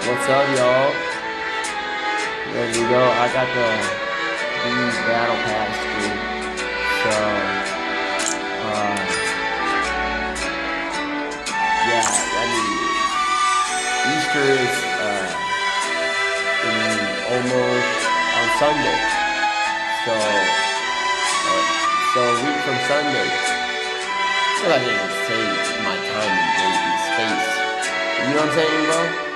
What's up, y'all? There we go. I got the battle pass, dude. So, yeah, I mean, Easter is almost on Sunday. So a week from Sunday. I feel like I didn't say my time and date and space. You know what I'm saying, bro?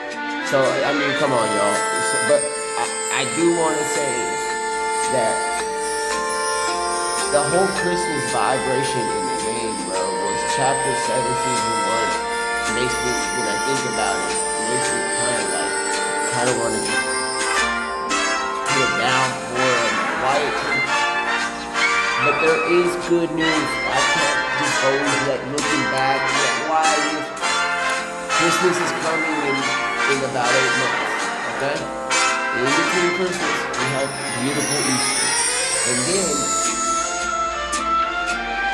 So, I mean, come on, y'all. But I do want to say that the whole Christmas vibration in the game, bro, was chapter 7, season 1. Makes me, when I think about it, it makes me kind of want to just put it down for a quiet time. But there is good news. I can't just always looking back at why Christmas is coming in about 8 months, okay? In between Christmas, we have beautiful Easter. And then,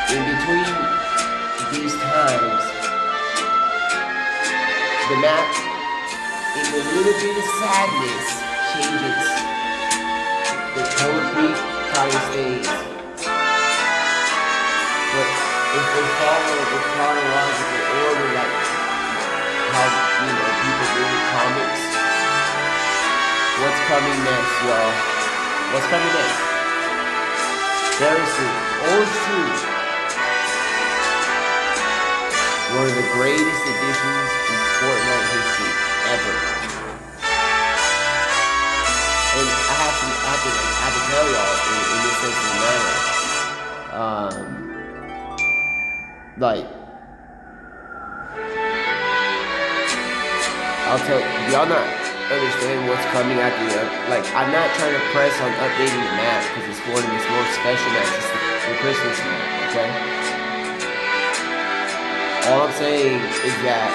in between these times, the map, in a little bit of sadness, changes. The color peak kind of stays. But if they follow the chronological order, like how, people do in comics, what's coming next, y'all? What's coming next? Very soon. Or soon. One of the greatest additions in Fortnite history ever. And I have to tell y'all in this sense of the matter. I'll tell y'all not understand what's coming at the end. I'm not trying to press on updating the map because it's one of its most special maps. It's the Christmas map, okay? All I'm saying is that,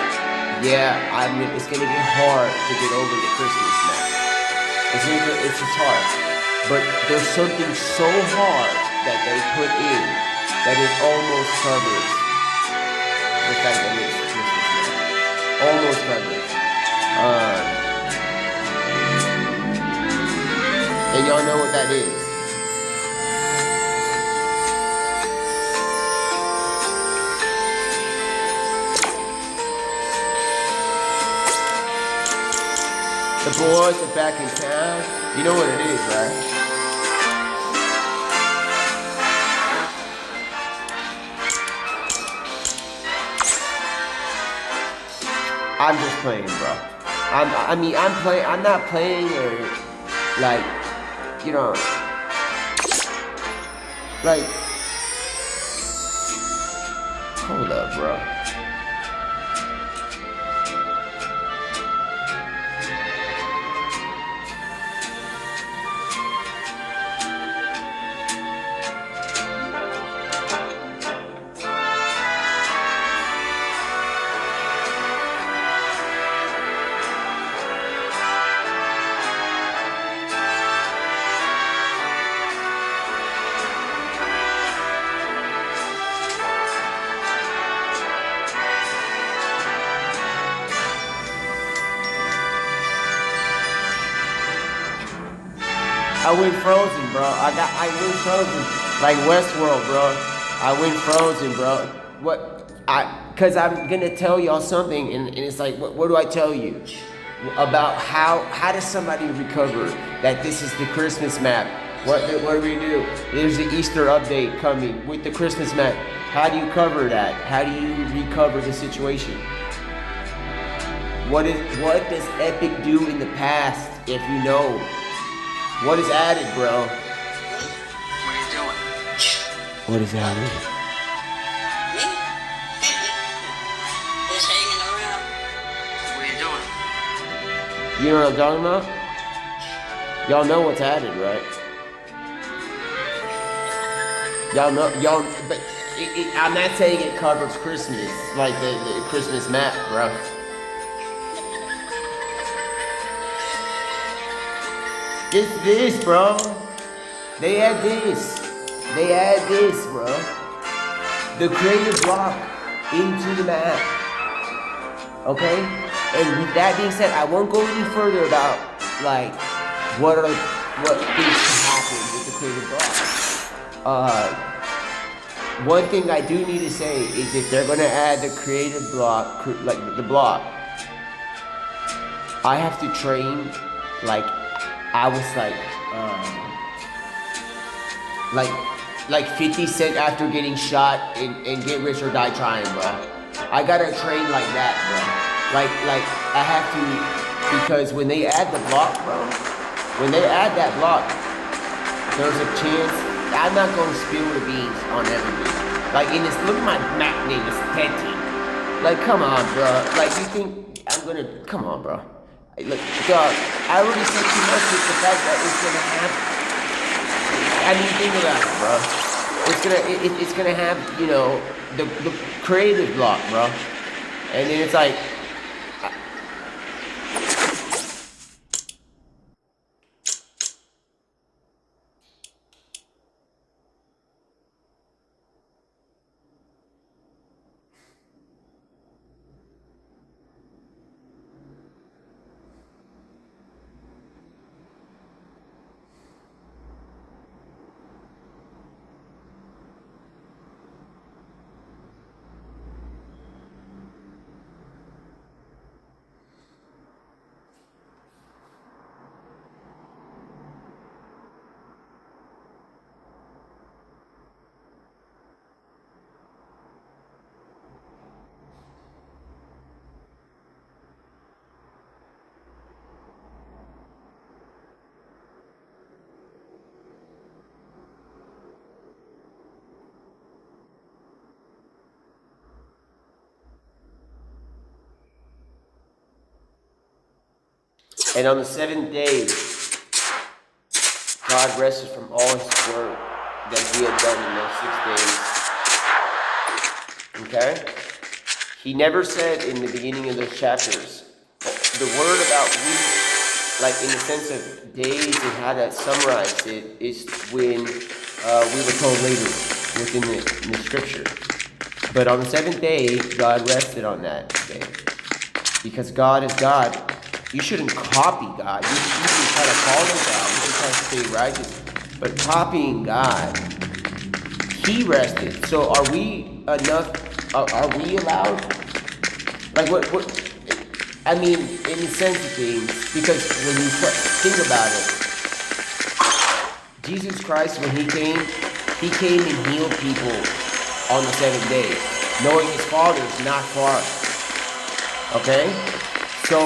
it's gonna get hard to get over the Christmas map. It's just hard. But there's something so hard that they put in that it almost covers the fact that it's Christmas map. Almost covers. And y'all know what that is. The boys are back in town. You know what it is, right? I'm just playing, bro. I'm not playing or hold up, bro. I went frozen, bro. I went frozen. Like Westworld, bro. I went frozen, bro. Cause I'm gonna tell y'all something, and it's like, what do I tell you? About how does somebody recover that this is the Christmas map? What do we do? There's the Easter update coming with the Christmas map. How do you cover that? How do you recover the situation? What does Epic do in the past, if you know? What is added, bro? What are you doing? What is added? Me? Just hanging around. What are you doing? You know what I'm talking about? Y'all know what's added, right? But I'm not saying it covers Christmas, like the Christmas map, bro. It's this, bro. They add this, bro. The creative block into the map. Okay? And with that being said, I won't go any further about like what things can happen with the creative block. One thing I do need to say is if they're gonna add the creative block, like the block, I have to train like I was like 50 Cent after getting shot and Get Rich or Die Trying, bro. I gotta train like that, bro. Like I have to, because when they add the block, bro, when they add that block, there's a chance I'm not gonna spill the beans on everything. Like in this, look at my Mac name, it's Petty. Like, come on, bro. Like, you think I'm gonna, come on, bro. Look, dog, I already said too much with the fact that it's gonna happen. I mean, think about it, bro. It's gonna have, you know, the creative block, bro. And then it's like, and on the seventh day, God rested from all his work that he had done in those 6 days. Okay? He never said in the beginning of those chapters, the word about week, like in the sense of days and how that summarized it, is when we were told later within the scripture. But on the seventh day, God rested on that day. Because God is God. You shouldn't copy God. You can try to follow God. You can try to stay righteous. But copying God, he rested. So are we enough? Are we allowed? Like what? I mean, in the sense of things, because when you think about it, Jesus Christ, when he came and healed people on the seventh day, knowing his Father is not far. Okay? So,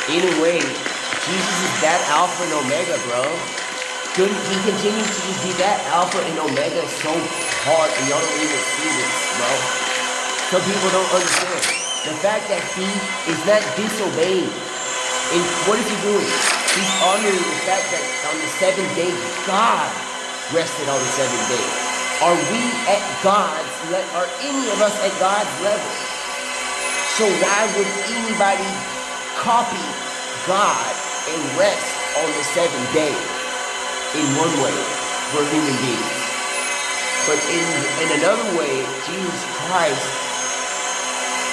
in a way, Jesus is that Alpha and Omega, bro. He continues to just be that Alpha and Omega so hard, and y'all don't even see this, bro. Some people don't understand. The fact that he is not disobeying. And what is he doing? He's honoring the fact that on the seventh day, God rested on the seventh day. Are we at God's level? Are any of us at God's level? So why would anybody copy God and rest on the seventh day? In one way, we're human beings. But in another way, Jesus Christ,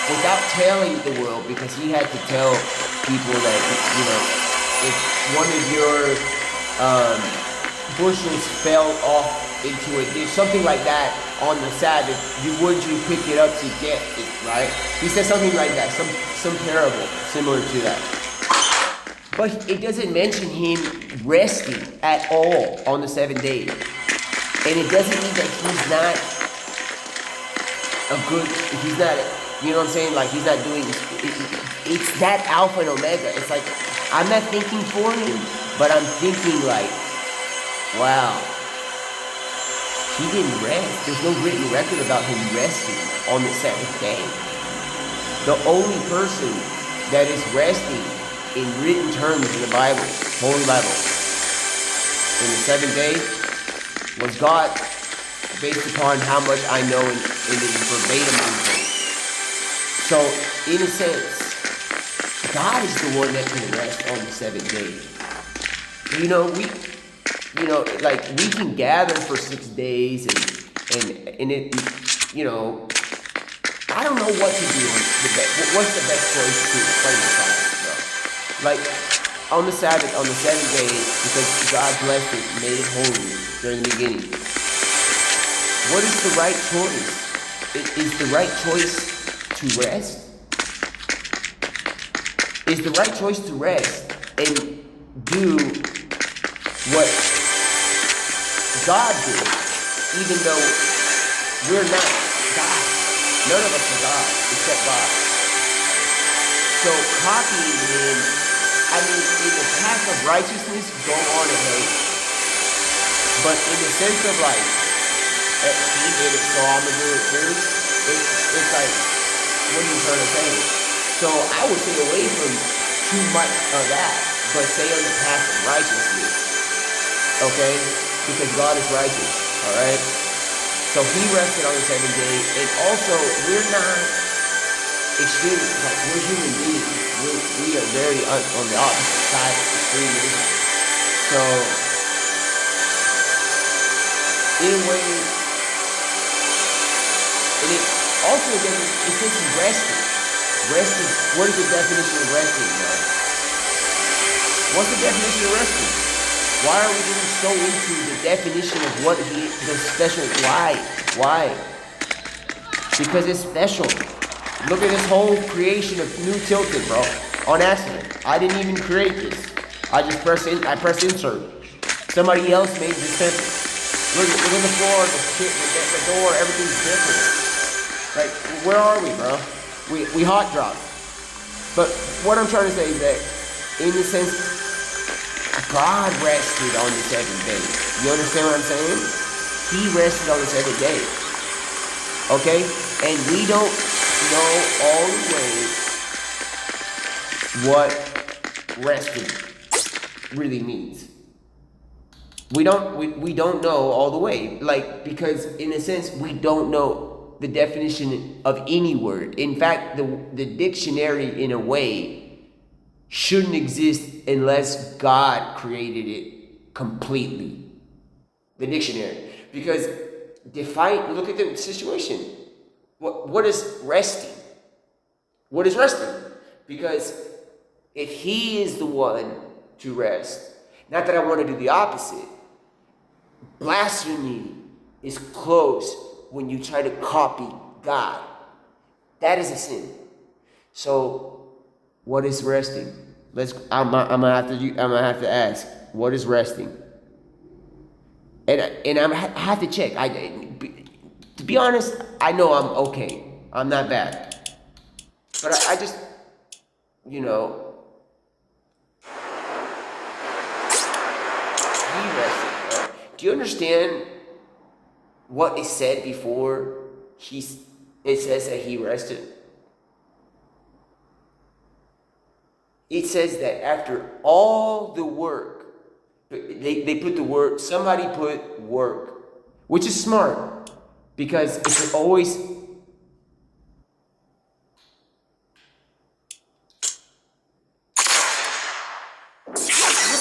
without telling the world, because he had to tell people that, you know, if one of your bushels fell off into a ditch, something like that on the Sabbath, would you pick it up to get it, right? He said something like that, some parable similar to that. But it doesn't mention him resting at all on the seventh day. And it doesn't mean that he's not you know what I'm saying? Like he's not doing, it's that Alpha and Omega. It's like, I'm not thinking for him, but I'm thinking like, wow, he didn't rest. There's no written record about him resting on the seventh day. The only person that is resting in written terms in the Bible, Holy Bible, in the seventh day was God, based upon how much I know in the verbatim info. So, in a sense, God is the one that can rest on the seventh day. You know, we can gather for 6 days and it, you know, I don't know what to do. What's the best choice to explain the Sabbath, bro? Like on the Sabbath, on the seventh day, because God blessed it, made it holy during the beginning. What is the right choice? Is the right choice to rest? Is the right choice to rest and do what God did, even though we're not God. None of us are God except God. So copying him, I mean, in the path of righteousness, go on ahead. But in the sense of like, he did it, so I'm gonna do it too. It's like, what are you trying to say? So I would stay away from too much of that, but stay on the path of righteousness. Okay? Because God is righteous. Alright? So he rested on the seventh day, and also we're not extreme, like we're human beings. We are very on the opposite side of extremism. So in a way, and it also doesn't, it says he rested. Resting, what is the definition of resting, bro? What's the definition of resting? Why are we getting so into the definition of what the special, why? Because it's special. Look at this whole creation of New Tilted, bro, on accident. I didn't even create this. I just pressed insert. Somebody else made this template. Look at the floor, the door, everything's different. Like, where are we, bro? We hot drop. But what I'm trying to say is that, in the sense, God rested on the seventh day. You understand what I'm saying? He rested on the seventh day. Okay? And we don't know all the way what resting really means. We don't know all the way. Like, because in a sense, we don't know the definition of any word. In fact, the dictionary, in a way, shouldn't exist unless God created it completely. The dictionary. Because look at the situation. What is resting? What is resting? Because if he is the one to rest, not that I want to do the opposite, blasphemy is close when you try to copy God. That is a sin. So, what is resting? I'm gonna have to ask, what is resting? And I have to check. To be honest, I know I'm okay. I'm not bad. But I just, he rested. Right? Do you understand what is said before it says that he rested? It says that after all the work, they put the word, somebody put work, which is smart, because it's always, look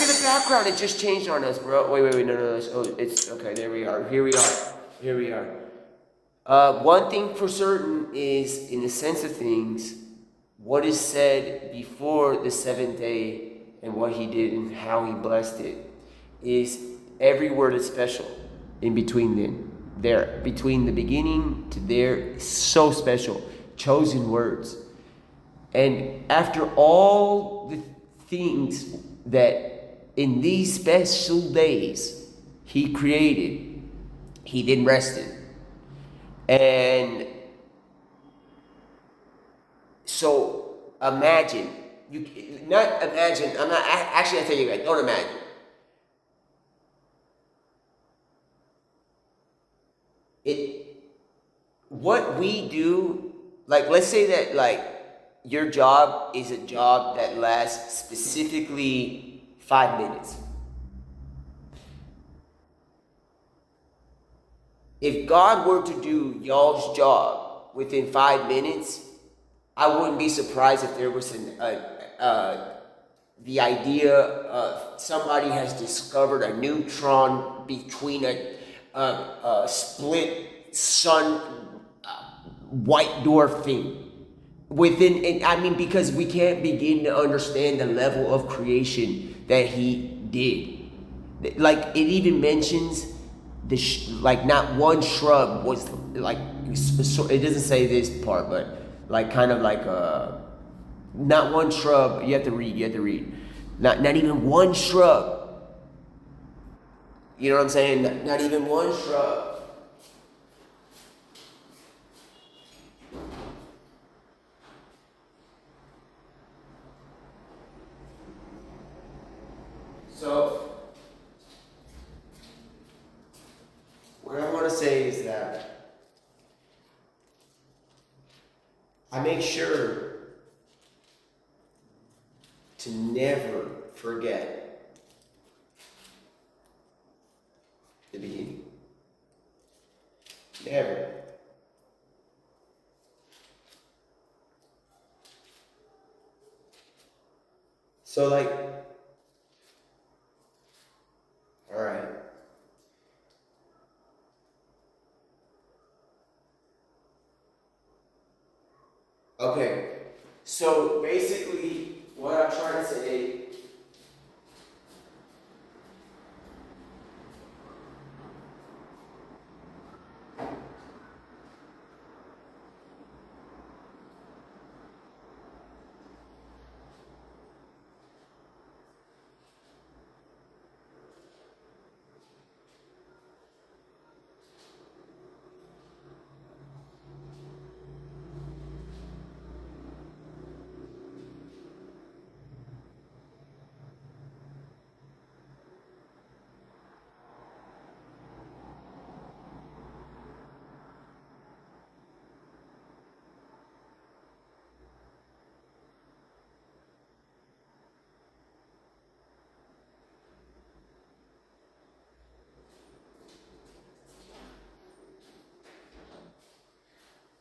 at the background, it just changed on us, bro. Wait, no, it's, okay, there we are, here we are. One thing for certain is, in the sense of things, what is said before the seventh day and what he did and how he blessed it is every word is special in between them. There, between the beginning to there, so special. Chosen words. And after all the things that in these special days he created, he then rested. And so imagine, I'm not actually, I tell you guys, don't imagine. What we do, like, let's say that, like, your job is a job that lasts specifically 5 minutes. If God were to do y'all's job within 5 minutes, I wouldn't be surprised if there was the idea of somebody has discovered a neutron between a split sun white dwarf thing. Because we can't begin to understand the level of creation that he did. Like, it even mentions not one shrub was like, so it doesn't say this part, but like kind of like not one shrub. You have to read. Not even one shrub. You know what I'm saying? Not even one shrub. So, what I want to say is that I make sure to never forget the beginning. Never. So, like, all right. Okay. So basically, what I'm trying to say.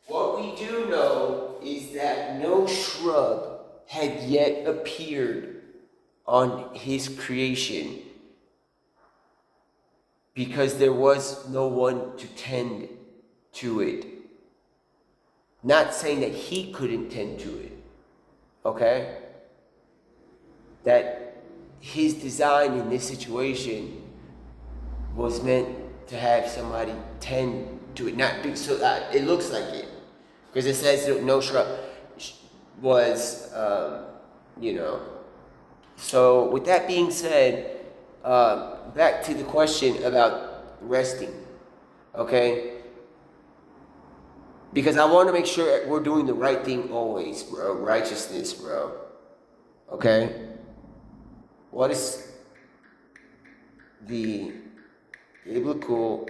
What we do know is that no shrub had yet appeared on his creation because there was no one to tend to it. Not saying that he couldn't tend to it, okay? That his design in this situation was meant to have somebody tend to it, not be, so that it looks like it. Because it says that no shrub was, So with that being said, back to the question about resting, okay? Because I want to make sure we're doing the right thing always, bro. Righteousness, bro. Okay? What is the biblical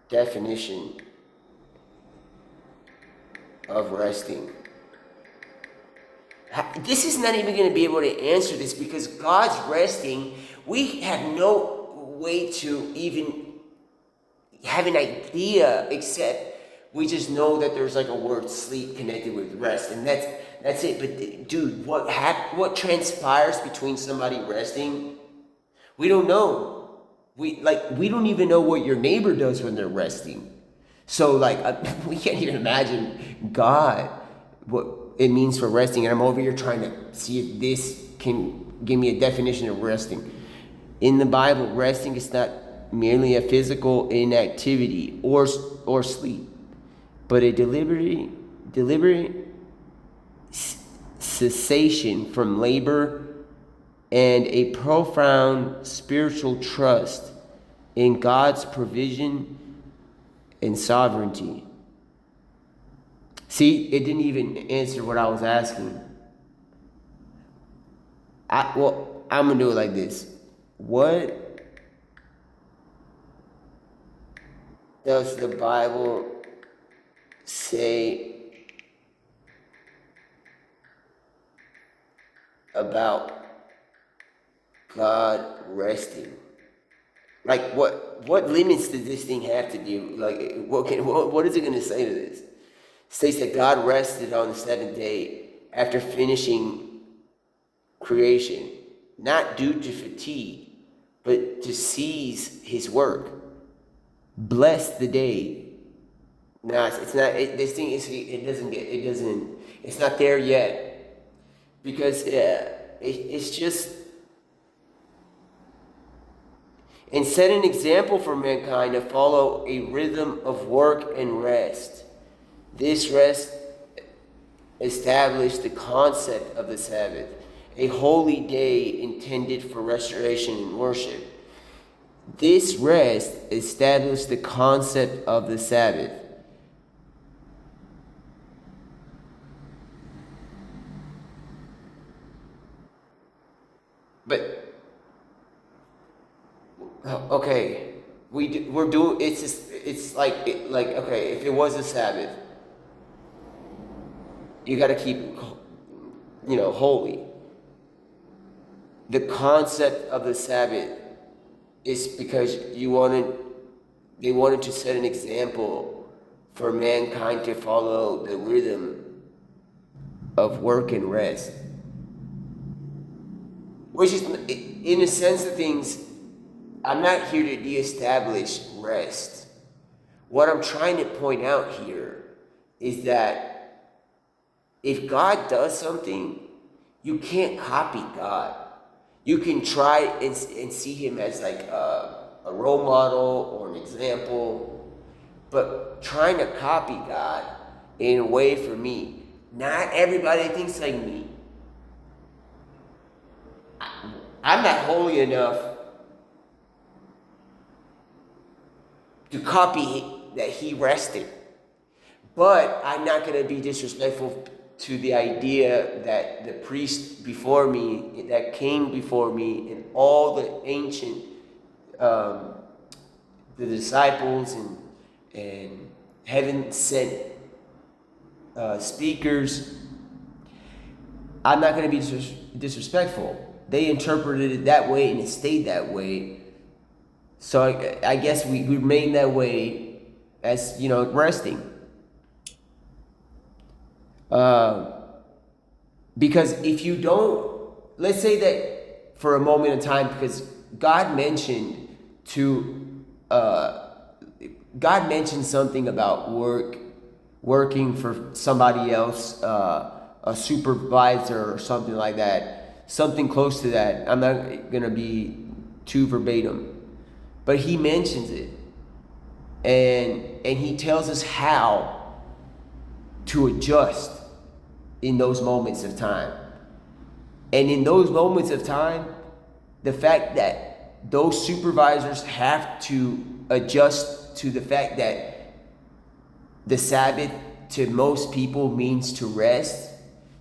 definition of resting? This is not even going to be able to answer this because God's resting, we have no way to even have an idea except we just know that there's like a word sleep connected with rest, and that's it. But dude, what transpires between somebody resting? We don't know. We don't even know what your neighbor does when they're resting. So we can't even imagine God, what it means for resting. And I'm over here trying to see if this can give me a definition of resting. In the Bible, resting is not merely a physical inactivity or sleep, but a deliberate cessation from labor and a profound spiritual trust in God's provision and sovereignty. See, it didn't even answer what I was asking. I'm going to do it like this. What does the Bible say about God resting? Like, what limits does this thing have to do? Like, what is it going to say to this? It states that God rested on the seventh day after finishing creation, not due to fatigue, but to seize his work. Bless the day No, it's not. This thing is. It doesn't get. It doesn't. It's not there yet, because it's just. And set an example for mankind to follow a rhythm of work and rest. This rest established the concept of the Sabbath, a holy day intended for restoration and worship. This rest established the concept of the Sabbath. But okay, we're doing. It's just. It's like okay. If it was a Sabbath, you got to keep it, holy. The concept of the Sabbath is because they wanted to set an example for mankind to follow the rhythm of work and rest. Which is, in a sense of things, I'm not here to de-establish rest. What I'm trying to point out here is that if God does something, you can't copy God. You can try and see him as like a role model or an example, but trying to copy God in a way, for me, not everybody thinks like me. I'm not holy enough to copy that he rested. But I'm not going to be disrespectful to the idea that the priest before me, that came before me, and all the ancient, the disciples and heaven sent speakers, I'm not going to be disrespectful. They interpreted it that way, and it stayed that way. So I guess we remain that way as, resting. Because if you don't, let's say that for a moment in time, because God mentioned something about working for somebody else, a supervisor or something like that. Something close to that. I'm not going to be too verbatim. But he mentions it. And he tells us how to adjust in those moments of time. And in those moments of time, the fact that those supervisors have to adjust to the fact that the Sabbath to most people means to rest.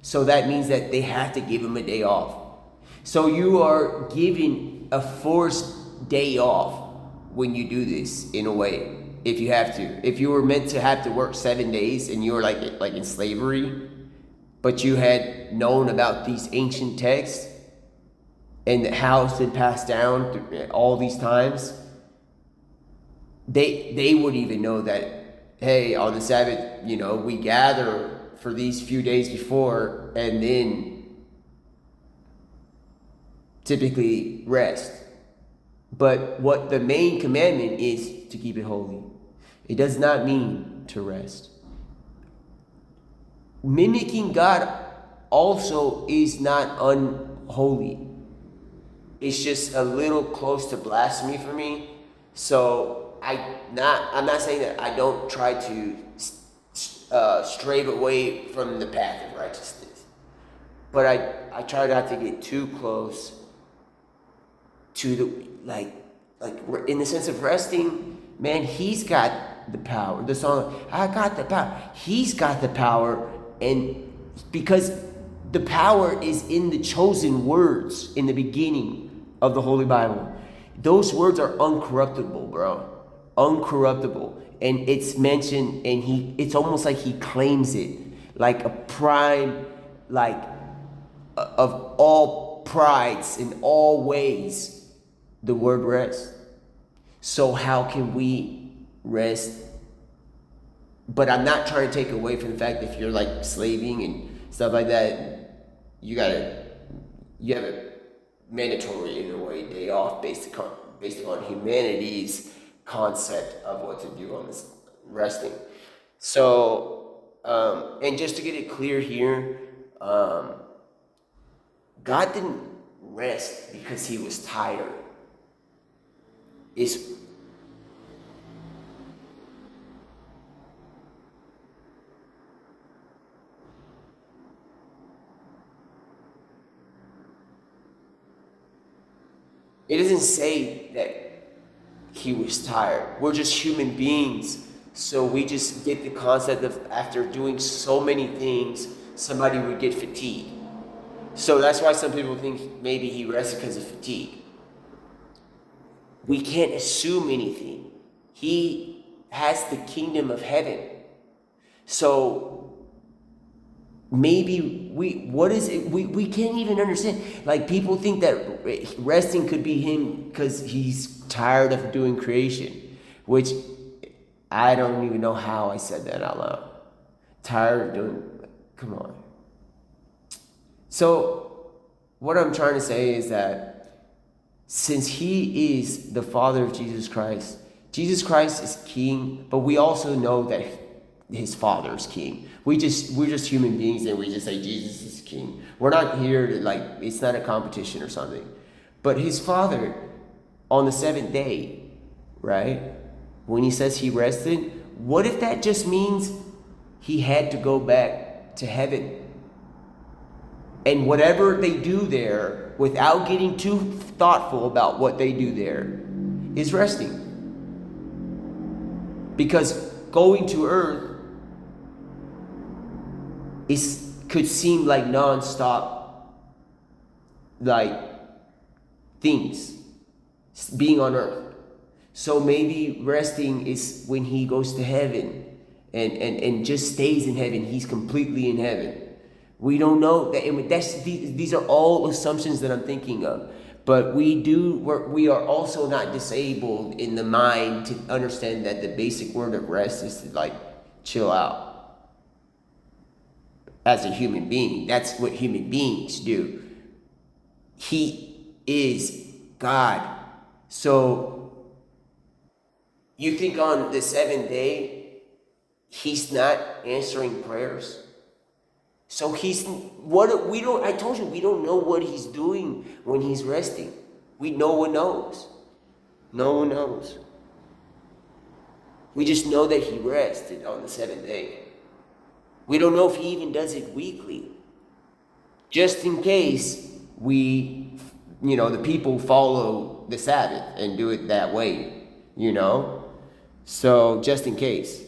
So that means that they have to give them a day off. So you are giving a forced day off when you do this, in a way, if you have to. If you were meant to have to work 7 days and you were like in slavery, but you had known about these ancient texts and how it's been passed down through all these times, they would even know that, hey, on the Sabbath, we gather for these few days before and then typically rest. But what the main commandment is to keep it holy. It does not mean to rest. Mimicking God also is not unholy. It's just a little close to blasphemy for me. So I'm not saying that I don't try to stray away from the path of righteousness, but I try not to get too close to the like in the sense of resting. Man, he's got the power. The song, I got the power. He's got the power, and because the power is in the chosen words in the beginning of the Holy Bible. Those words are uncorruptible, bro. Uncorruptible. And it's mentioned, and it's almost like he claims it, like a prime, like of all prides in all ways, the word rest. So how can we rest? But I'm not trying to take away from the fact that if you're like slaving and stuff like that, you have a mandatory, in a way, day off based upon humanity's concept of what to do on this resting. So, and just to get it clear here, God didn't rest because he was tired. It's It doesn't say that he was tired. We're just human beings. So we just get the concept of after doing so many things, somebody would get fatigued. So that's why some people think maybe he rested because of fatigue. We can't assume anything. He has the kingdom of heaven. So maybe we can't even understand. Like, people think that resting could be him because he's tired of doing creation, which I don't even know how I said that out loud. Tired of doing, come on. So what I'm trying to say is that since he is the Father of Jesus Christ is king, but we also know that his Father is king. We're just human beings, and we just say Jesus is king. We're not here to, like, it's not a competition or something. But his Father, on the seventh day, right, when he says he rested, what if that just means he had to go back to heaven? And whatever they do there, without getting too thoughtful about what they do there, is resting. Because going to earth could seem like non-stop, like, things being on earth. So maybe resting is when he goes to heaven and just stays in heaven. He's completely in heaven. We don't know that. These are all assumptions that I'm thinking of. But we are also not disabled in the mind to understand that the basic word of rest is to, like, chill out. As a human being, that's what human beings do. He is God. So you think on the seventh day he's not answering prayers? So I told you, we don't know what he's doing when he's resting. No one knows. No one knows. We just know that he rested on the seventh day. We don't know if he even does it weekly. Just in case the people follow the Sabbath and do it that way, So just in case.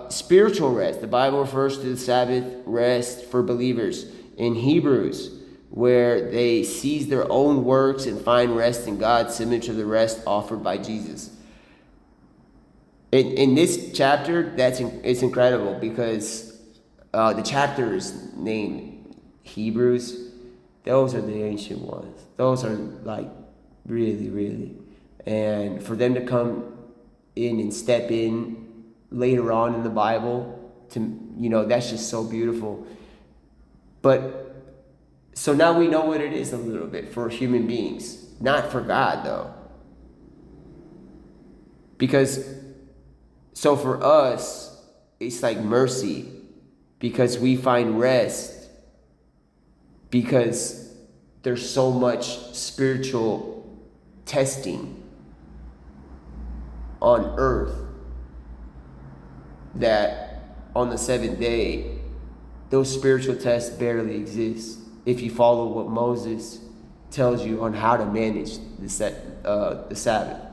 Spiritual rest. The Bible refers to the Sabbath rest for believers in Hebrews, where they cease their own works and find rest in God, similar to the rest offered by Jesus. In this chapter, it's incredible because the chapter is named Hebrews. Those are the ancient ones. Those are, like, really, really. And for them to come in and step in later on in the Bible, that's just so beautiful. But so now we know what it is a little bit for human beings, not for God though. So for us, it's like mercy, because we find rest, because there's so much spiritual testing on earth that on the seventh day, those spiritual tests barely exist if you follow what Moses tells you on how to manage the Sabbath.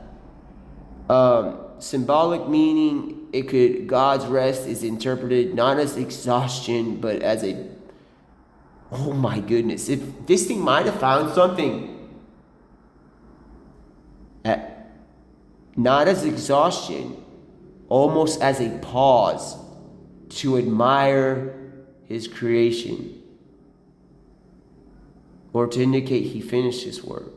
Symbolic meaning, God's rest is interpreted not as exhaustion, but as oh my goodness, if this thing might have found something. Not as exhaustion, almost as a pause to admire his creation, or to indicate he finished his work.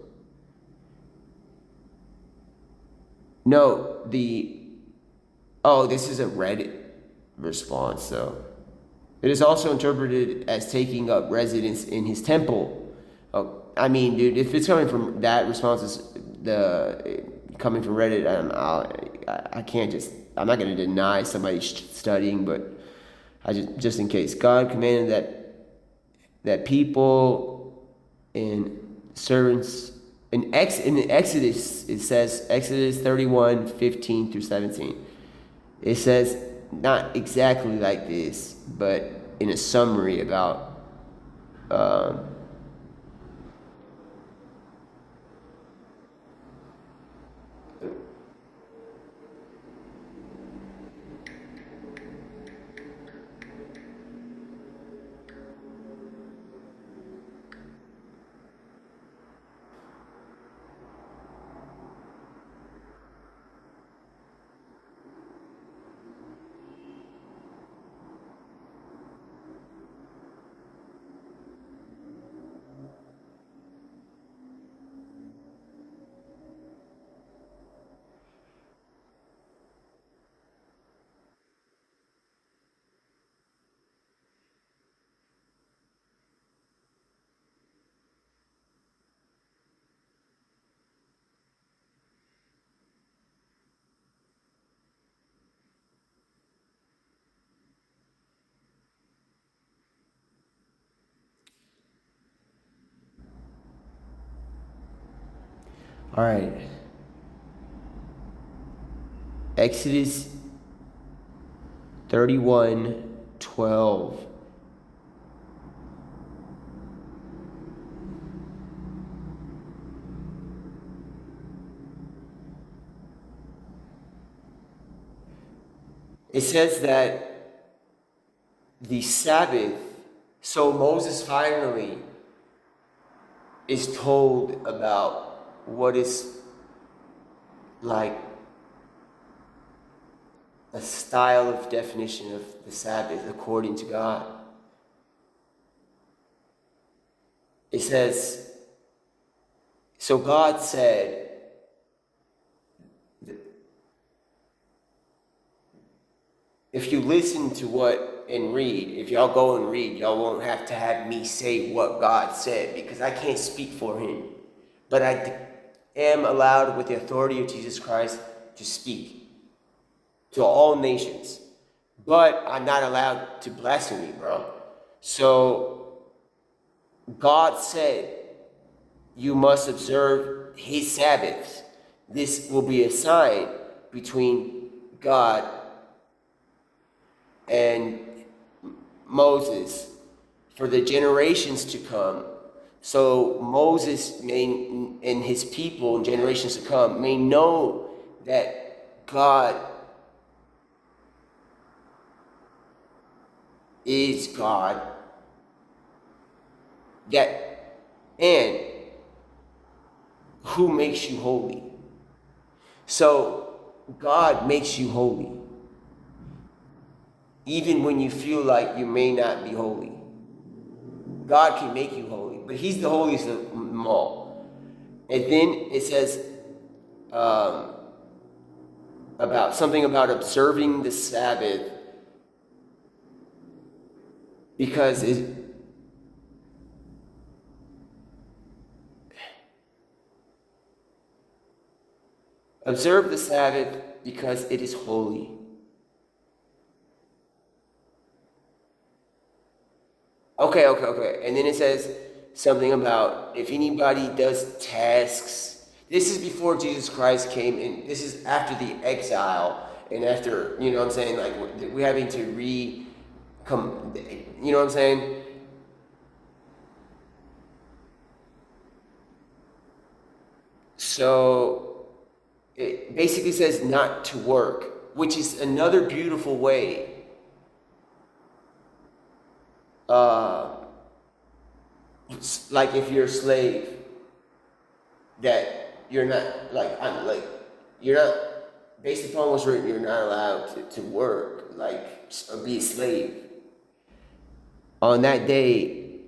No, this is a Reddit response, so. It is also interpreted as taking up residence in his temple. Oh, I mean, dude, if it's coming from that response, is coming from Reddit, I'm not going to deny somebody studying, but I just in case. God commanded that people and servants in Exodus, it says Exodus 31:15 through 17. It says not exactly like this, but in a summary about all right. Exodus 31:12. It says that the Sabbath, so Moses finally is told about what is like a style of definition of the Sabbath according to God. It says, so God said, if you listen to what and read, if y'all go and read, y'all won't have to have me say what God said, because I can't speak for him. But I am allowed with the authority of Jesus Christ to speak to all nations. But I'm not allowed to blaspheme, bro. So God said, you must observe his Sabbaths. This will be a sign between God and Moses for the generations to come. So Moses and his people in generations to come may know that God is God, that and who makes you holy. So God makes you holy, even when you feel like you may not be holy. God can make you holy, but he's the holiest of them all. And then it says about something about observing the Sabbath, because observe the Sabbath because it is holy. Okay. And then it says something about if anybody does tasks. This is before Jesus Christ came in. This is after the exile and after, you know what I'm saying, like we're having to you know what I'm saying? So it basically says not to work, which is another beautiful way like if you're a slave, that you're not you're not, based upon what's written, you're not allowed to work or be a slave. On that day,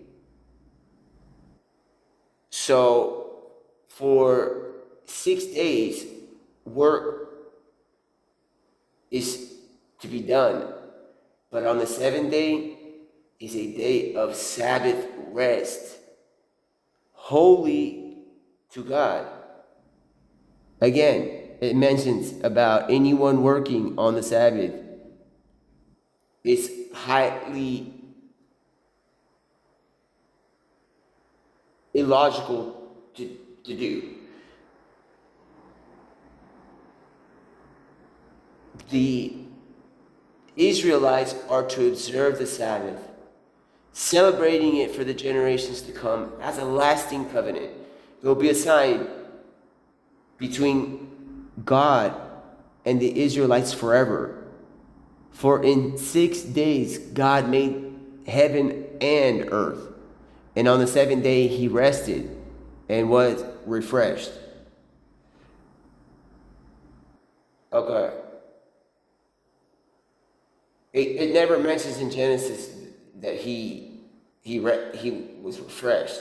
so for 6 days, work is to be done, but on the 7th day is a day of Sabbath rest, holy to God. Again, it mentions about anyone working on the Sabbath, it's highly illogical to do. The Israelites are to observe the Sabbath, celebrating it for the generations to come as a lasting covenant. It will be a sign between God and the Israelites forever. For in 6 days God made heaven and earth, and on the seventh day he rested and was refreshed. Okay. It never mentions in Genesis that he was refreshed.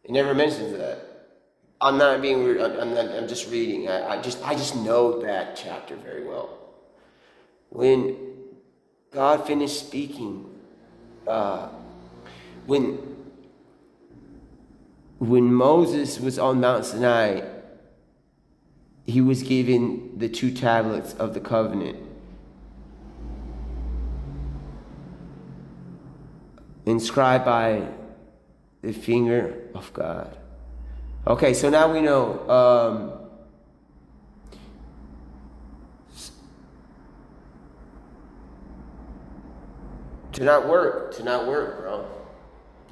It never mentions that. I'm not being weird. I'm just reading. I just know that chapter very well. When God finished speaking, when Moses was on Mount Sinai, he was given the 2 tablets of the covenant, inscribed by the finger of God. Okay, so now we know to not work, bro.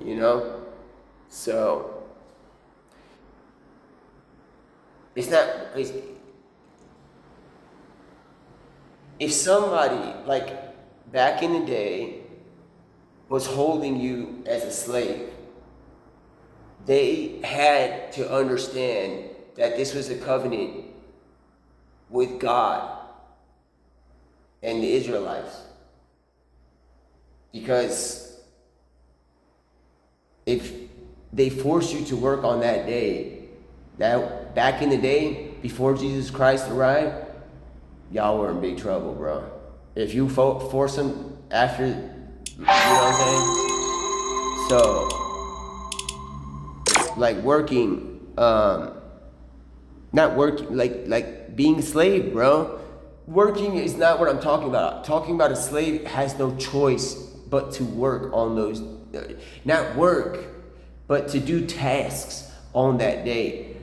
You know? So if somebody, like back in the day, was holding you as a slave, they had to understand that this was a covenant with God and the Israelites. Because if they forced you to work on that day, that back in the day, before Jesus Christ arrived, y'all were in big trouble, bro. If you force them after, you know what I'm saying? So, like working, not working, like being a slave, bro. Working is not what I'm talking about. Talking about a slave has no choice but to work on those, not work, but to do tasks on that day.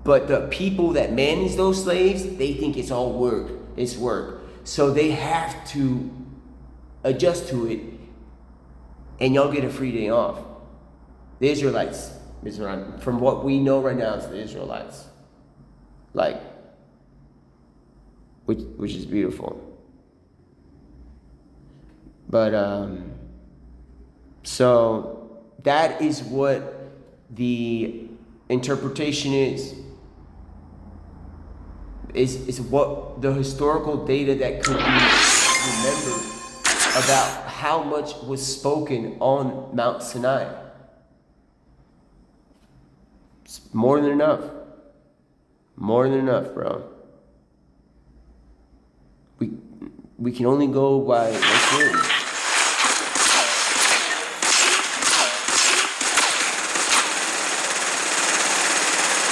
But the people that manage those slaves, they think it's all work. It's work. So they have to adjust to it, and y'all get a free day off. The Israelites, from what we know right now, it's the Israelites. Like, which is beautiful. But so that is what the interpretation is what the historical data that could be remembered about how much was spoken on Mount Sinai. It's more than enough. More than enough, bro. We can only go by what's written.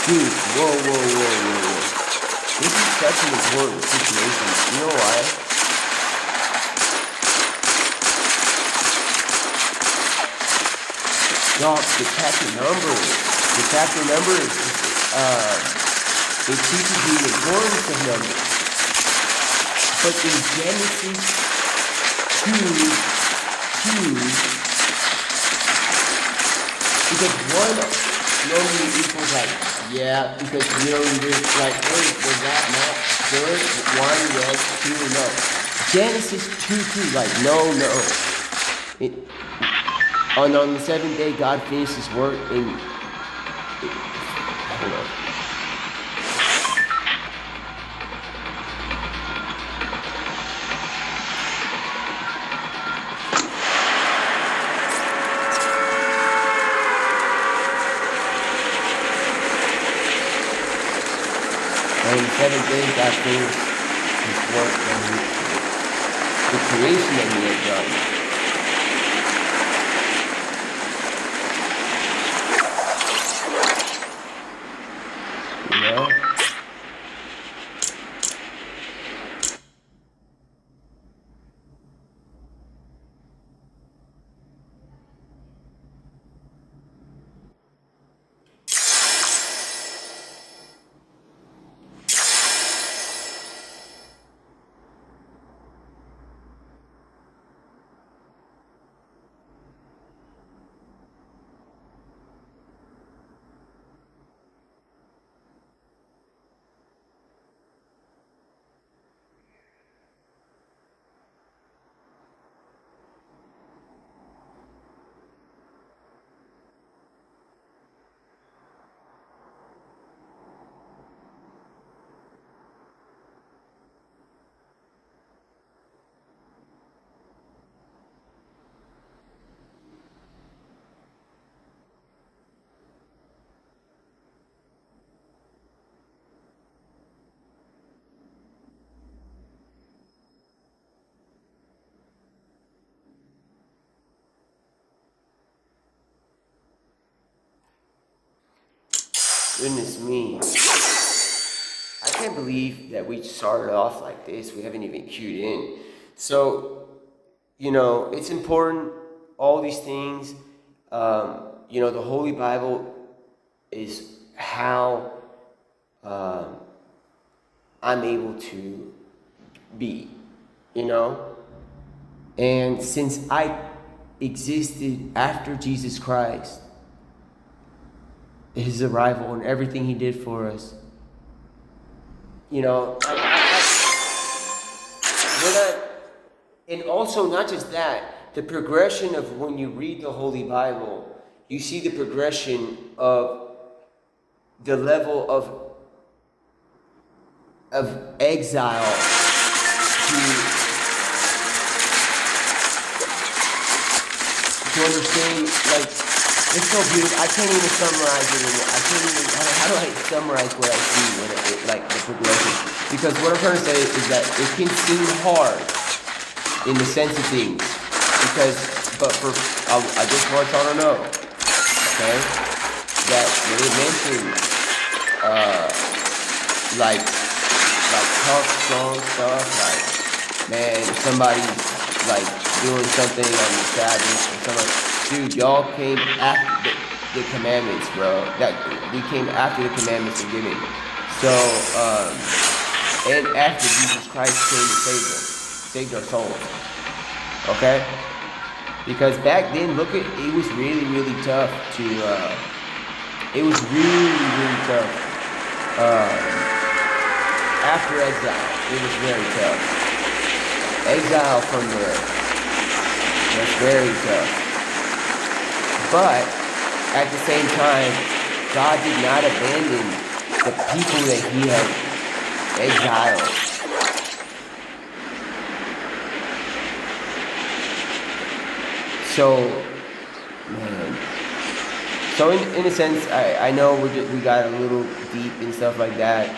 Dude, whoa. This is such an important situation. You know why? Y'all, the chapter number is, it teaches you the importance of numbers. But in Genesis 2, because 1 normally equals like, yeah, because you know, there's like, hey, was that not good? 1, yes, 2, no. Genesis 2, like, no. On the 7th day, God finished his work in, hold on. On the 7th day, God finished his work and the creation that he had done. You know? Goodness me. I can't believe that we started off like this. We haven't even queued in. So, it's important, all these things. The Holy Bible is how I'm able to be, And since I existed after Jesus Christ, his arrival and everything he did for us, we're not, and also not just that, the progression of when you read the Holy Bible, you see the progression of the level of exile to understand, like, it's so beautiful. I can't even summarize it. How do I summarize what I see when like the progression? Because what I'm trying to say is that it can seem hard in the sense of things. I just want y'all to know, okay, that when it mentions, like tough, strong stuff, like, man, if somebody's like doing something on the Sabbath or something, dude, y'all came after the commandments, bro. That we came after the commandments were given. So, and after Jesus Christ came to save us, saved our souls. Okay? Because back then, it was really, really tough to, it was really, really tough. After exile, it was very tough. Exile from there was very tough. But at the same time, God did not abandon the people that he had exiled. So, man. So in a sense, I know we got a little deep and stuff like that.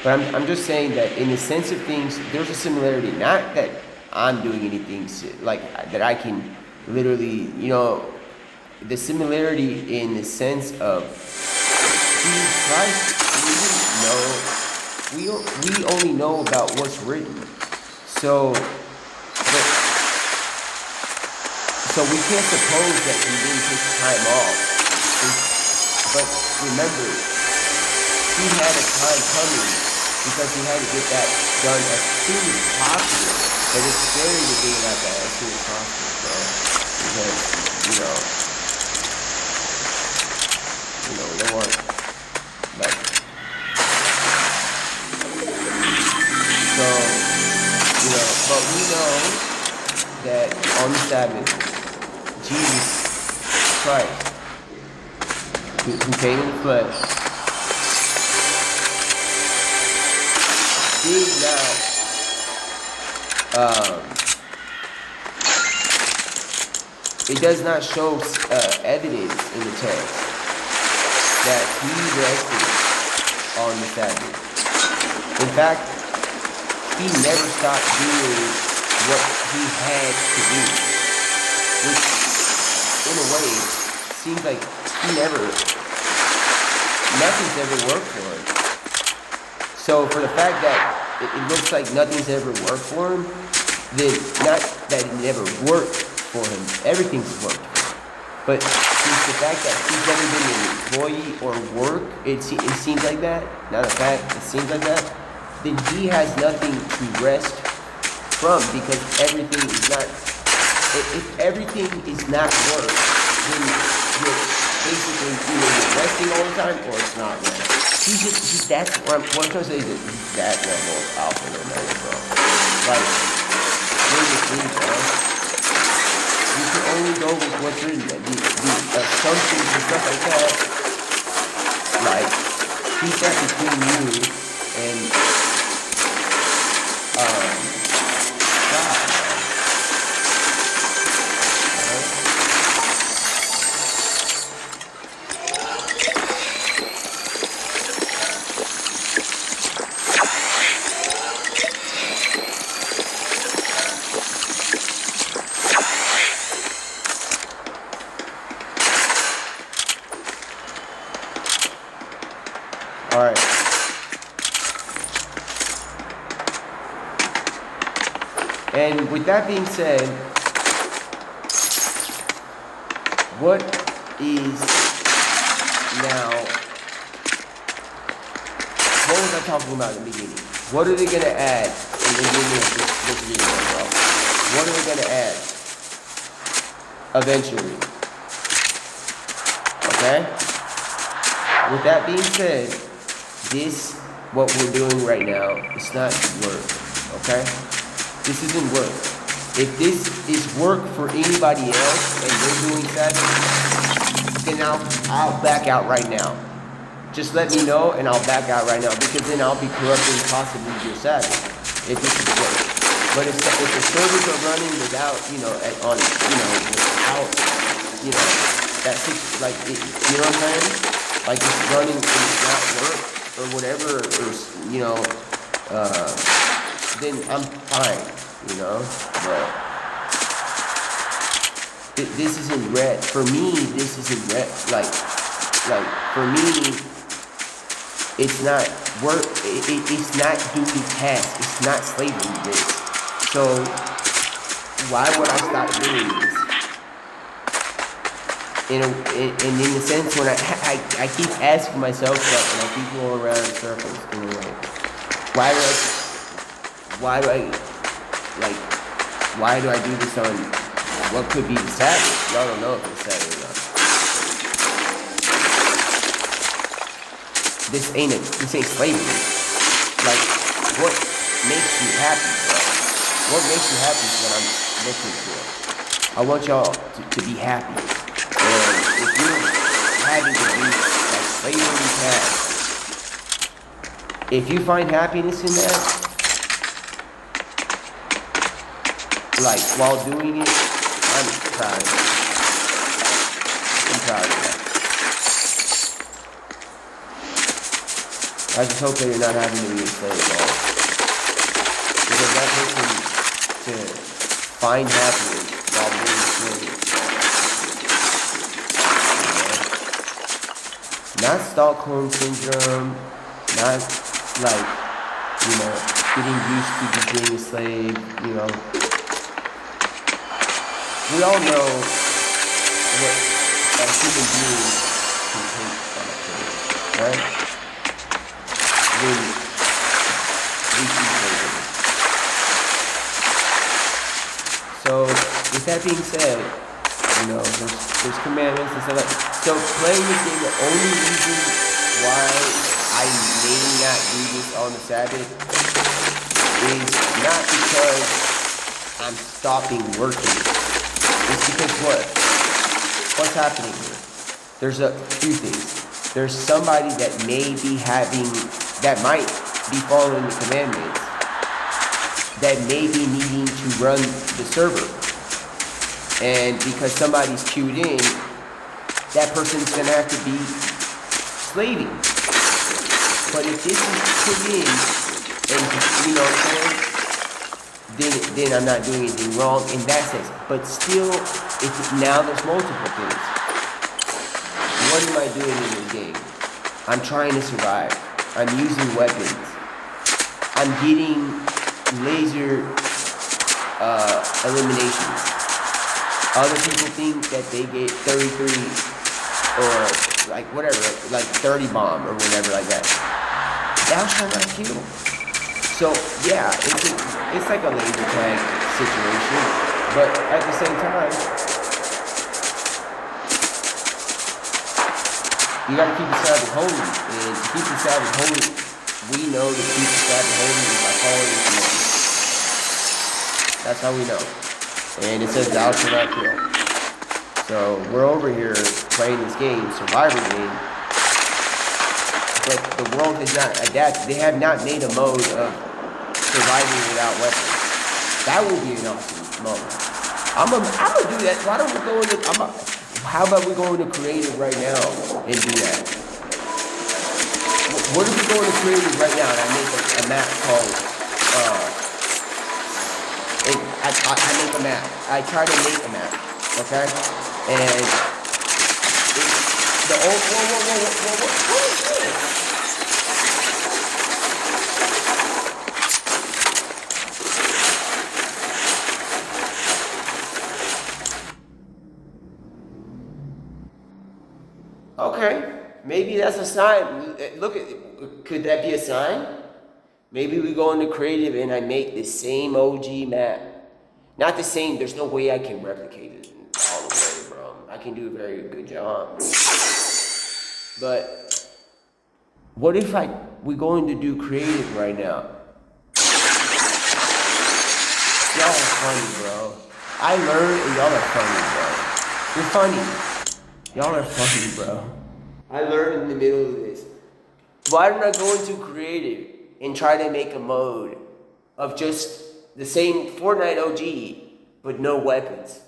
But I'm just saying that in the sense of things, there's a similarity. Not that I'm doing anything like that I can literally, the similarity in the sense of Jesus Christ, we only know about what's written. So we can't suppose that he didn't take time off. But remember, he had a time coming because he had to get that done as soon as possible. But it's scary to think about that as soon as possible, bro. Because, they want, like, so, but we know that on the Sabbath, Jesus Christ, who came in the flesh, did not it does not show evidence in the text that he rested on the Sabbath. In fact, he never stopped doing what he had to do, which in a way seems like nothing's ever worked for him. So for the fact that it looks like nothing's ever worked for him, then not that it never worked for him, everything's worked for him. But since the fact that he's never been an employee or work, it seems like that, not a fact, it seems like that, then he has nothing to rest from, because everything is not, if everything is not work, then you're basically either you're resting all the time or it's not rest. That's what I'm trying to say is that he's that level of alpha and omega, bro. Like, we're just reading, bro. You can only go with what's written. The assumptions and stuff like that, like, keep that between you and, God. And with that being said, what is now, what was I talking about in the beginning? What are they going to add in the beginning of this video, bro? What are they going to add eventually? Okay? With that being said, this, what we're doing right now, it's not work, okay? This isn't work. If this is work for anybody else and they're doing that, then I'll back out right now. Just let me know and I'll back out right now, because then I'll be corrupting possibly your Sabbath if this is work. But if the servers are running without, without, that's like, you know what I'm saying? Like it's running and it's not work or whatever, then I'm fine, but this isn't red. For me, this isn't red. Like for me, it's not work, it's not doing tasks, it's not slavery this. So why would I stop doing this? And in the sense when I keep asking myself that, and I keep going around in circles, why do I do this on what could be the Sabbath? Y'all don't know if it's Sabbath or not. This ain't slavery. Like, what makes you happy, bro? What makes you happy is what I'm looking for. I want y'all to be happy. And if you're having to do like slavery tasks, if you find happiness in that, like while doing it, I'm proud of it. I'm proud of that. I just hope that you're not having to be enslaved at all. Because that person to find happiness while being enslaved. Not Stockholm syndrome, not like, getting used to being a slave, We all know what a human being can take on a plane, right? When we see slavery. So, with that being said, there's commandments and stuff like that. So playing this game, the only reason why I may not do this on the Sabbath is not because I'm stopping working. It's because what's happening here? There's a few things. There's somebody that might be following the commandments, that may be needing to run the server. And because somebody's queued in, that person's going to have to be slaving. But if this is put in, and you know what I'm saying, then I'm not doing anything wrong in that sense. But still, now there's multiple things. What am I doing in this game? I'm trying to survive. I'm using weapons. I'm getting laser eliminations. Other people think that they get 33 or like whatever, like 30 bomb or whatever like that. Thou shalt not kill. So yeah, it's like a laser tag situation, but at the same time, you gotta keep the Sabbath holy, and to keep the Sabbath holy, we know to keep the Sabbath holy is by following the commandments. That's how we know. And it says thou shalt not kill. So we're over here playing this game, survivor game, but the world has not adapted. They have not made a mode of surviving without weapons. That will be an awesome mode. I'm gonna do that. Why don't we go into? How about we go into creative right now and do that? What if we go into creative right now and I make a map called? I make a map. I try to make a map, okay? And the old what is this? Okay, maybe that's a sign. Look at, could that be a sign? Maybe we go into creative and I make the same OG map. Not the same, there's no way I can replicate it all the way, bro. I can do a very good job. But what if we going to do creative right now? Y'all are funny, bro. I learned and y'all are funny, bro. You're funny. Y'all are funny, bro. I learned in the middle of this. Why don't I go into creative and try to make a mode of just the same Fortnite OG, but no weapons?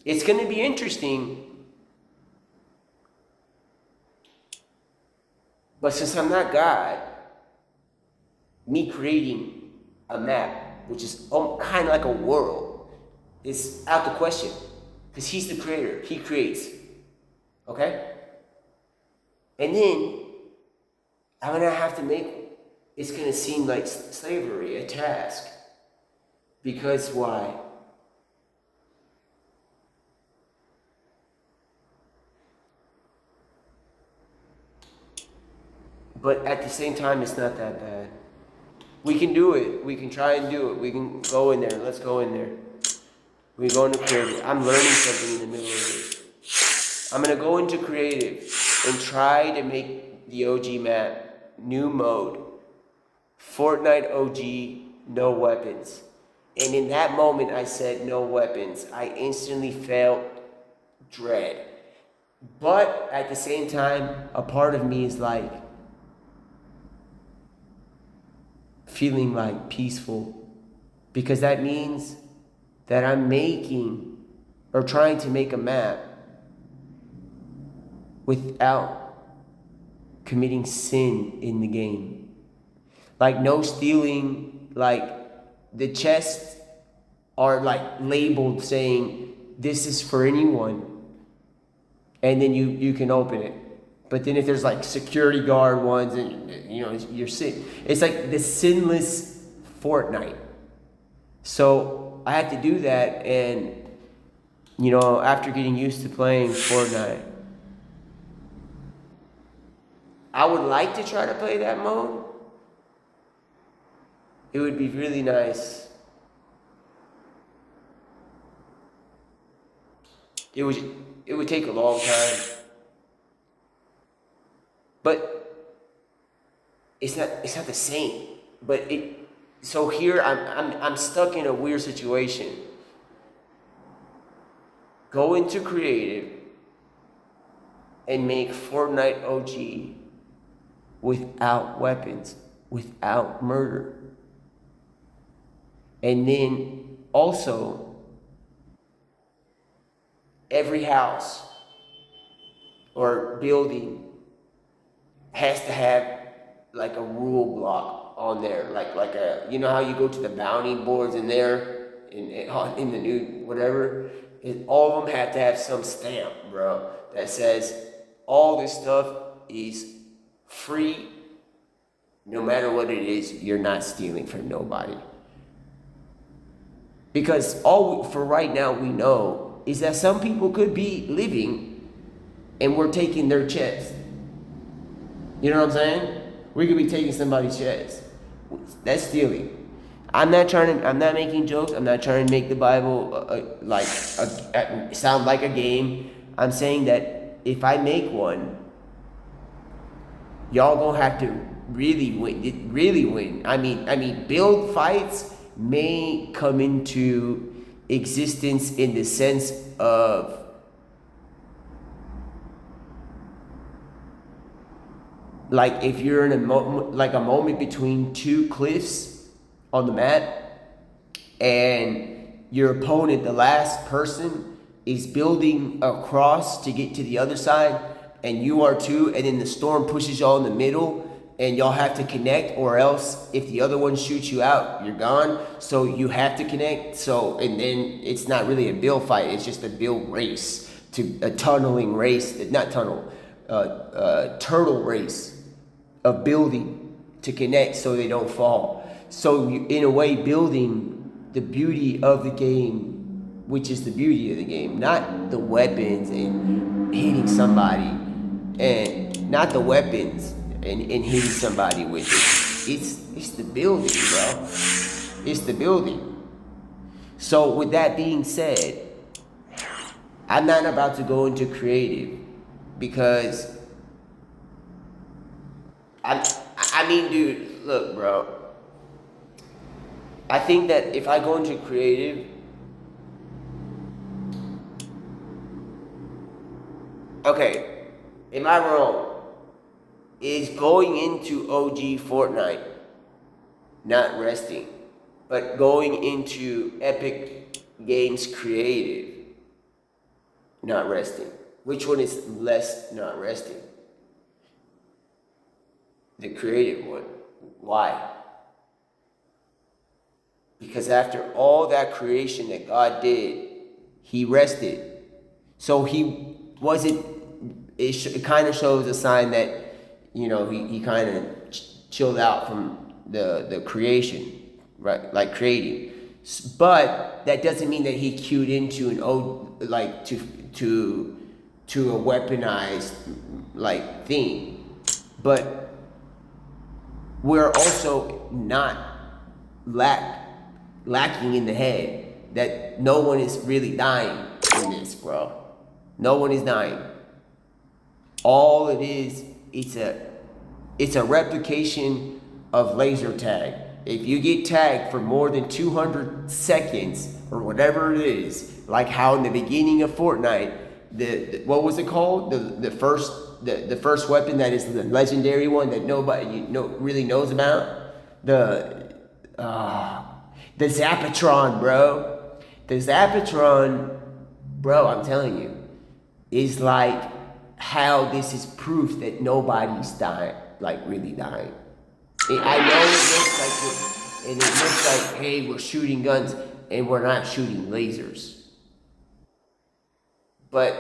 It's going to be interesting. But since I'm not God, me creating a map, which is kind of like a world, is out the question. Because he's the creator. He creates. Okay? And then, I'm going to have to make, it's going to seem like slavery, a task. Because why? But at the same time, it's not that bad. We can do it. We can try and do it. We can go in there. Let's go in there. We go into creative. I'm learning something in the middle of this. I'm going to go into creative and try to make the OG map, new mode, Fortnite OG, no weapons. And in that moment, I said no weapons. I instantly felt dread. But at the same time, a part of me is like, feeling like peaceful, because that means that I'm making or trying to make a map without committing sin in the game. Like no stealing, like the chests are like labeled saying this is for anyone, and then you can open it. But then if there's like security guard ones and you're sin, it's like the sinless Fortnite. So I had to do that, and after getting used to playing Fortnite, I would like to try to play that mode. It would be really nice. It would take a long time. But it's not the same. But so here I'm stuck in a weird situation. Go into creative and make Fortnite OG without weapons, without murder. And then also every house or building has to have like a rule block on there, like a, how you go to the bounty boards in there in the new whatever, all of them have to have some stamp, bro, that says all this stuff is free, no matter what it is. You're not stealing from nobody, because for right now we know is that some people could be living and we're taking their chest. You know what I'm saying? We could be taking somebody's chest. That's stealing. I'm not making jokes. I'm not trying to make the Bible sound like a game. I'm saying that if I make one, y'all gonna have to really win. I mean, build fights may come into existence in the sense of like if you're in a moment between two cliffs on the map, and your opponent, the last person, is building a cross to get to the other side, and you are too, and then the storm pushes y'all in the middle, and y'all have to connect, or else if the other one shoots you out, you're gone. So you have to connect. So, and then it's not really a build fight, it's just a build race, to a tunneling race, not tunnel, turtle race of building to connect so they don't fall. So you, in a way, building the beauty of the game, which is the beauty of the game, not the weapons and hitting somebody, and not the weapons and hitting somebody with it. It's the building, bro. It's the building. So with that being said, I'm not about to go into creative because I mean, dude, look, bro. I think that if I go into creative, okay, am I wrong? Is going into OG Fortnite not resting, but going into Epic Games Creative not resting? Which one is less not resting? The creative one. Why? Because after all that creation that God did, he rested. So he wasn't, it kind of shows a sign that, you know, he kind of chilled out from the creation, right? Like creating. But that doesn't mean that he cued into an to a weaponized like thing. But we're also not lacking in the head that no one is really dying in this, bro. No one is dying. All it is, it's a replication of laser tag. If you get tagged for more than 200 seconds or whatever it is, like how in the beginning of Fortnite, the what was it called? The first weapon that is the legendary one that nobody really knows about? The Zapatron, bro. The Zapatron, bro, I'm telling you, is like how this is proof that nobody's dying, like really dying. I know it looks like, hey, we're shooting guns and we're not shooting lasers. But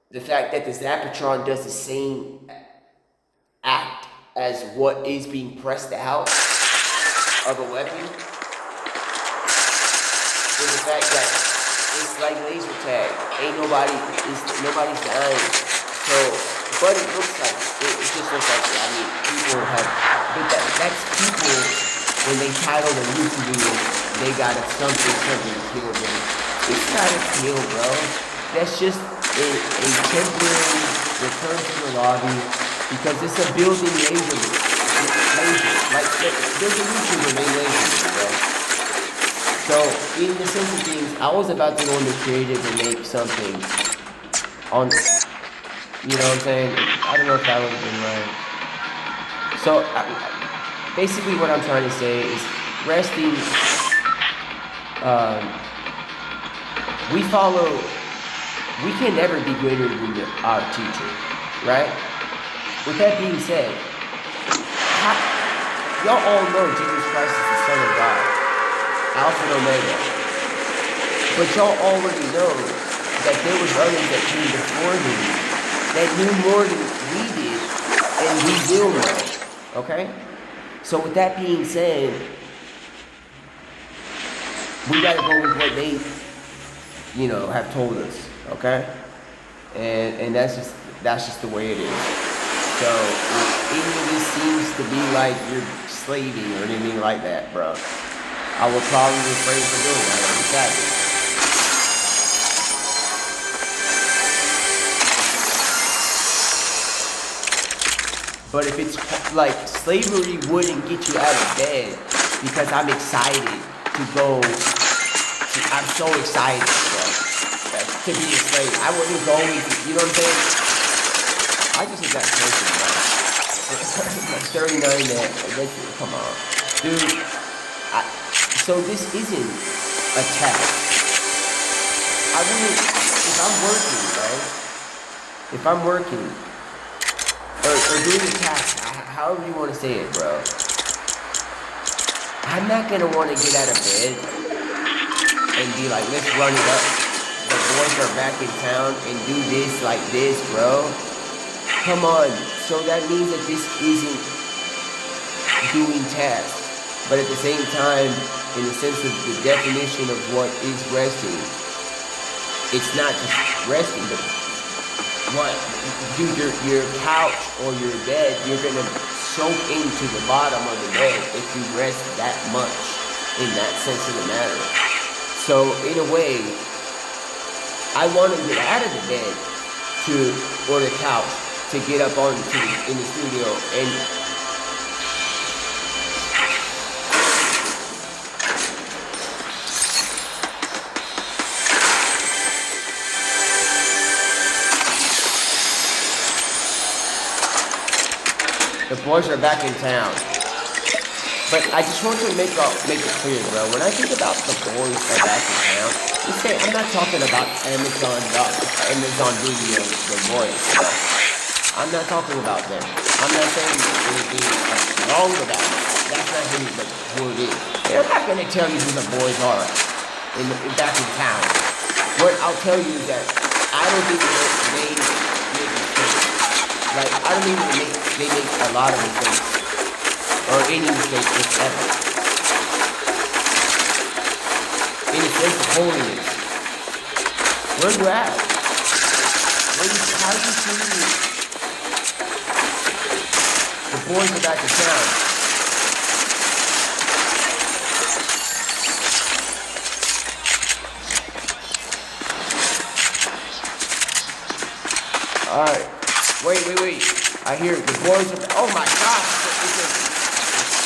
the fact that the Zapatron does the same act as what is being pressed out of a weapon is the fact that it's like laser tag. Nobody's dying. So, but it looks like it just looks like people have. But that's people when they title the YouTube video, they gotta something kill them. It's not a kill, bro. That's just a temporary return to the lobby because it's a building laser. Like there's a YouTuber named Laser, bro. So in the sense of things, I was about to go into creative and make something on, you know what I'm saying? I don't know if that would have been right. So basically what I'm trying to say is resting, we can never be greater than our teacher, right? With that being said, y'all all know Jesus Christ is the Son of God, Alpha and Omega. But y'all already know that there was others that came before him that knew more than we did, and we will know, okay? So with that being said, we gotta go with what they, have told us, okay? And that's just the way it is. So if any of this seems to be like you're slaving or anything like that, bro, I will probably refrain from doing that. I'm savage. But if it's like slavery wouldn't get you out of bed because I'm excited to go. I'm so excited, bro, to be a slave. I wouldn't go with you know what I'm saying? I just hit that person, bro. Like 39 there. Come on. Dude, so this isn't a test. I wouldn't, if I'm working, right? If I'm working, or doing a task, however you want to say it, bro. I'm not going to want to get out of bed and be like, let's run it up. The boys are back in town and do this like this, bro. Come on. So that means that this isn't doing tasks. But at the same time, in the sense of the definition of what is resting. It's not just resting, but what, dude, your couch or your bed, you're gonna soak into the bottom of the bed if you rest that much in that sense of the matter. So in a way, I want to get out of the bed or the couch to get up in the studio and the boys are back in town. But I just want to make it clear, bro. When I think about the boys are back in town, I'm not talking about Amazon Video, the boys, bro. I'm not talking about them. I'm not saying anything wrong about them. That's not who it is. And I'm not going to tell you who the boys are back in town. What I'll tell you is that I don't think they make mistakes. Like, I don't even think they make a lot of mistakes. Or any mistakes whatsoever. In a sense of holiness. Where you at? How do you see the boys are back in town? Alright. Wait. I hear the boys are... Oh my gosh!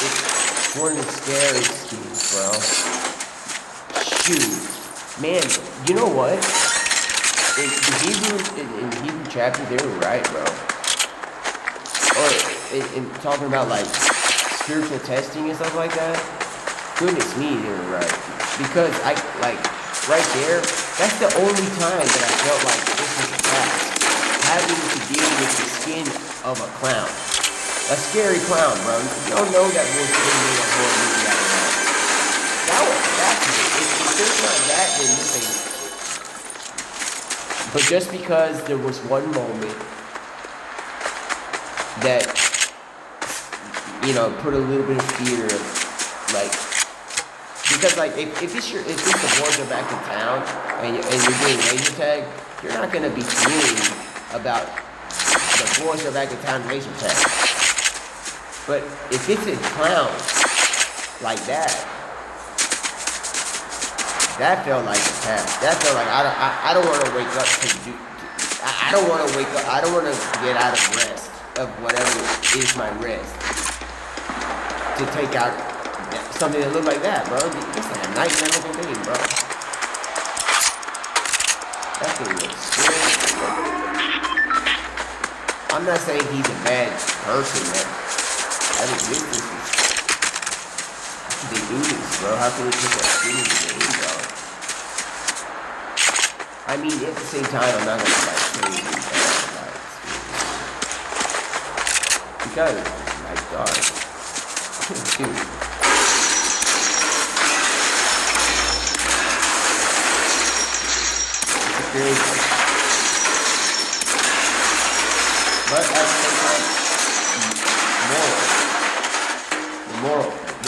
It's one of the scariest things, bro. Shoot. Man, you know what? In the Hebrew chapter, they were right, bro. Or in talking about, like, spiritual testing and stuff like that. Goodness me, they were right. Because, right there, that's the only time that I felt like this was a task. Having to deal with the skin of a clown. A scary clown, bro. You don't know that was made a horror movie out of that. That's it. If there's not that, then this ain't. But just because there was one moment that, put a little bit of fear of, like, because, like, if the boys are back in town and you're doing laser tag, you're not gonna be feeling about the boys are back in town laser tag. But if it's a clown like that felt like a task. That felt like I don't want to wake up to do. I don't want to wake up. I don't want to get out of rest of whatever is my rest to take out something that look like that, bro. It's like a nightmare looking thing, bro. That thing looks scary. I'm not saying he's a bad person, man. I think this is... How can they do this, bro? How can they put that skin in the game, bro? I mean, at the same time, I'm not gonna, like, say these bad, because, my God. Dude. It's crazy. But at the same time,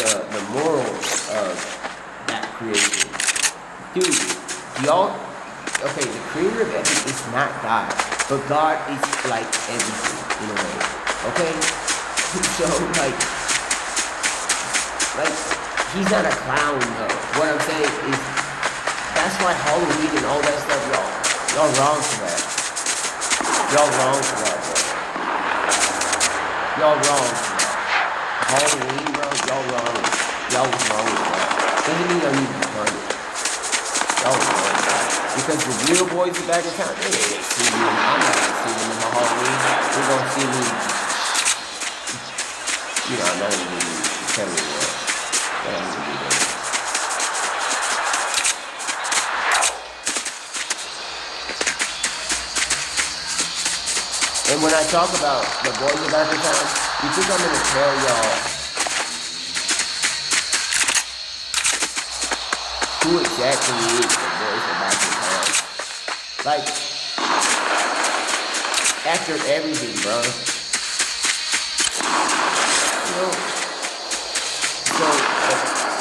the morals of that creation. Dude, okay, the creator of everything is not God, but God is like everything in a way, okay? So, like, he's not a clown, though. What I'm saying is, that's why Halloween and all that stuff, y'all wrong for that. Y'all wrong for that, bro. Y'all wrong for that. Halloween, bro, y'all wrong. Y'all was wrong with that. Doesn't mean y'all need to be punished. Y'all was wrong with that. Because the real boys are back in town, they ain't see me. I'm not gonna see them in my Halloween. They're gonna see me. I'm not gonna be telling you what. I'm gonna be there. And when I talk about the boys are back in town, you think I'm gonna tell y'all who exactly is the boys are back in town? Like, after everything, bro. So,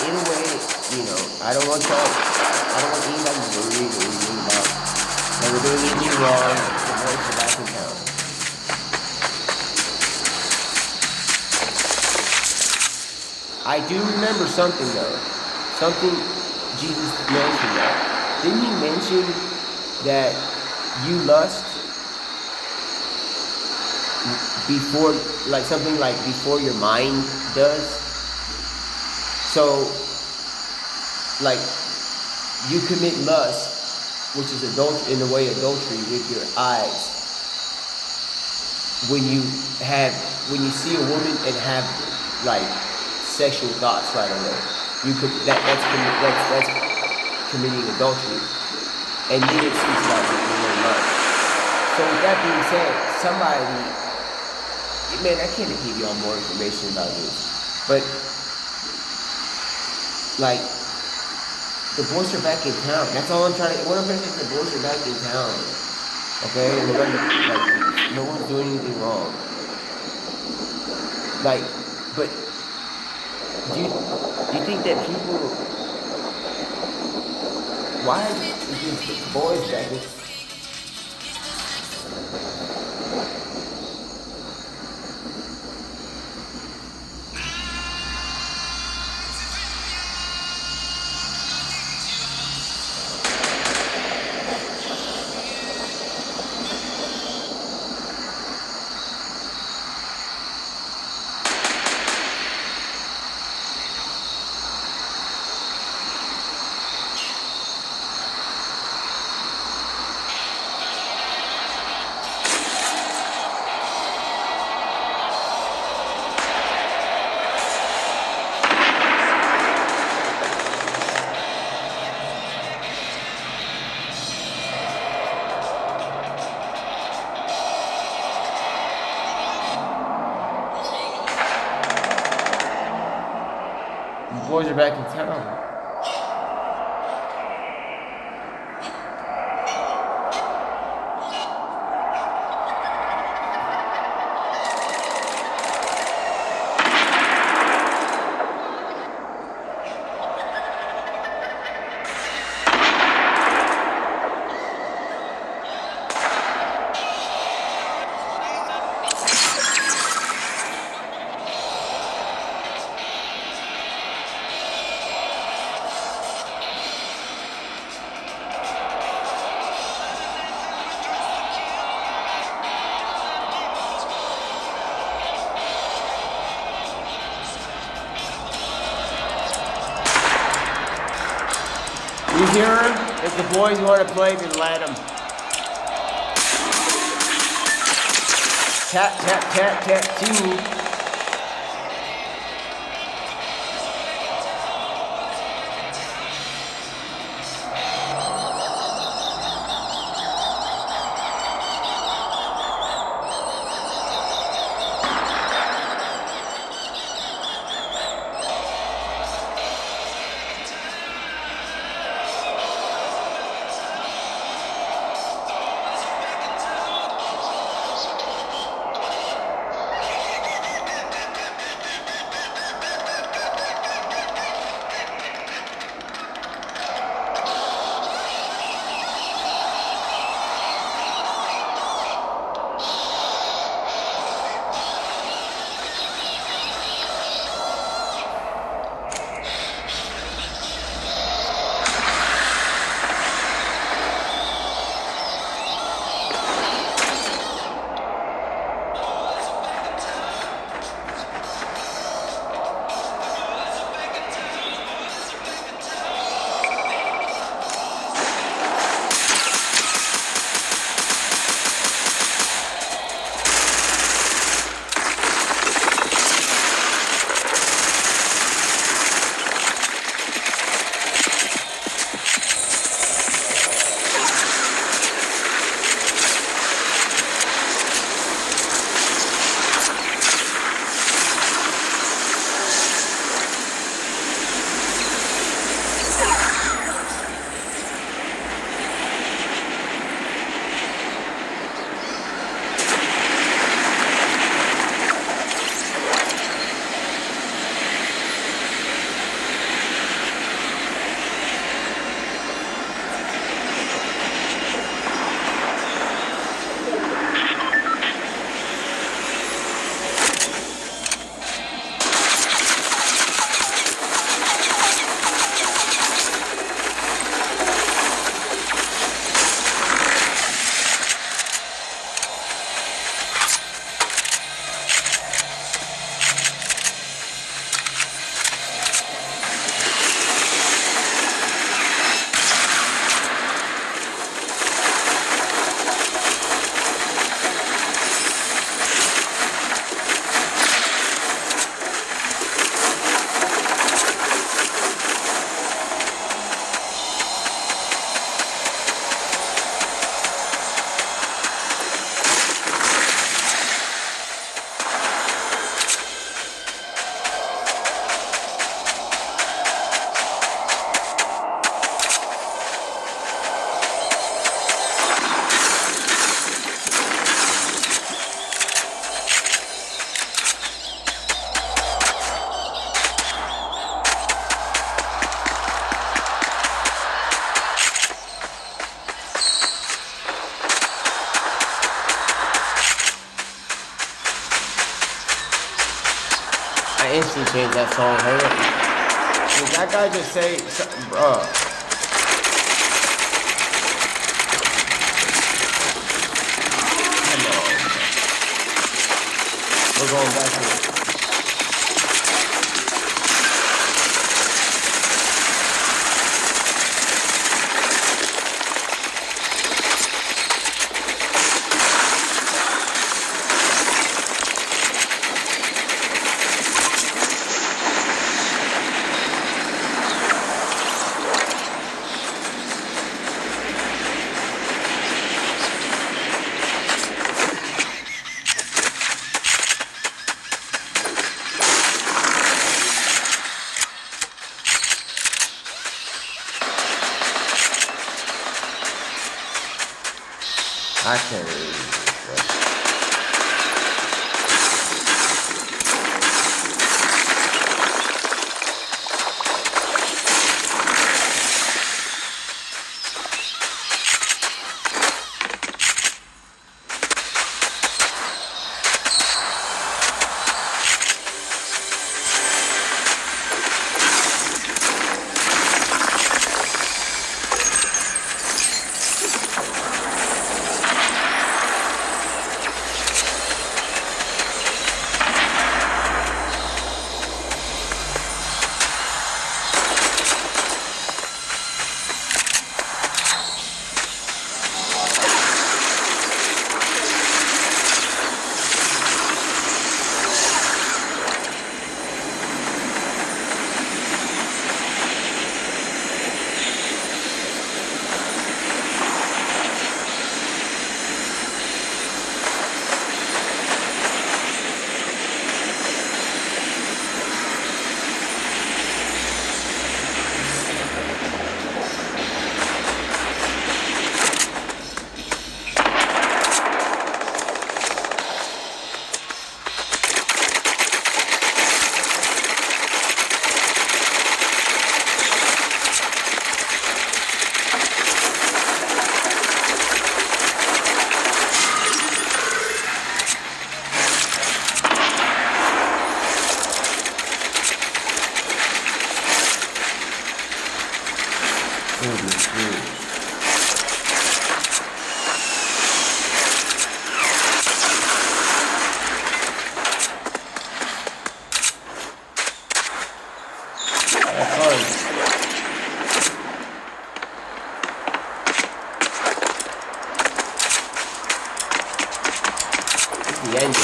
in a way, you know, I don't want anybody worried or anything about never doing anything wrong. The boys are back in town. I do remember something though. Something Jesus mentioned though. Didn't he mention that you lust before, like something like before your mind does? So, like, you commit lust, which is adultery, in a way adultery with your eyes, when you see a woman and have like sexual thoughts right away. You could that's committing adultery, and then it speaks about your lust. So with that being said, somebody, man, I can't give y'all more information about this, but like, the boys are back in town. That's all I'm trying to. What I'm trying to say is the boys are back in town. Okay, and like, no one's doing anything wrong. Like, but do you think that people? Why is these boys back in? The boys are back in town. You hear him? If the boys want to play, then let them. Tap, tap, tap, tap, two. seriously change that song, hurry up. Did that guy just say, bruh? Come on. We're going back to it. I can't read this. The end game,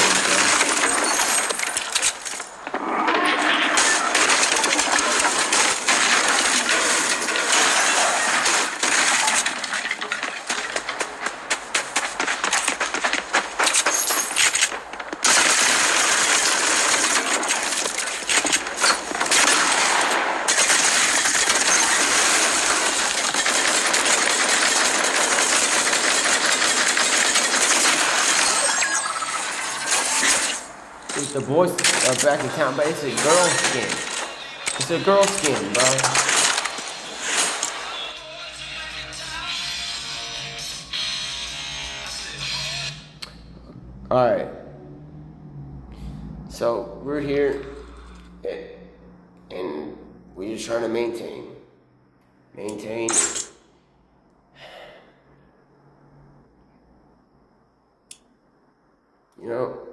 the boys are back in town, but it's a girl skin. It's a girl skin, bro. Alright. So, we're here, and we're just trying to maintain. You know?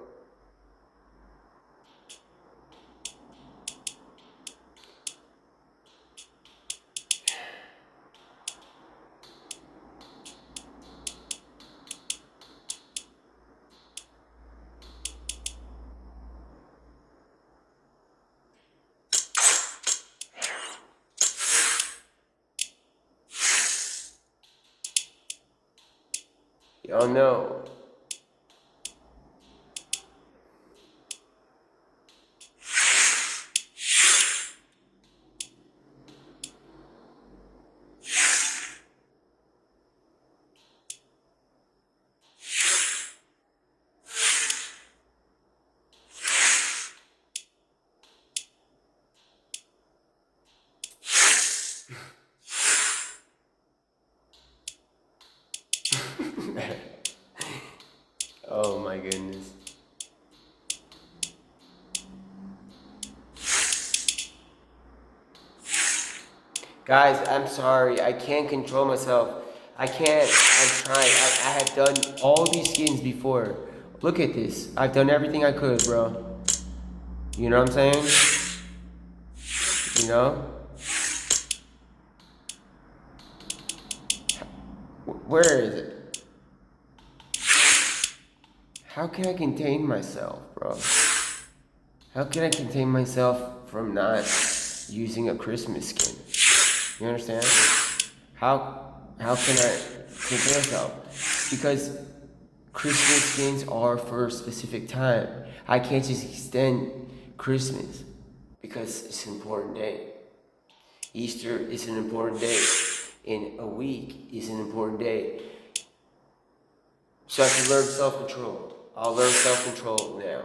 Y'all know. Oh my goodness. Guys, I'm sorry. I can't control myself. I can't. I'm trying. I have done all these skins before. Look at this. I've done everything I could, bro. You know what I'm saying? You know? Where is it? How can I contain myself, bro? How can I contain myself from not using a Christmas skin? You understand? How can I contain myself? Because Christmas skins are for a specific time. I can't just extend Christmas because it's an important day. Easter is an important day. In a week is an important day. So I can learn self-control. I'll learn self-control now.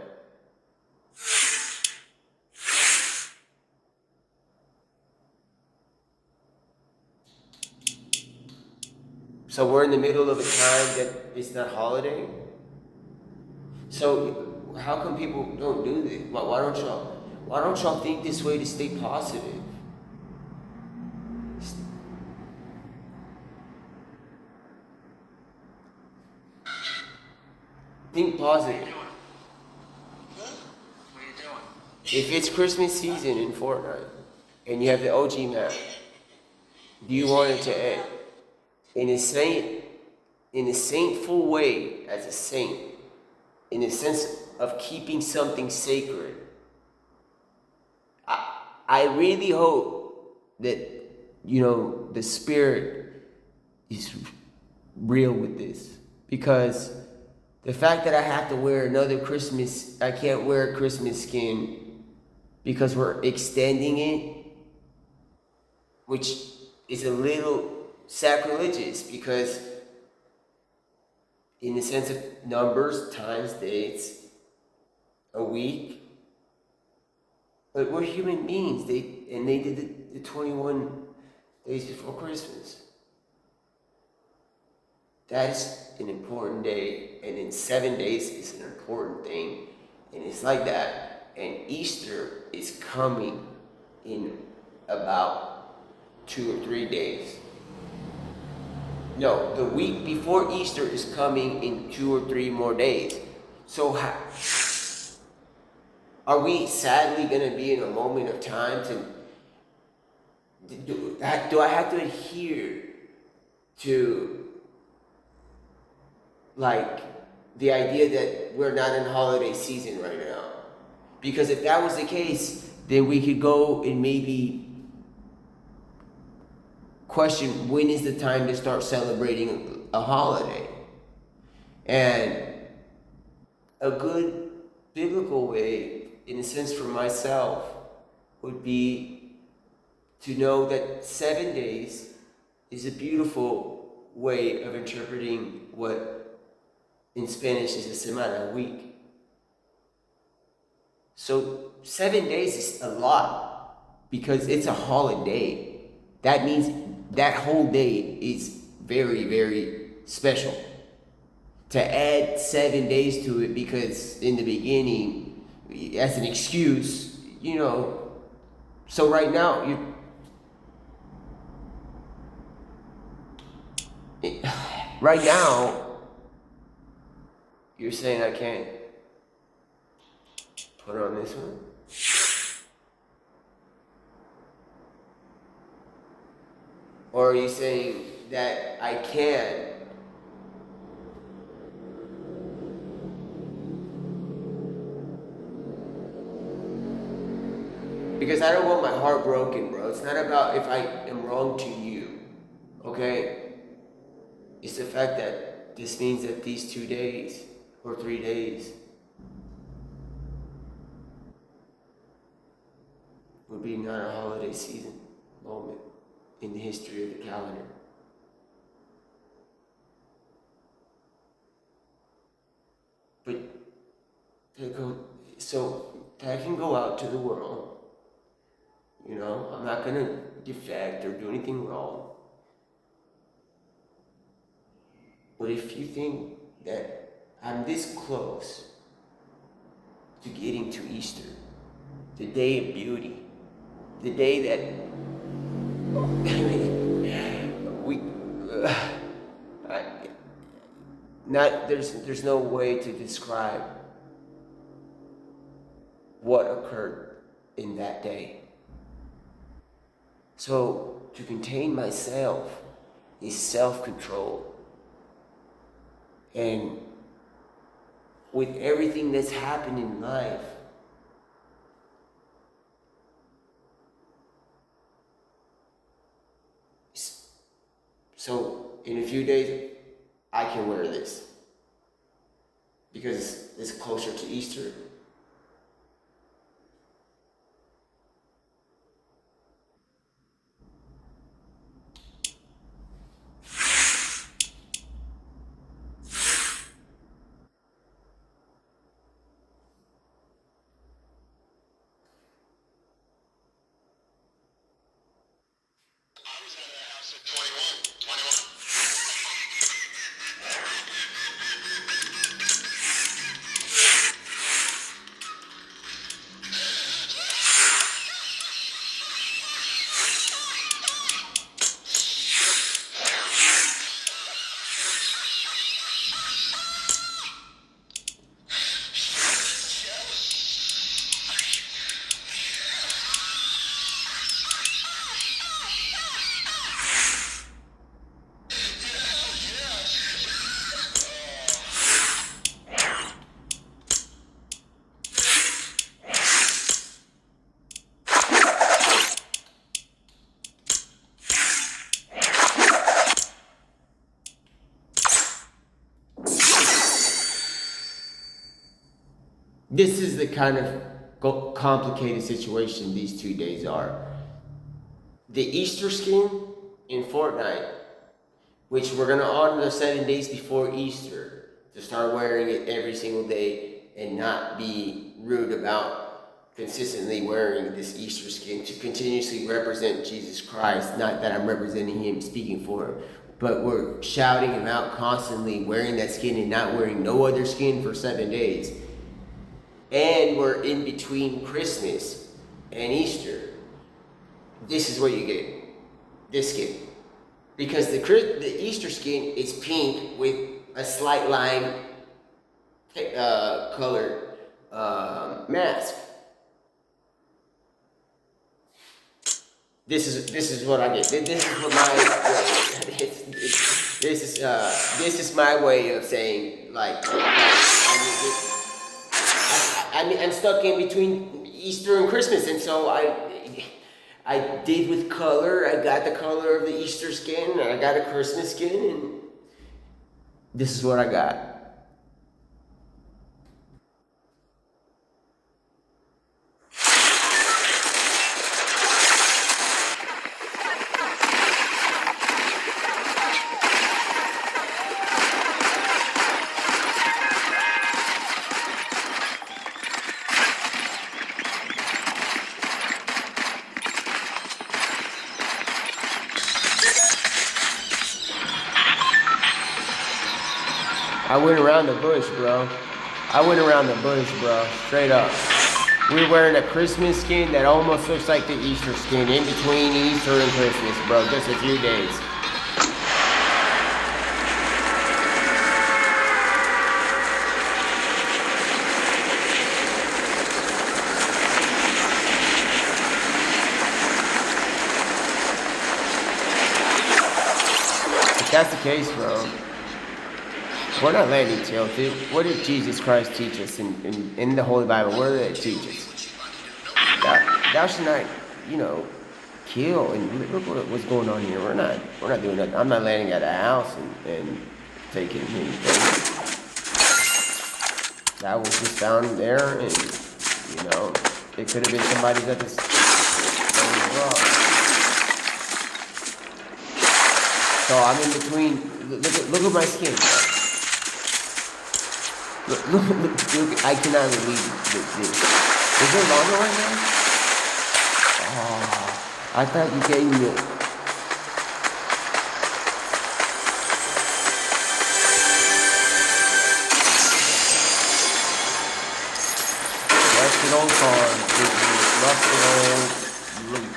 So we're in the middle of a time that it's not holiday. So how come people don't do this? Why don't y'all think this way to stay positive? Think positive. What are you doing? If it's Christmas season in Fortnite and you have the OG map, do you want it to end? In a saintful way, as a saint, in a sense of keeping something sacred. I really hope that, the spirit is real with this. Because the fact that I have to wear I can't wear a Christmas skin because we're extending it, which is a little sacrilegious because in the sense of numbers, times, dates, a week. But we're human beings. They did the 21 days before Christmas. That is an important day, and in 7 days is an important thing, and it's like that. And Easter is coming in about 2 or 3 days. No, the week before Easter is coming in 2 or 3 more days. So are we sadly going to be in a moment of time do I have to adhere to like the idea that we're not in holiday season right now? Because if that was the case, then we could go and maybe question when is the time to start celebrating a holiday. And a good biblical way, in a sense for myself, would be to know that 7 days is a beautiful way of interpreting what in Spanish is a semana, a week. So 7 days is a lot because it's a holiday. That means that whole day is very, very special. To add 7 days to it because in the beginning, as an excuse, So right now, you're saying I can't put on this one? Or are you saying that I can? Because I don't want my heart broken, bro. It's not about if I am wrong to you, okay? It's the fact that this means that these 2 days or 3 days would be not a holiday season moment in the history of the calendar. But so that can go out to the world. I'm not gonna defect or do anything wrong. But if you think that I'm this close to getting to Easter, the day of beauty, the day that we, I, not there's no way to describe what occurred in that day. So to contain myself is self-control. And with everything that's happened in life, so in a few days, I can wear this because it's closer to Easter. This is the kind of complicated situation these 2 days are. The Easter skin in Fortnite, which we're gonna honor the 7 days before Easter to start wearing it every single day and not be rude about consistently wearing this Easter skin to continuously represent Jesus Christ. Not that I'm representing him, speaking for him, but we're shouting him out constantly, wearing that skin and not wearing no other skin for 7 days. And we're in between Christmas and Easter. This is what you get, this skin. Because the Easter skin is pink with a slight lime colored mask. This is what I get. This is what my this is my way of saying I'm stuck in between Easter and Christmas, and so I did with color. I got the color of the Easter skin, and I got a Christmas skin, and this is what I got. I went around the bush, bro. Straight up. We're wearing a Christmas skin that almost looks like the Easter skin in between Easter and Christmas, bro. Just a few days. If that's the case, bro, we're not landing tilted. What did Jesus Christ teach us in the Holy Bible? What did it teach us? Thou should not, kill. And look what's going on here. We're not doing that. I'm not landing at a house and taking anything. That was just found there, and it could have been somebody's at this. So I'm in between. Look at my skin. Look, I cannot believe this. Is there longer right now? Oh, I thought you gave me it. Rusted old car. Rusted old loop.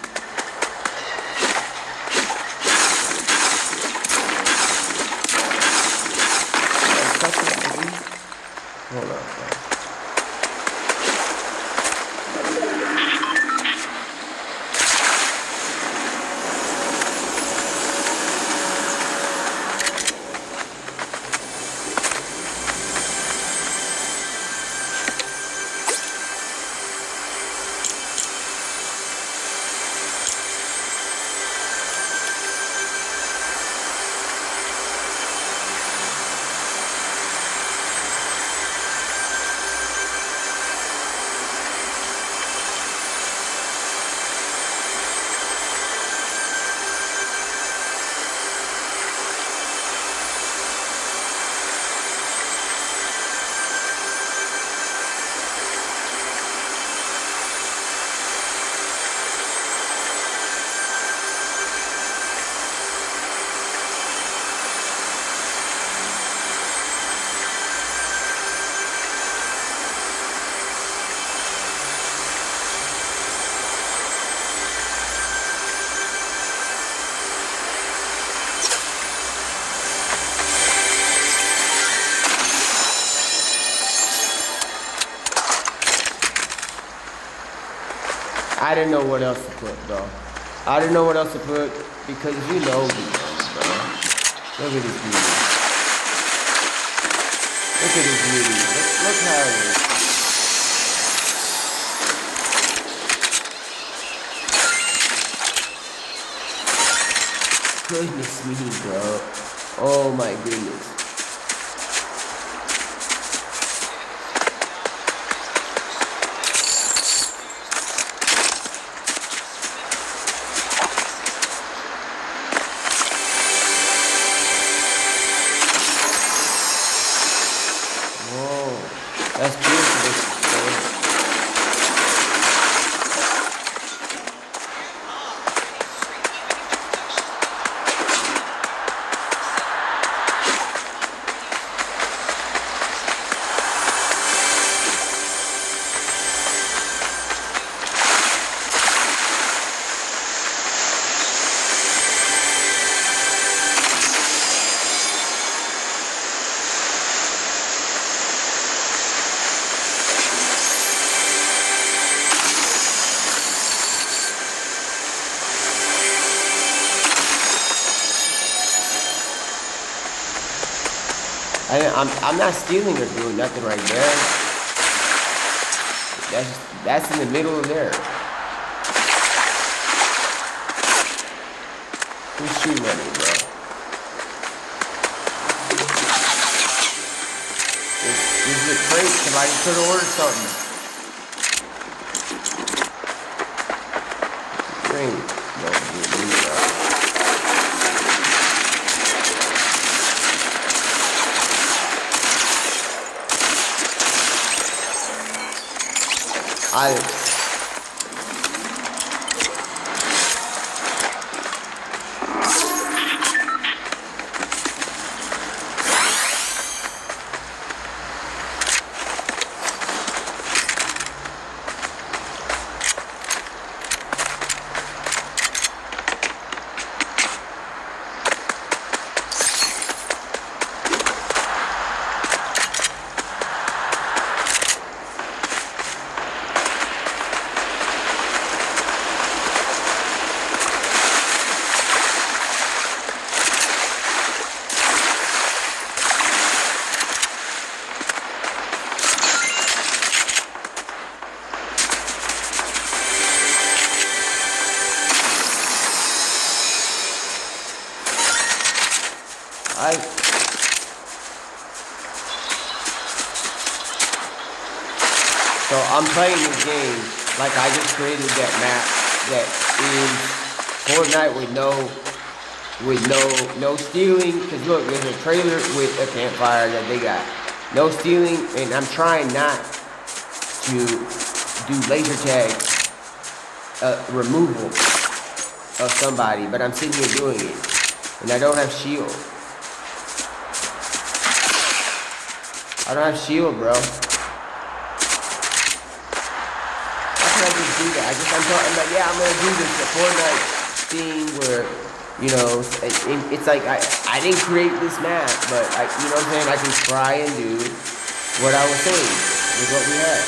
Hold on, bro. I didn't know what else to put, bro. I didn't know what else to put because you know me, bro. Look at this beauty. Look at this beauty. Look how it is. Goodness me, bro. Oh my goodness. That's beautiful. I'm not stealing or doing nothing right there. That's in the middle of there. Who's shooting at me, bro? This is a crate. Somebody could have ordered something. Green. No, So I'm playing this game like I just created that map that is Fortnite with no stealing. Cause look, there's a trailer with a campfire that they got. No stealing, and I'm trying not to do laser tag removal of somebody, but I'm sitting here doing it, and I don't have shield. I don't have shield, bro. How can I just do that? I'm like, yeah, I'm gonna do this Fortnite thing where, you know, it's like I didn't create this map, but you know what I'm saying? I can try and do what I was saying was what we had.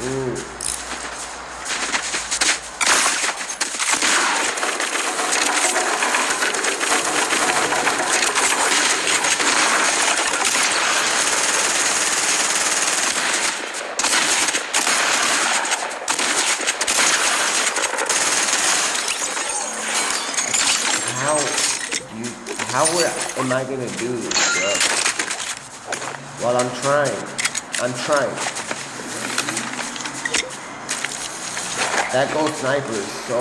Ooh. Am I gonna do this, bro? Well, I'm trying. I'm trying. That gold sniper is so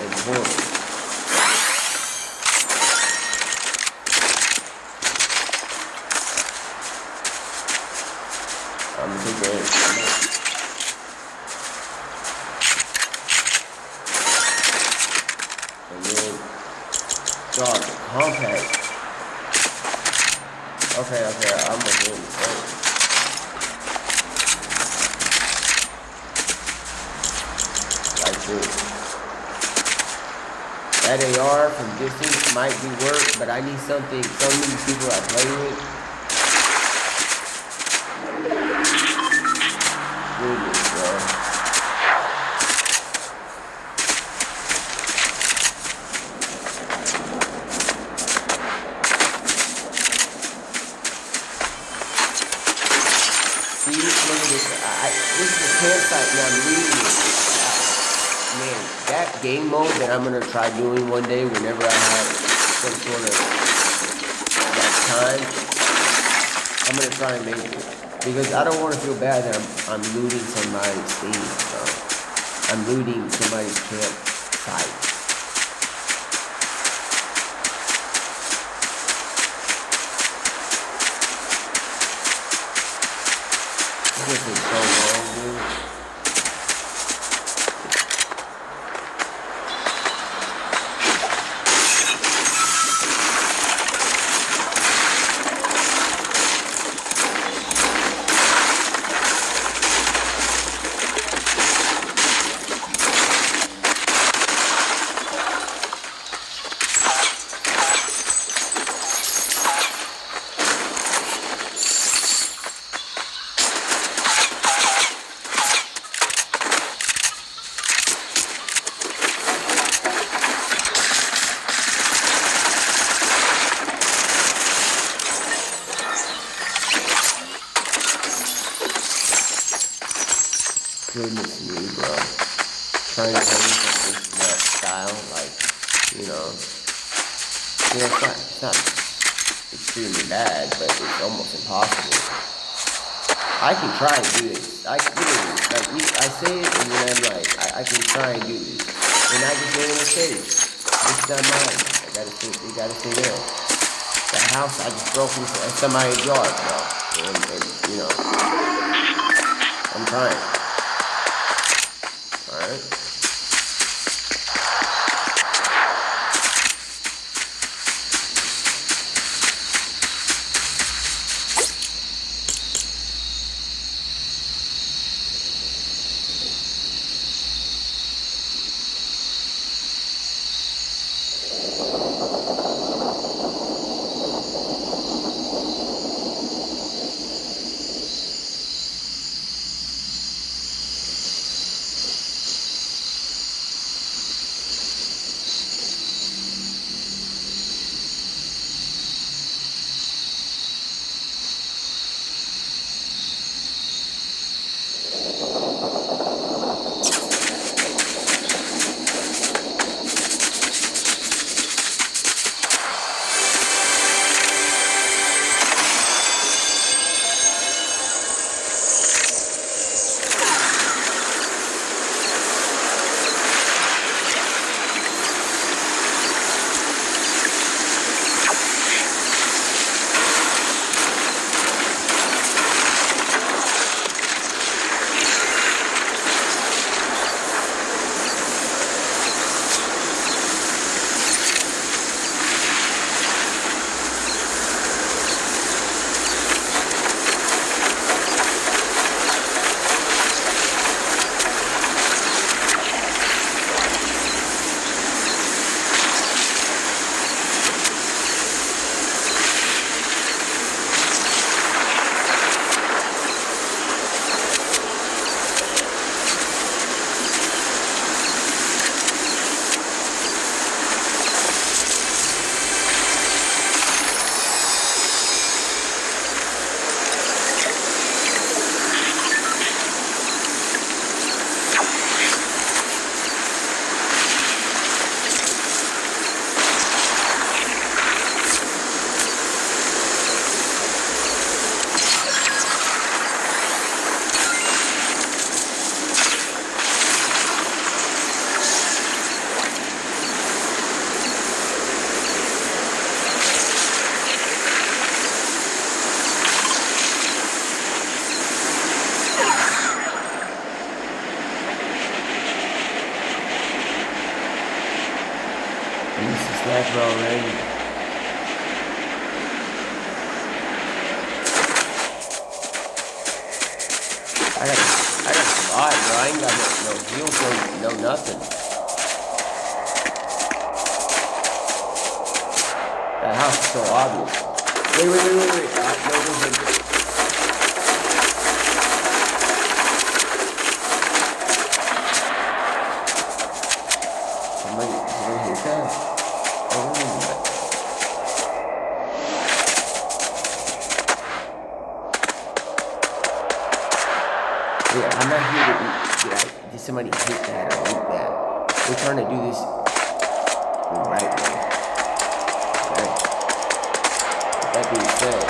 important. I'm gonna take it. And then, dog, compact. Okay, I'm gonna do the same. Like this. That AR from distance might be work, but I need something, some of these people I play with. Goodness, bro. Look at this. This is a campsite and I'm leaving it. Man, that game mode that I'm gonna try doing one day whenever I have some sort of that time, I'm gonna try and make it. Because I don't want to feel bad that I'm looting somebody's thing. So I'm looting somebody's campsite. This is so long, dude. Goodness me, bro. Trying to play that style, like, you know, it's not extremely bad, but it's almost impossible. I can try and do this. I say it, and then I'm like, I can try and do this. And I just made a mistake. It's not mine. We gotta stay there. That house I just broke into somebody's yard, bro. And you know, I'm trying. Alright. heck, bro, already. I got survive, bro. I ain't got no heals, no nothing. That house is so obvious. Wait. No. Somebody hit that. Oh, yeah, I'm not here to eat. Did somebody hit that or eat that? We're trying to do this the right way. Okay. With that being said,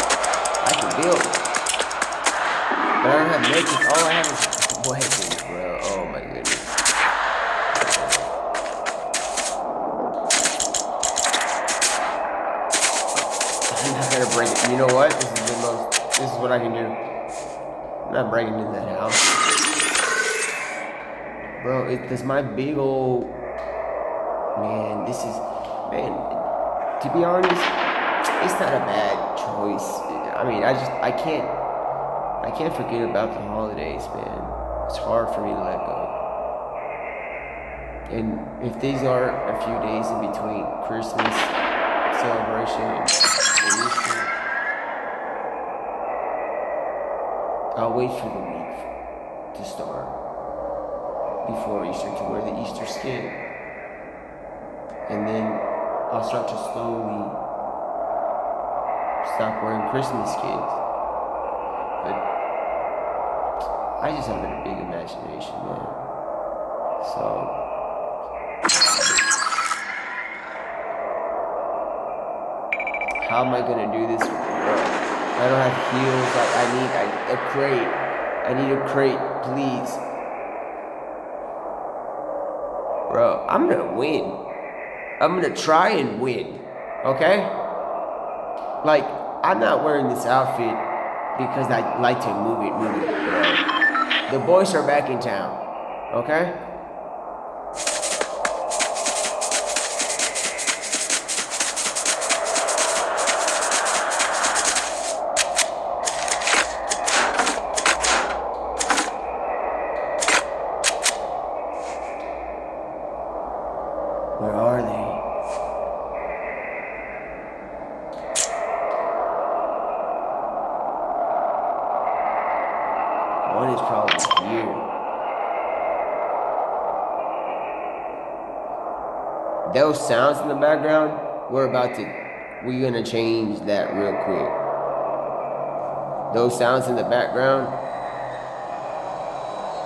I can build. But I don't have naked. All I have is weapons, bro. Oh my goodness. I'm not gonna break it. You know what? This is what I can do. I'm not breaking into that house. Bro, there's my big old... Man, to be honest, it's not a bad choice. I mean, I can't forget about the holidays, man. It's hard for me to let go. And if these are a few days in between Christmas celebration and Easter, I'll wait for the week to start before Easter to wear the Easter skin. And then I'll start to slowly stop wearing Christmas skins. But I just have a big imagination, man. So how am I gonna do this? I don't have heals. I need a crate. I need a crate, please. Bro, I'm gonna win. I'm gonna try and win. Okay? Like, I'm not wearing this outfit because I like to move it, bro. The boys are back in town. Okay? Where are they? One is probably here. Those sounds in the background, we're gonna change that real quick. Those sounds in the background,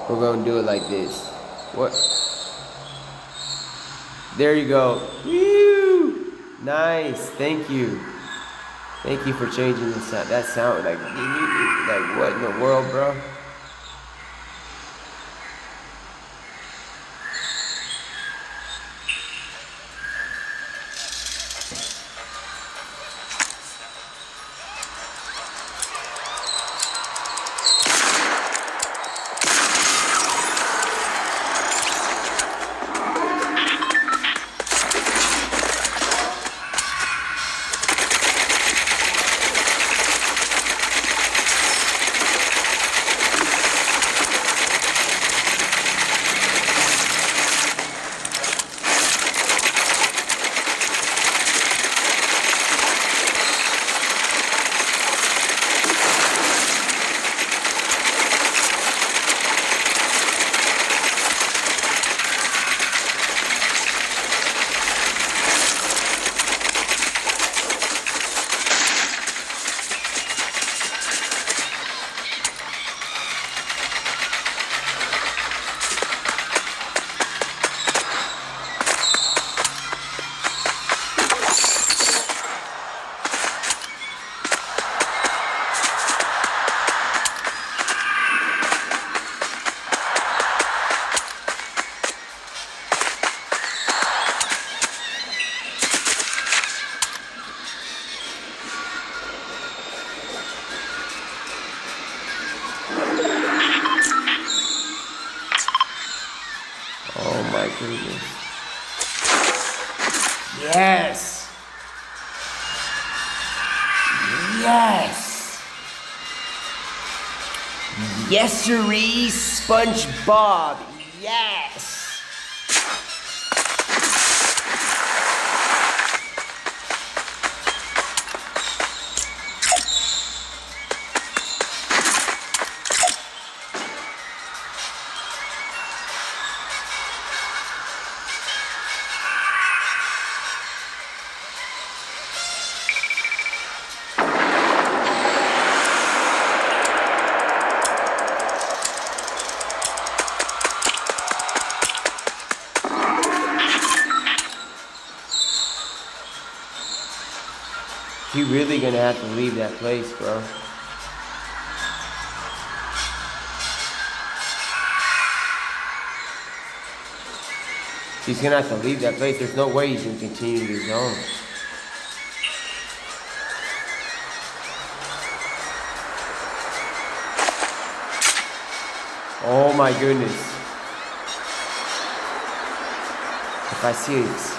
we're gonna do it like this. What? There you go. Woo! Nice. Thank you. Thank you for changing the sound. That sound like what in the world, bro? Oh my goodness. Yes. Yes. Yes, sirree, SpongeBob. Yes. He really gonna have to leave that place, bro. He's gonna have to leave that place. There's no way he's gonna continue to zone. Oh my goodness. If I see this.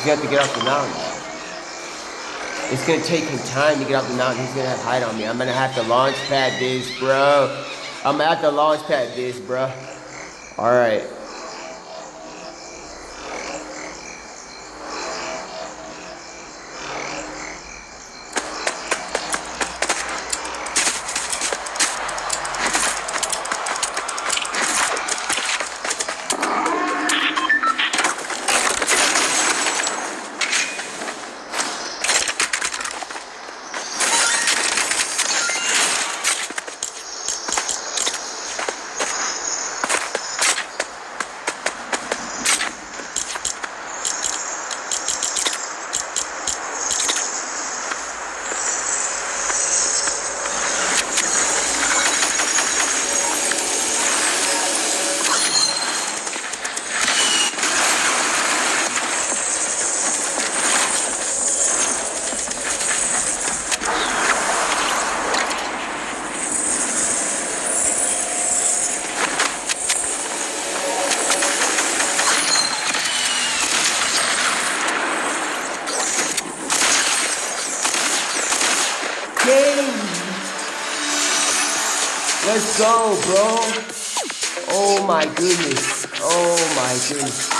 You have to get off the mountain. It's gonna take him time to get off the mountain. He's gonna have height on me. I'm gonna have to launch pad this, bro. I'm gonna have to launch pad this, bro. Alright. Let's go, bro. Oh my goodness. Oh my goodness.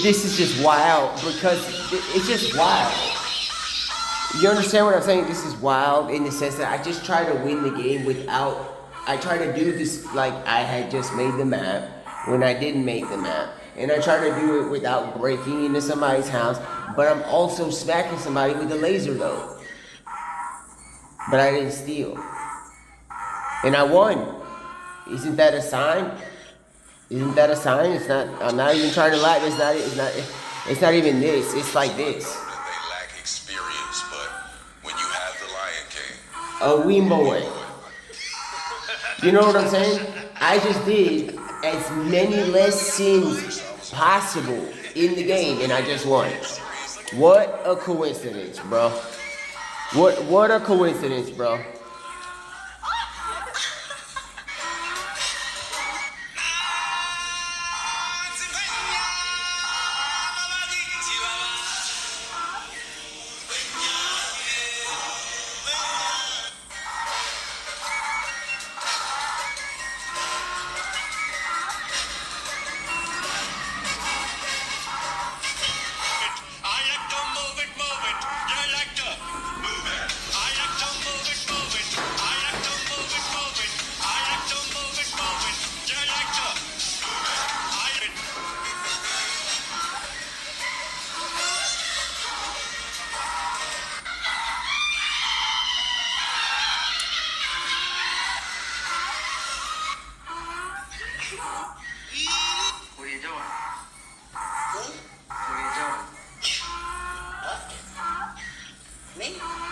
This is just wild because it's just wild. You understand what I'm saying? This is wild in the sense that I just try to win the game without. I try to do this like I had just made the map when I didn't make the map. And I try to do it without breaking into somebody's house. But I'm also smacking somebody with a laser though. But I didn't steal. And I won. Isn't that a sign? Isn't that a sign? It's not. I'm not even trying to lie. It's not. It's not even this. It's like this. They lack experience, but when you have the Lion King, a wee boy. You know what I'm saying? I just did as many less sins possible in the game, and I just won. What a coincidence, bro. What a coincidence, bro.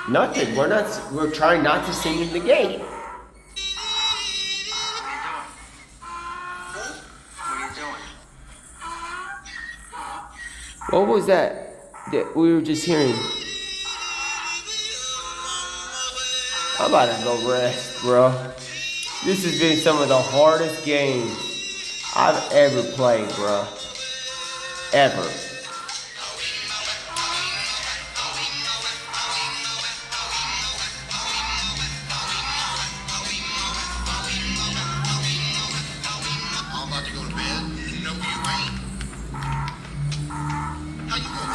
Nothing. We're not. We're trying not to sing in the gate. What are you doing? What was that we were just hearing? I'm about to go rest, bro. This has been some of the hardest games I've ever played, bro. Ever. I'm about to go to bed. No, you ain't. How you gonna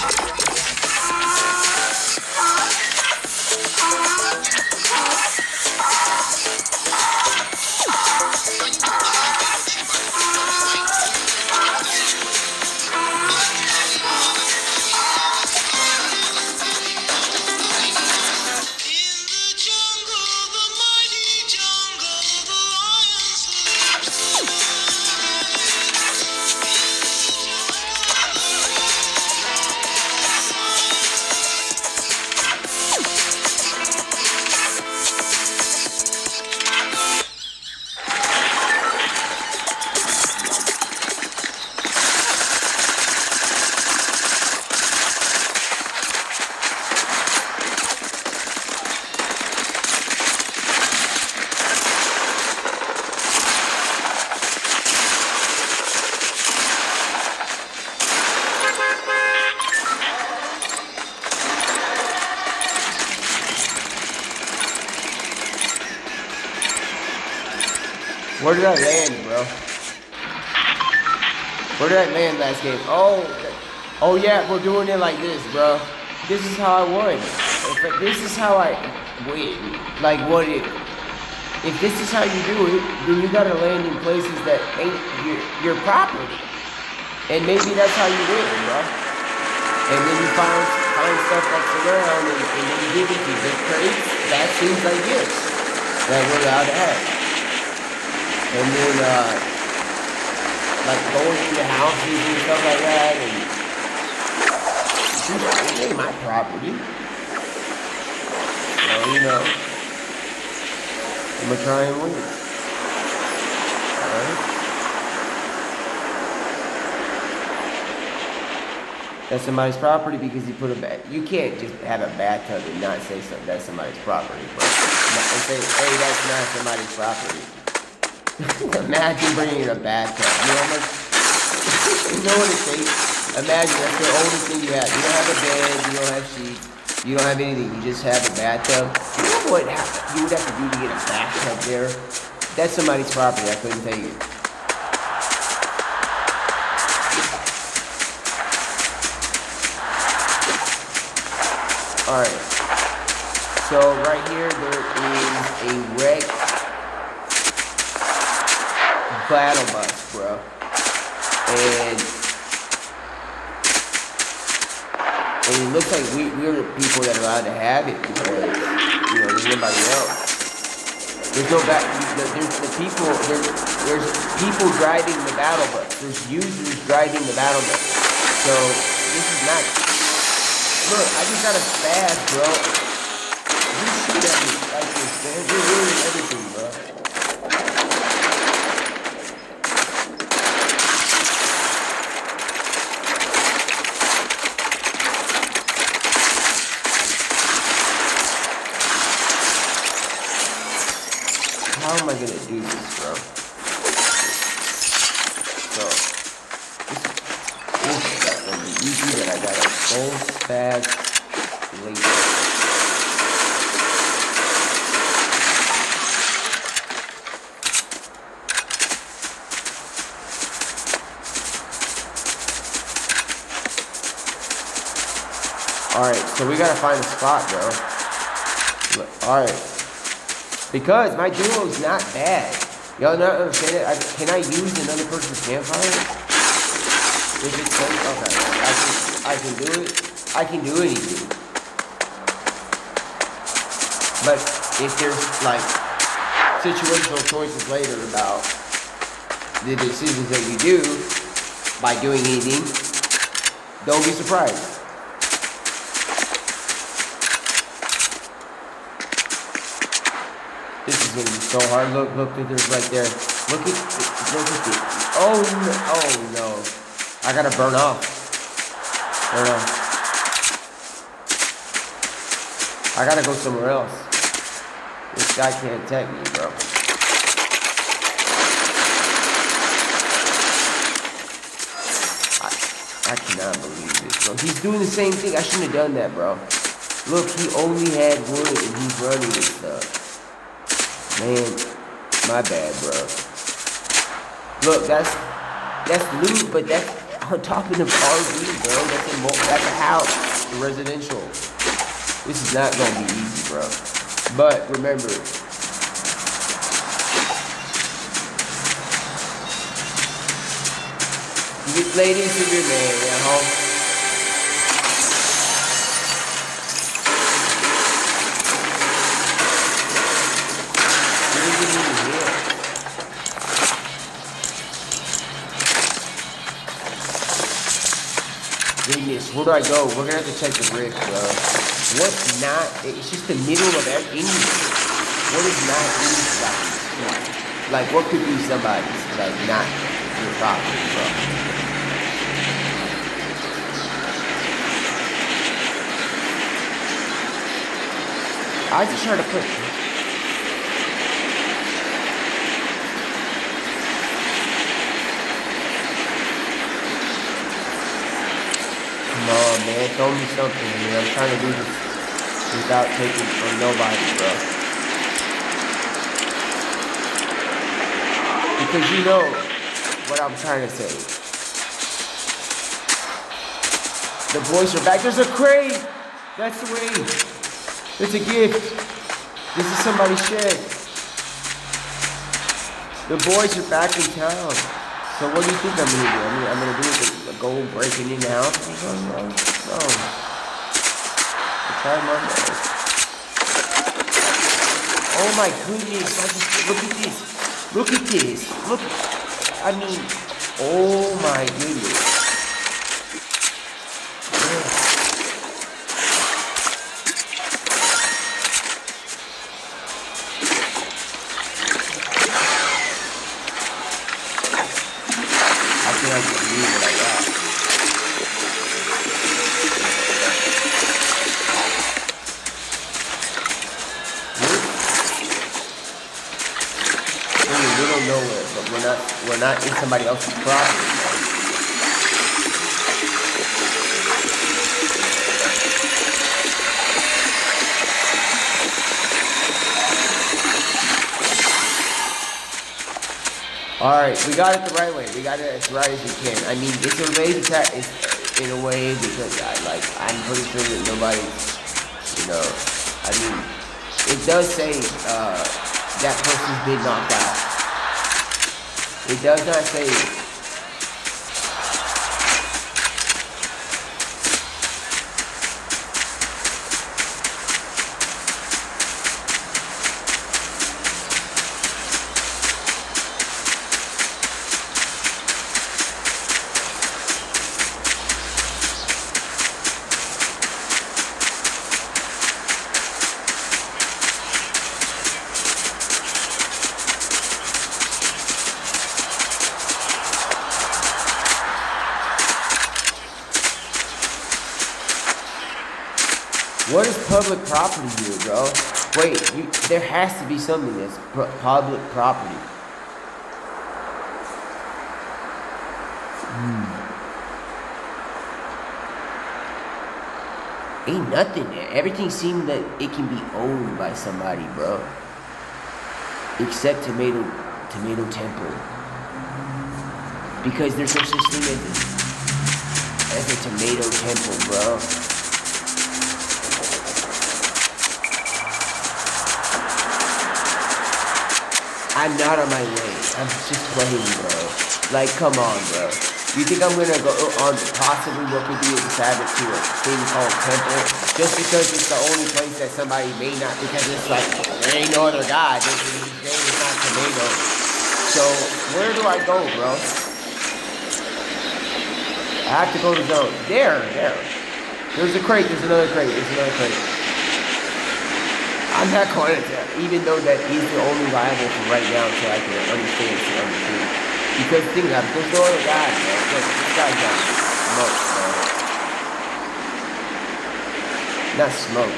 Where did I land, bro? Where did I land last game? Oh yeah, we're doing it like this, bro. This is how I won. This is how I win. Like what it? If this is how you do it, then you gotta land in places that ain't your property, and maybe that's how you win, bro. And then you find stuff that's around, and then you give it to the crates. That seems like gifts that we're allowed to have. And then, like going into houses and stuff like that, and it ain't my property. So, you know, I'm gonna try and win. Alright? That's somebody's property because he put a you can't just have a bathtub and not say something that's somebody's property, bro. And say, hey, that's not somebody's property. Imagine bringing a bathtub. You know how much? You know what it takes? Imagine that's the only thing you have. You don't have a bed. You don't have sheets. You don't have anything. You just have a bathtub. You know what you would have to do to get a bathtub there? That's somebody's property. I couldn't tell you. All right. So right here there is a wreck. Battle bus, bro, and it looks like we're the people that are allowed to have it because there's nobody else. There's no there's people driving the battle bus. There's users driving the battle bus. So this is not. Look, I just got a spaz, bro. You shoot at me like this, man. You're ruining everything, bro. How am I gonna do this, bro? So, this is gonna be easy, but I got a full fast laser. Alright, so we gotta find a spot, bro. Alright. Because my duo's not bad. Y'all not understand it? Can I use another person's campfire? If it's safe? Okay. I can do it. I can do anything. But if there's like situational choices later about the decisions that you do by doing anything, don't be surprised. This is gonna be so hard. Look, there's right there. Look at it. Oh no. I gotta burn off. I gotta go somewhere else. This guy can't attack me, bro. I cannot believe this, bro. He's doing the same thing. I shouldn't have done that, bro. Look, he only had wood and he's running and stuff. Man, my bad, bro. Look, that's loot, but that's on top of the RV, bro. That's a house, a residential. This is not gonna be easy, bro. But remember, you get played into your man, you know. Goodness, where do I go? We're gonna have to check the rift, bro. What's not? It's just the middle of anything. What is not anybody's? Like, what could be somebody's? Like, not your property, bro. I just try to put. Come on, man, throw me something, man. I'm trying to do this without taking from nobody, bro. Because you know what I'm trying to say. The boys are back. There's a crate. That's the way. It's a gift. This is somebody's shed. The boys are back in town. So what do you think I'm gonna do? I'm gonna do go breaking in the house? No. I tried my best. Oh my goodness! Look at this! Look! I mean, oh my goodness! Nowhere, but we're not in somebody else's property. Alright, we got it the right way. We got it as right as we can. I mean, it's a way attack in a way because I'm pretty sure that nobody, you know, I mean, it does say that person's been knocked out. It does not say. What is public property here, bro? Wait, there has to be something that's public property. Ain't nothing there. Everything seemed that it can be owned by somebody, bro. Except Tomato Temple. Because there's no such thing as a Tomato Temple, bro. I'm not on my way. I'm just playing, bro. Like, come on, bro. You think I'm gonna go on possibly what could be a Sabbath to a thing called temple just because it's the only place that somebody may not, because it's like there ain't no other God. His name is not Tomato. So where do I go, bro? I have to go to zone. There. There's a crate. There's another crate. I I'm not going to, even though that is the only viable for right now until I can understand the other thing. Because think about it, there's no other guy, man. This guy's got smoke, man. Not smoke.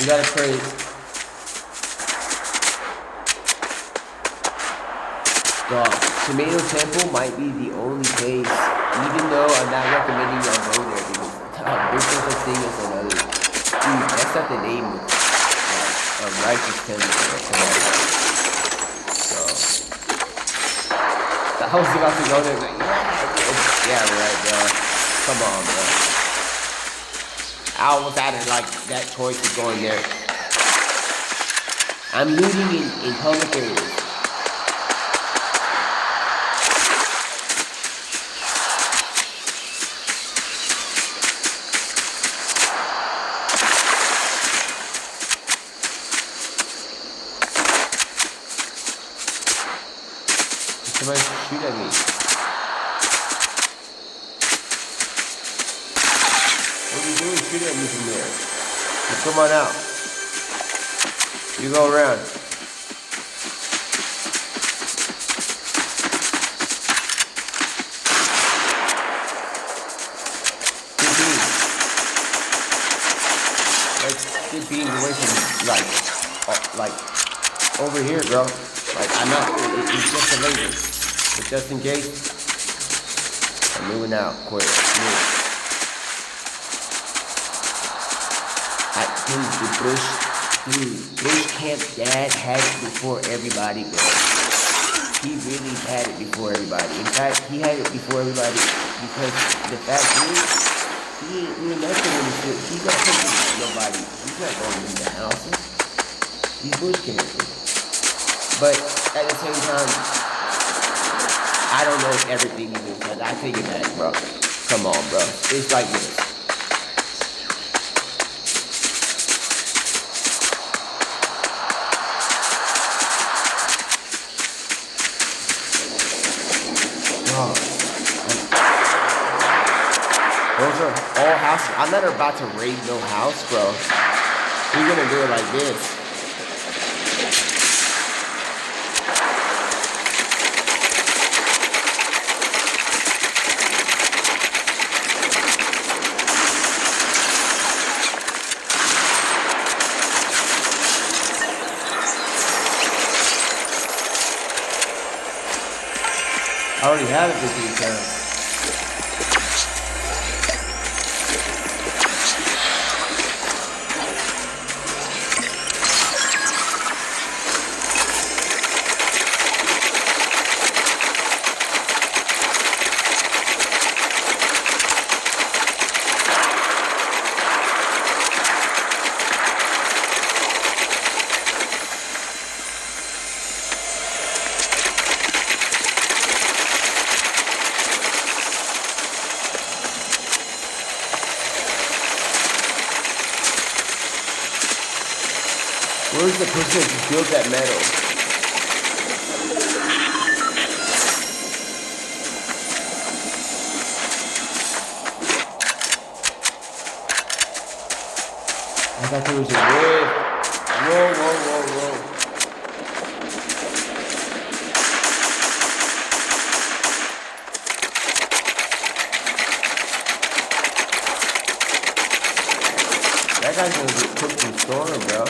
You gotta pray. Dog, Tomato Temple might be the only place, even though I'm not recommending y'all go there because there's no such thing as another. Dude, that's not the name of a righteous temple. Come on. So, I was about to go there, like, yeah, right, bro. Come on, bro. I almost had like that choice of going there. I'm looting in public areas. Somebody shoot at me. What are you doing? Shoot at me from there. Well, come on out. You go around. Get beans away from like over here, bro. Like I'm not. It's just a laser. But just in case, I'm moving out quick. Move. Bruce Camp Dad had it before everybody, bro. He really had it before everybody. In fact, he had it before everybody because the fact is, he ain't doing nothing in the shit. He's not taking nobody. He's not going in the houses. He's bush camping. But at the same time, I don't know everything he does. Like, I take it back, bro. Come on, bro. It's like this. Those are all houses. I'm not about to raid no house, bro. We're gonna do it like this. I already have it 15 times. Where's the person who built that metal? I thought there was a rift. Whoa, whoa, whoa, whoa. That guy's gonna get cooked in storm, bro.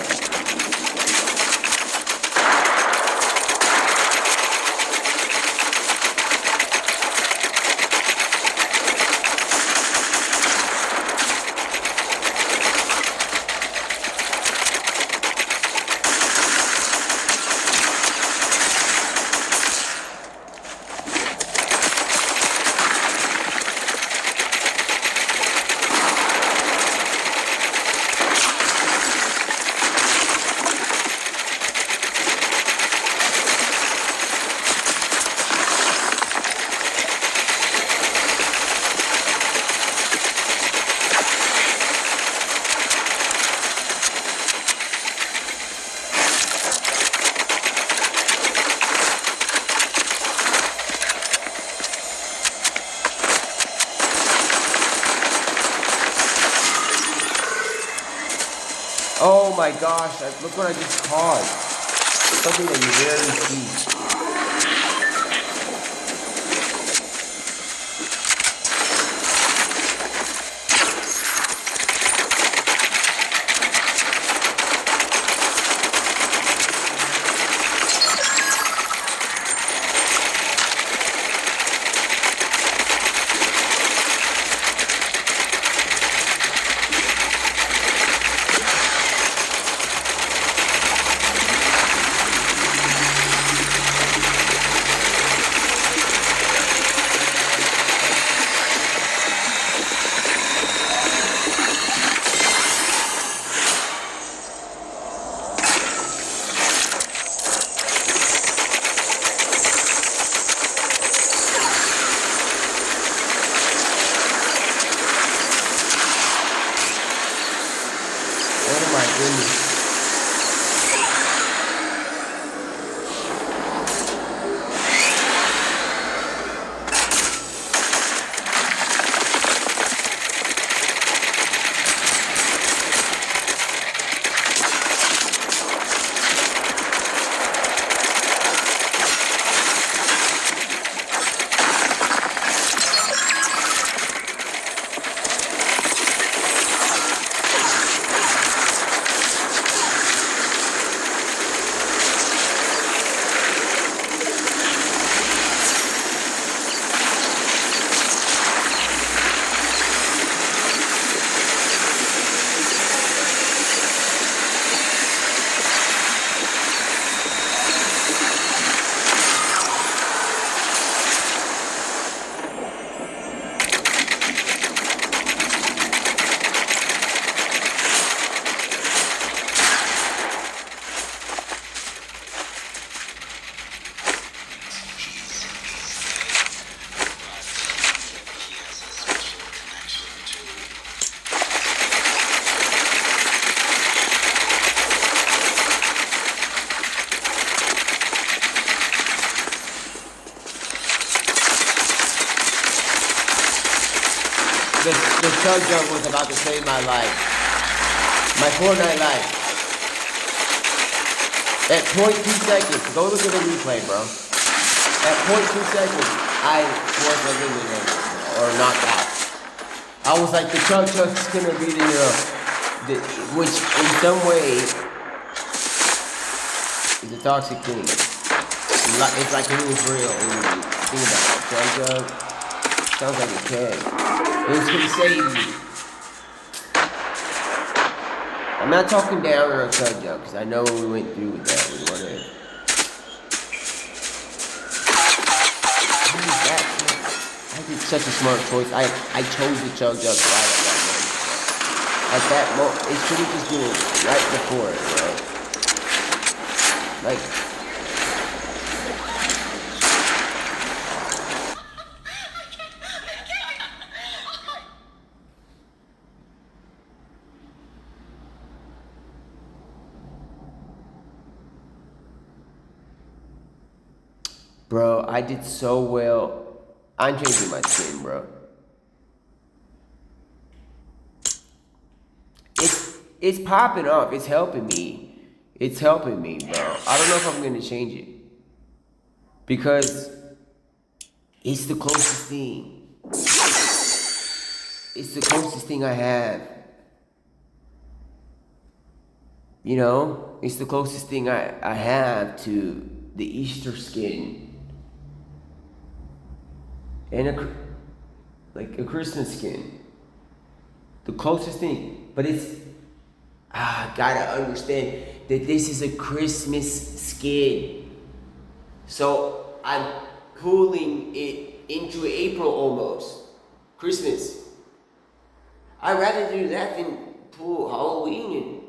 my gosh, look what I just caused. Something that you rarely see. Oh my goodness. The chug jug was about to save my life. My Fortnite life. At 0.2 seconds, go look at the replay, bro. At 0.2 seconds, I was eliminated or knocked out. I was like, the chug jug's gonna be which in some way is a toxic thing. It's like it was real. Think about it. Chug jug sounds like a kid. It was gonna save me. I'm not talking down on Chug Jug, because I know what we went through with that. We wanted. I did such a smart choice. I chose the Chug Jug right at that moment. At that moment, it should have just been right before it, right? Like. Bro, I did so well. I'm changing my skin, bro. It's popping off. It's helping me. It's helping me, bro. I don't know if I'm gonna change it. Because it's the closest thing. It's the closest thing I have. You know? It's the closest thing I have to the Easter skin. And a Christmas skin. The closest thing. But it's, gotta understand that this is a Christmas skin. So I'm pulling it into April almost. Christmas. I'd rather do that than pull Halloween in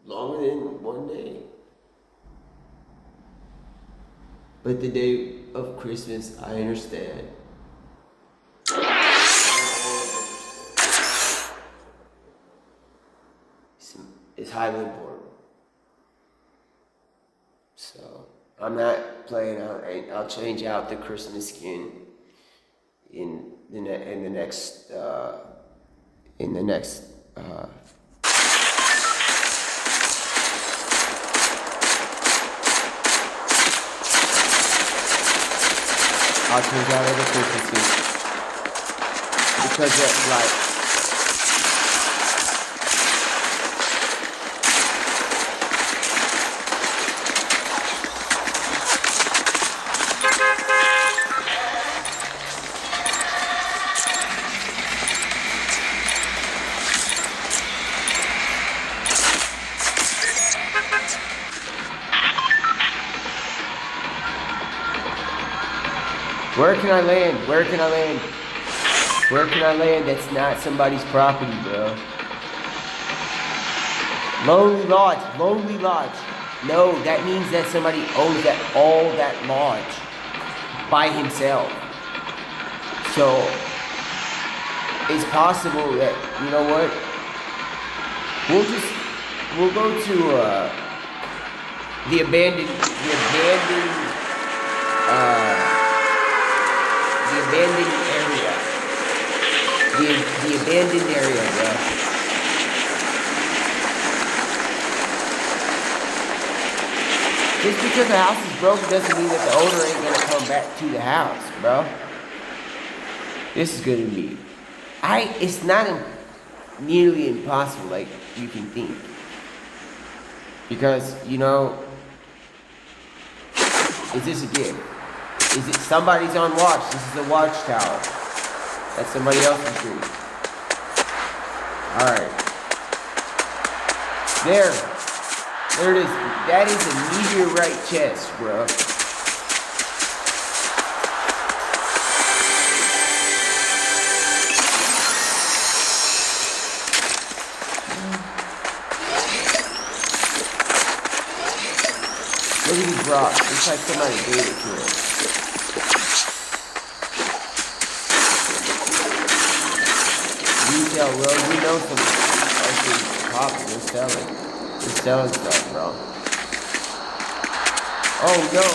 longer than one day. But the day of Christmas, I understand. It's highly important. So I'm not playing out. I'll change out the Christmas skin in the next I'll change out other frequencies because it's like. Where can I land? Where can I land? Where can I land that's not somebody's property, bro? Lonely Lodge. Lonely Lodge. No, that means that somebody owns all that lodge by himself. So it's possible that, you know what? We'll go to the abandoned area. The abandoned area, bro. Just because the house is broken doesn't mean that the owner ain't gonna come back to the house, bro. This is gonna be. It's not nearly impossible like you can think. Because, you know, is this a gift? Is it somebody's on watch? This is a watchtower. That's somebody else's dream. Alright. There it is. That is a meteorite chest, bro. Look at these rocks. Looks like somebody gave it to us. Retail, bro. You know some fucking popping. They're selling stuff, bro. Oh no.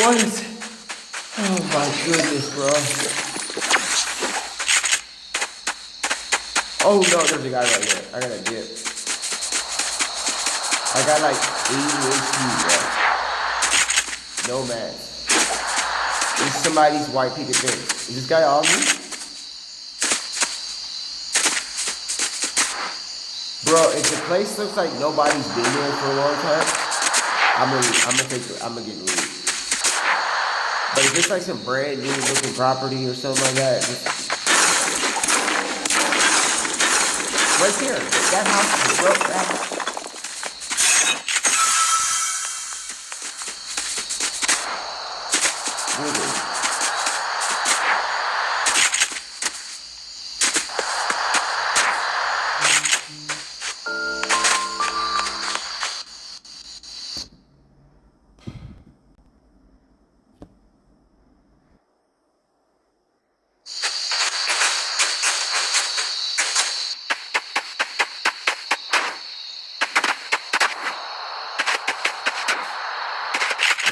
What is... Oh my goodness, bro. Oh no, there's a guy right there. I gotta dip. I got like 80 HP, bro. No man. This is somebody's white picket fence. Is this guy on me? Bro, if the place looks like nobody's been there for a long time, I'm gonna get rid. But if it's like some brand new looking property or something like that, right there, that house is broke. That house.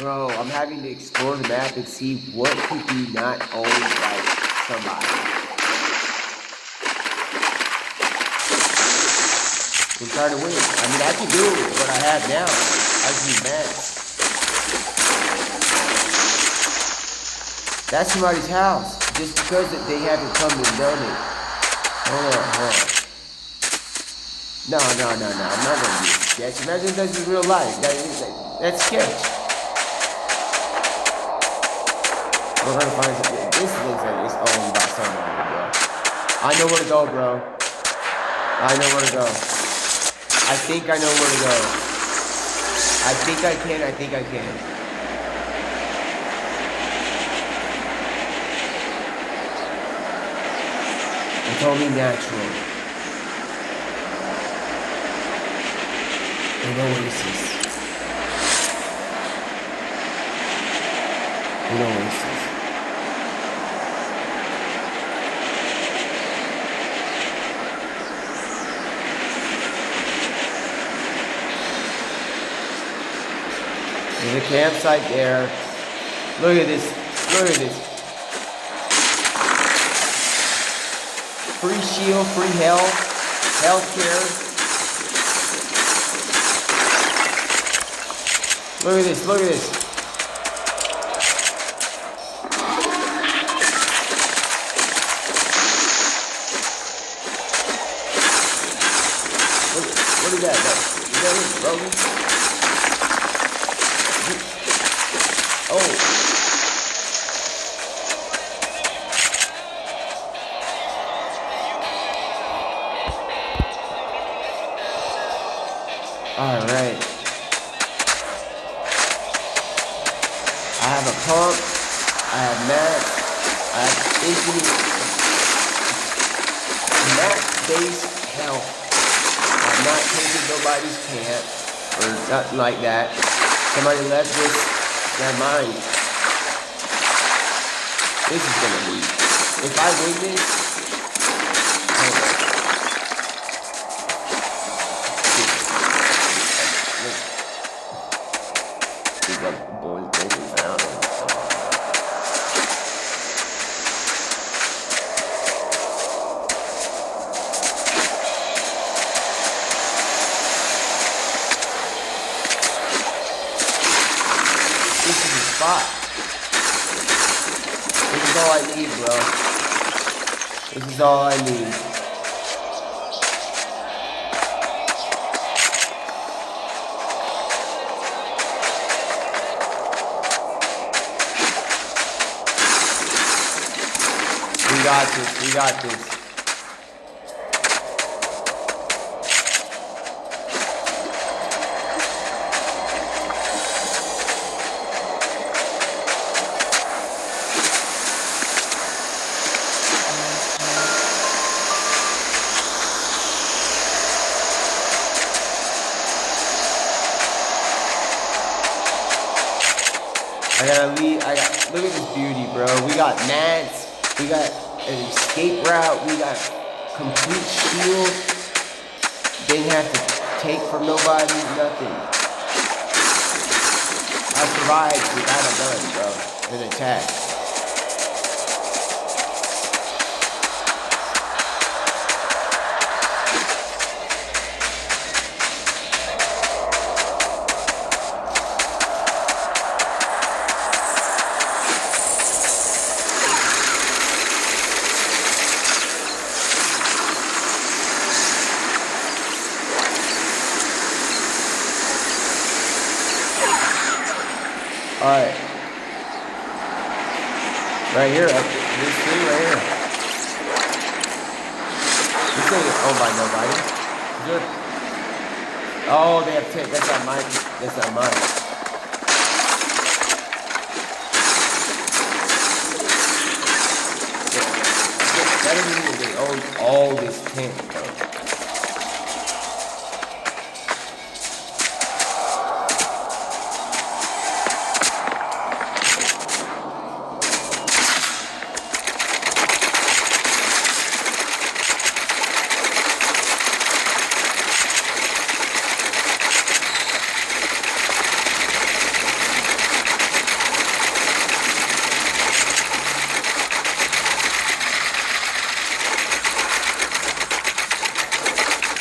Bro, I'm having to explore the map and see what could be not owned by somebody. I'm trying to win. I mean, I can do what I have now. I can be mad. That's somebody's house. Just because they haven't come and done it. Hold on. No. I'm not gonna be a sketch. Imagine that's in real life. That's sketch. We're gonna find something. This looks like it's owned by somebody, bro. I know where to go, bro. I know where to go. I think I know where to go. I think I can. It's only natural. An oasis. You know what this is. There's a campsite there. Look at this. Look at this. Free shield, free health, healthcare. Look at this. Look at this. What is that? Is that it, brother? Oh. All right. I have a pump. I have max. I have infinite max-based health. I'm not taking nobody's camp or nothing like that. Somebody left this. Never mind. This is gonna be. If I win this, these other boys breaking down. This is the spot. This is all I need, bro. This is all I need. We got this. We got this. I gotta leave. Look at this beauty, bro. We got mats. We got an escape route. We got complete shield. Didn't have to take from nobody. Nothing. I survived without a gun, bro. An attack. Alright. Right here, this thing right here. This thing is owned by nobody. Good. Oh, they have 10. That's not mine. That's not mine. That doesn't mean they own all this tent, bro.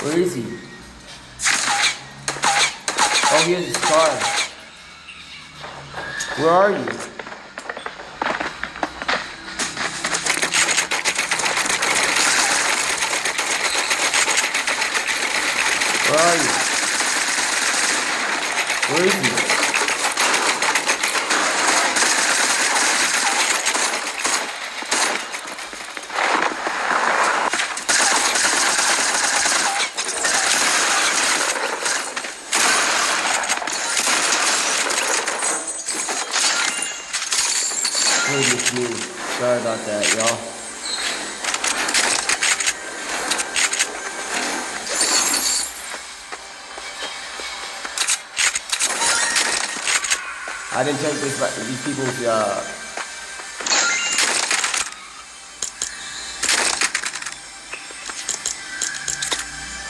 Where is he? Oh, he has his car. Where are you? Where are you? Where is he? Goodness me. Sorry about that, y'all. I I didn't take these people's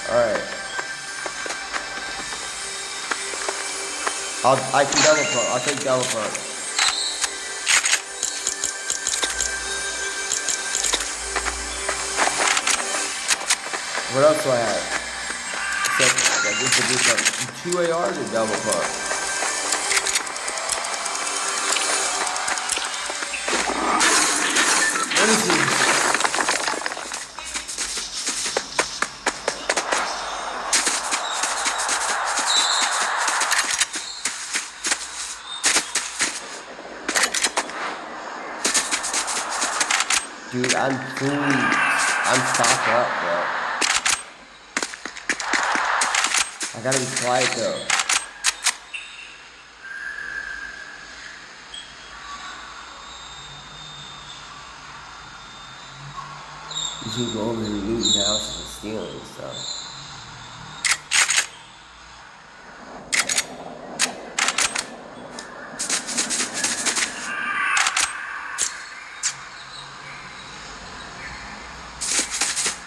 alright. I can double pump. I'll take double pump. What else do I have? Except this would do some 2 ARs or double pump. What is this? Dude, I'm stocked up, bro. I gotta be quiet though. You should go over and looting houses and stealing stuff.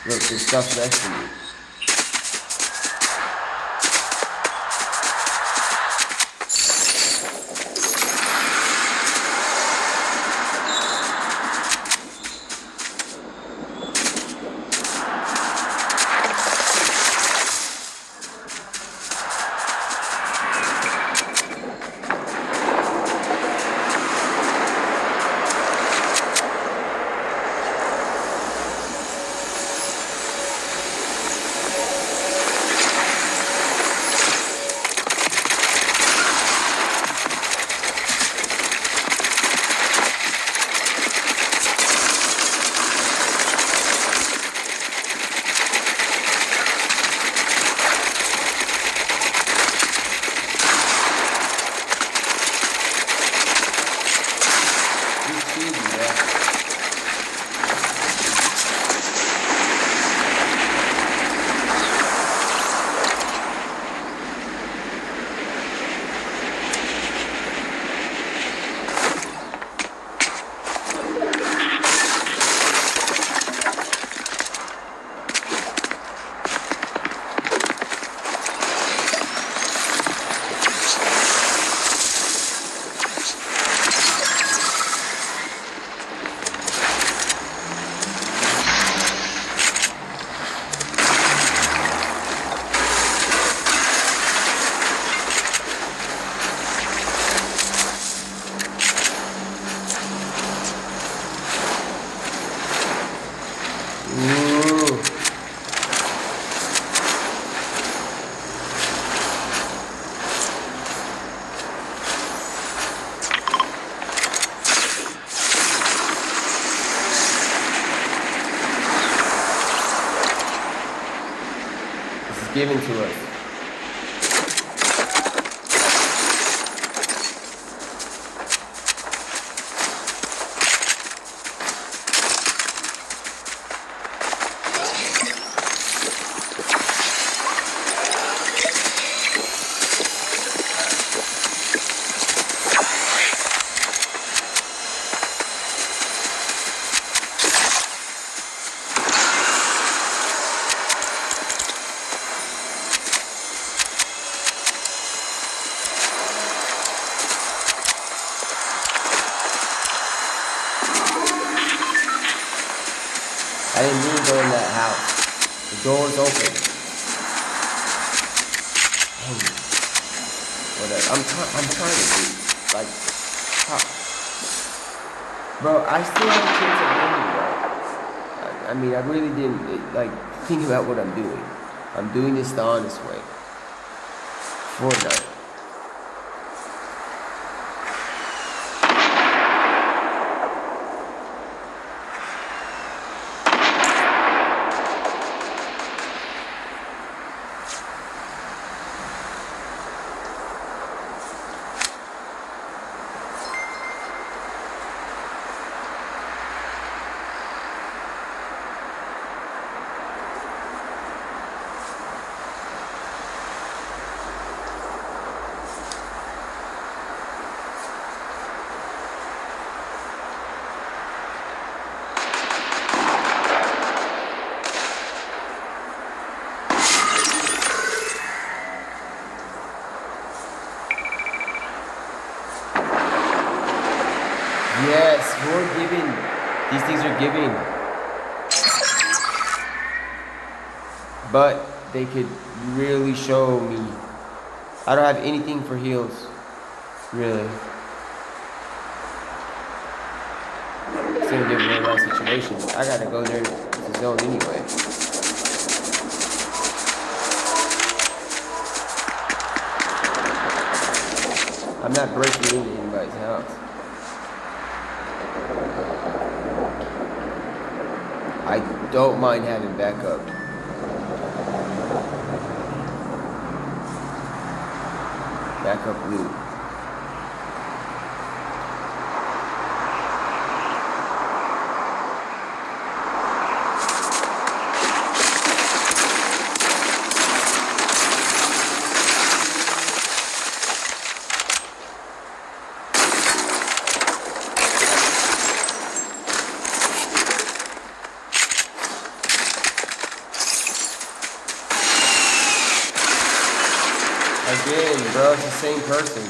Look, there's stuff next to me. Given to us. I didn't mean to go in that house. The door was open. Dang. Whatever. I'm trying to do, like, bro, I still have a chance at winning, bro. I mean, I really didn't, like, think about what I'm doing. I'm doing this the honest way. Fortnite. These things are giving. But they could really show me. I don't have anything for heals. Really. It's gonna give me a bad situation. I gotta go there to the zone anyway. I'm not breaking into anybody's house. I don't mind having backup. Backup loot. Again, bro, it's the same person.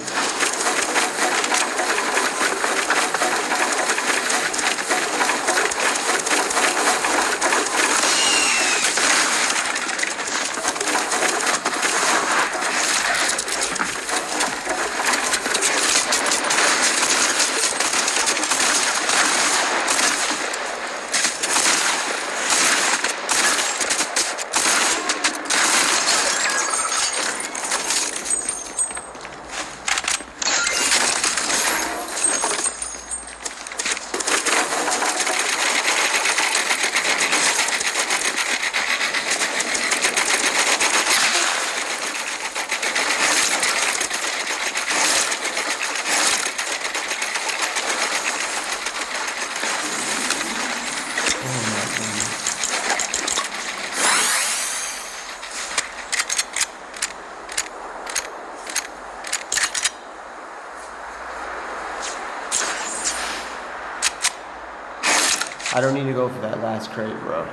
I don't need to go for that last crate, bro.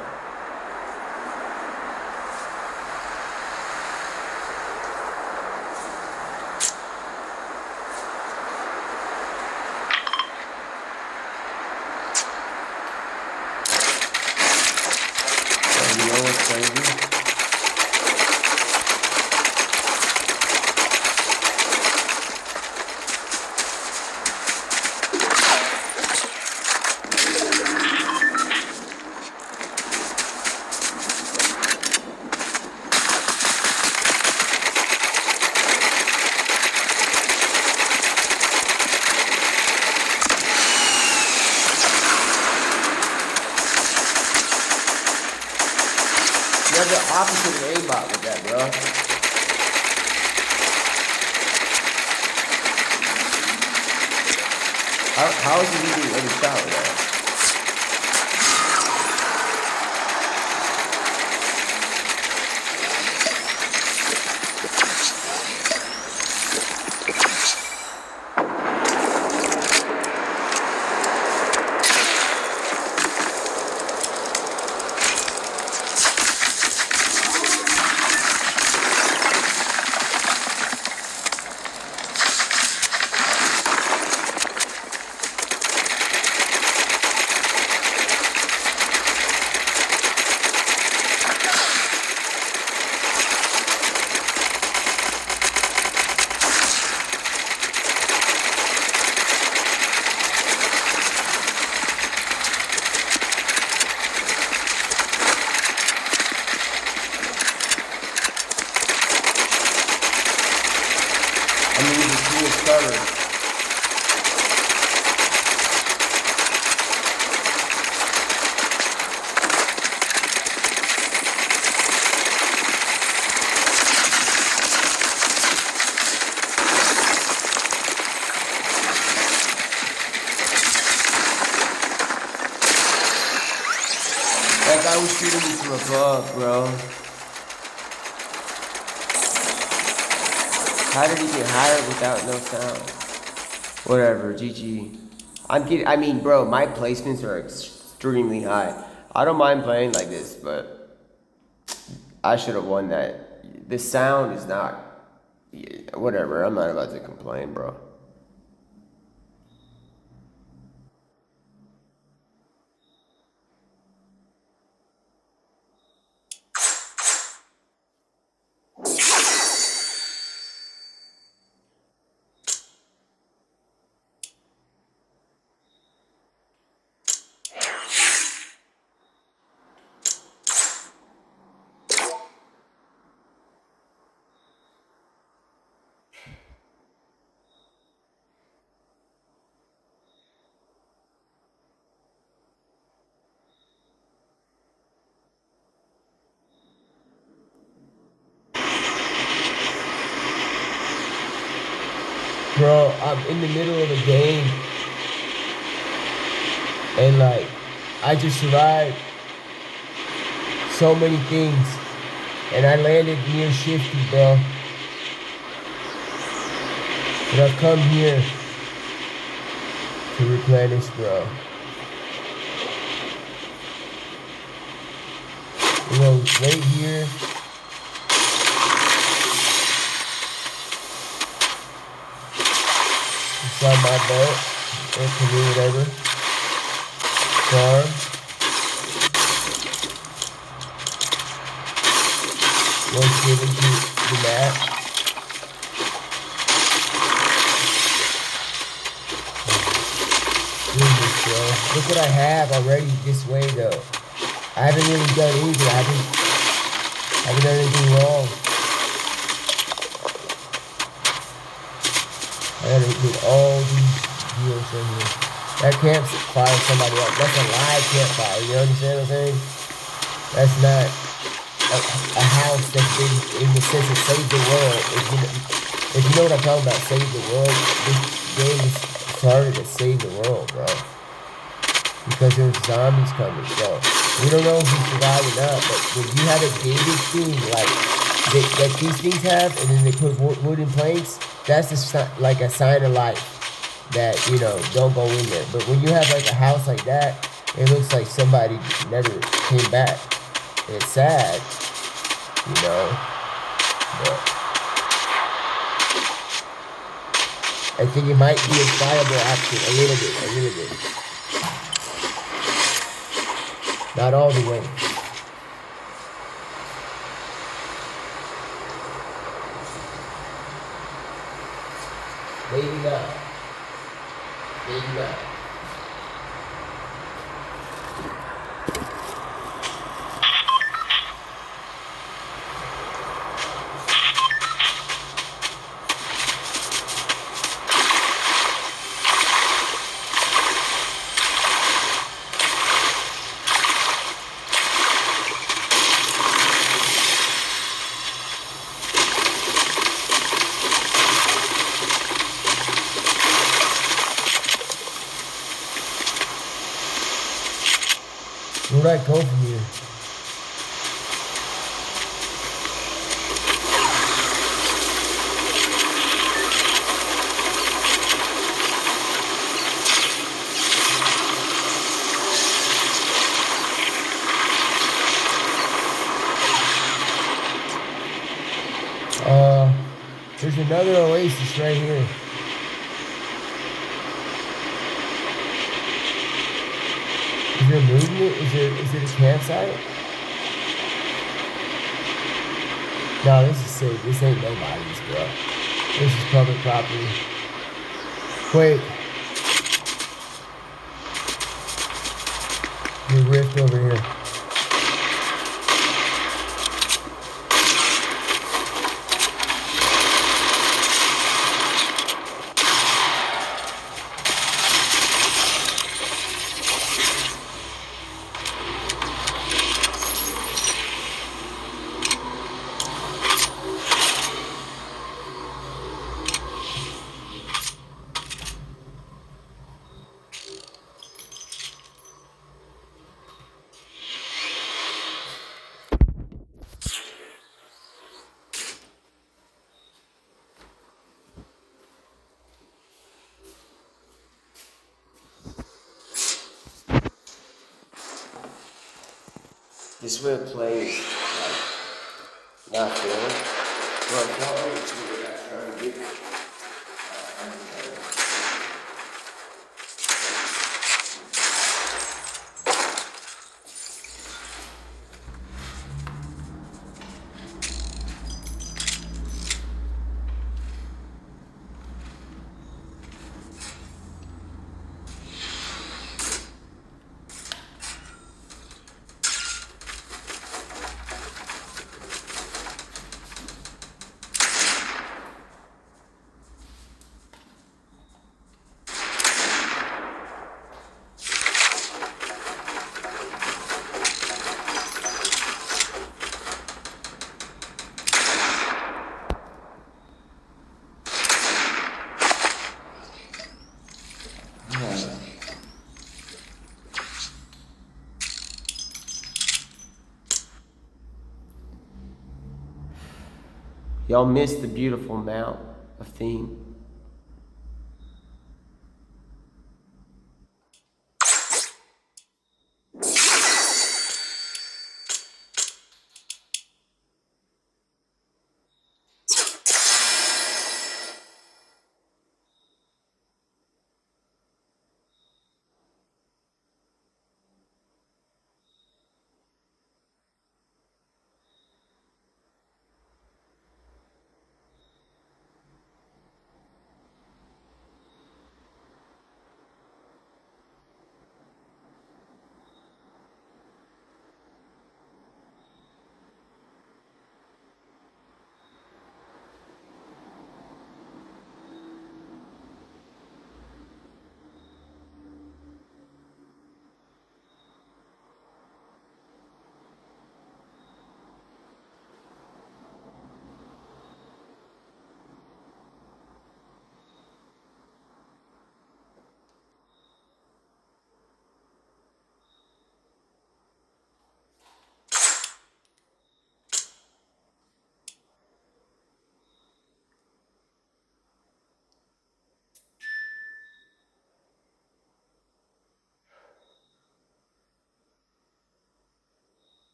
You know what's crazy? You're the opposite of aimbot with that, bro. How is he getting any shot with that? I mean, he's a cool starter. That guy was shooting me from above, bro. How did he get higher without no sound? Whatever, GG. I mean, bro, my placements are extremely high. I don't mind playing like this, but I should have won that. The sound is not, whatever, I'm not about to complain, bro. I'm in the middle of a game, and like, I just survived so many things, and I landed near Shifty, bro. But I've come here to replenish, bro. You know, right here. It's on my boat, or canoe, whatever. Farm. Once given to the map. Jesus, bro. Look what I have already this way, though. I haven't really done anything. I haven't done anything wrong. I gotta get all these deals in here. That campfire somebody else. That's a live campfire. You understand what I'm saying? That's not a house that's been in the sense of save the world. If you know what I'm talking about, save the world. This game is started to save the world, bro. Because there's zombies coming. So we don't know who's surviving up, but when you have a gated thing like that these things have, and then they put wooden planks, that's like a sign of life. That, you know, don't go in there. But when you have like a house like that, it looks like somebody never came back. And it's sad, you know. But I think it might be a viable option a little bit. Not all the way. Maybe not. Maybe not. Where'd I go from here? There's another oasis right here. Is there movement? Is it a campsite? No, this is safe. This ain't nobody's, bro. This is public property. Wait. There's a rift over here. This way of playing is like not feeling. But I'm trying to get. Y'all missed the beautiful amount of theme.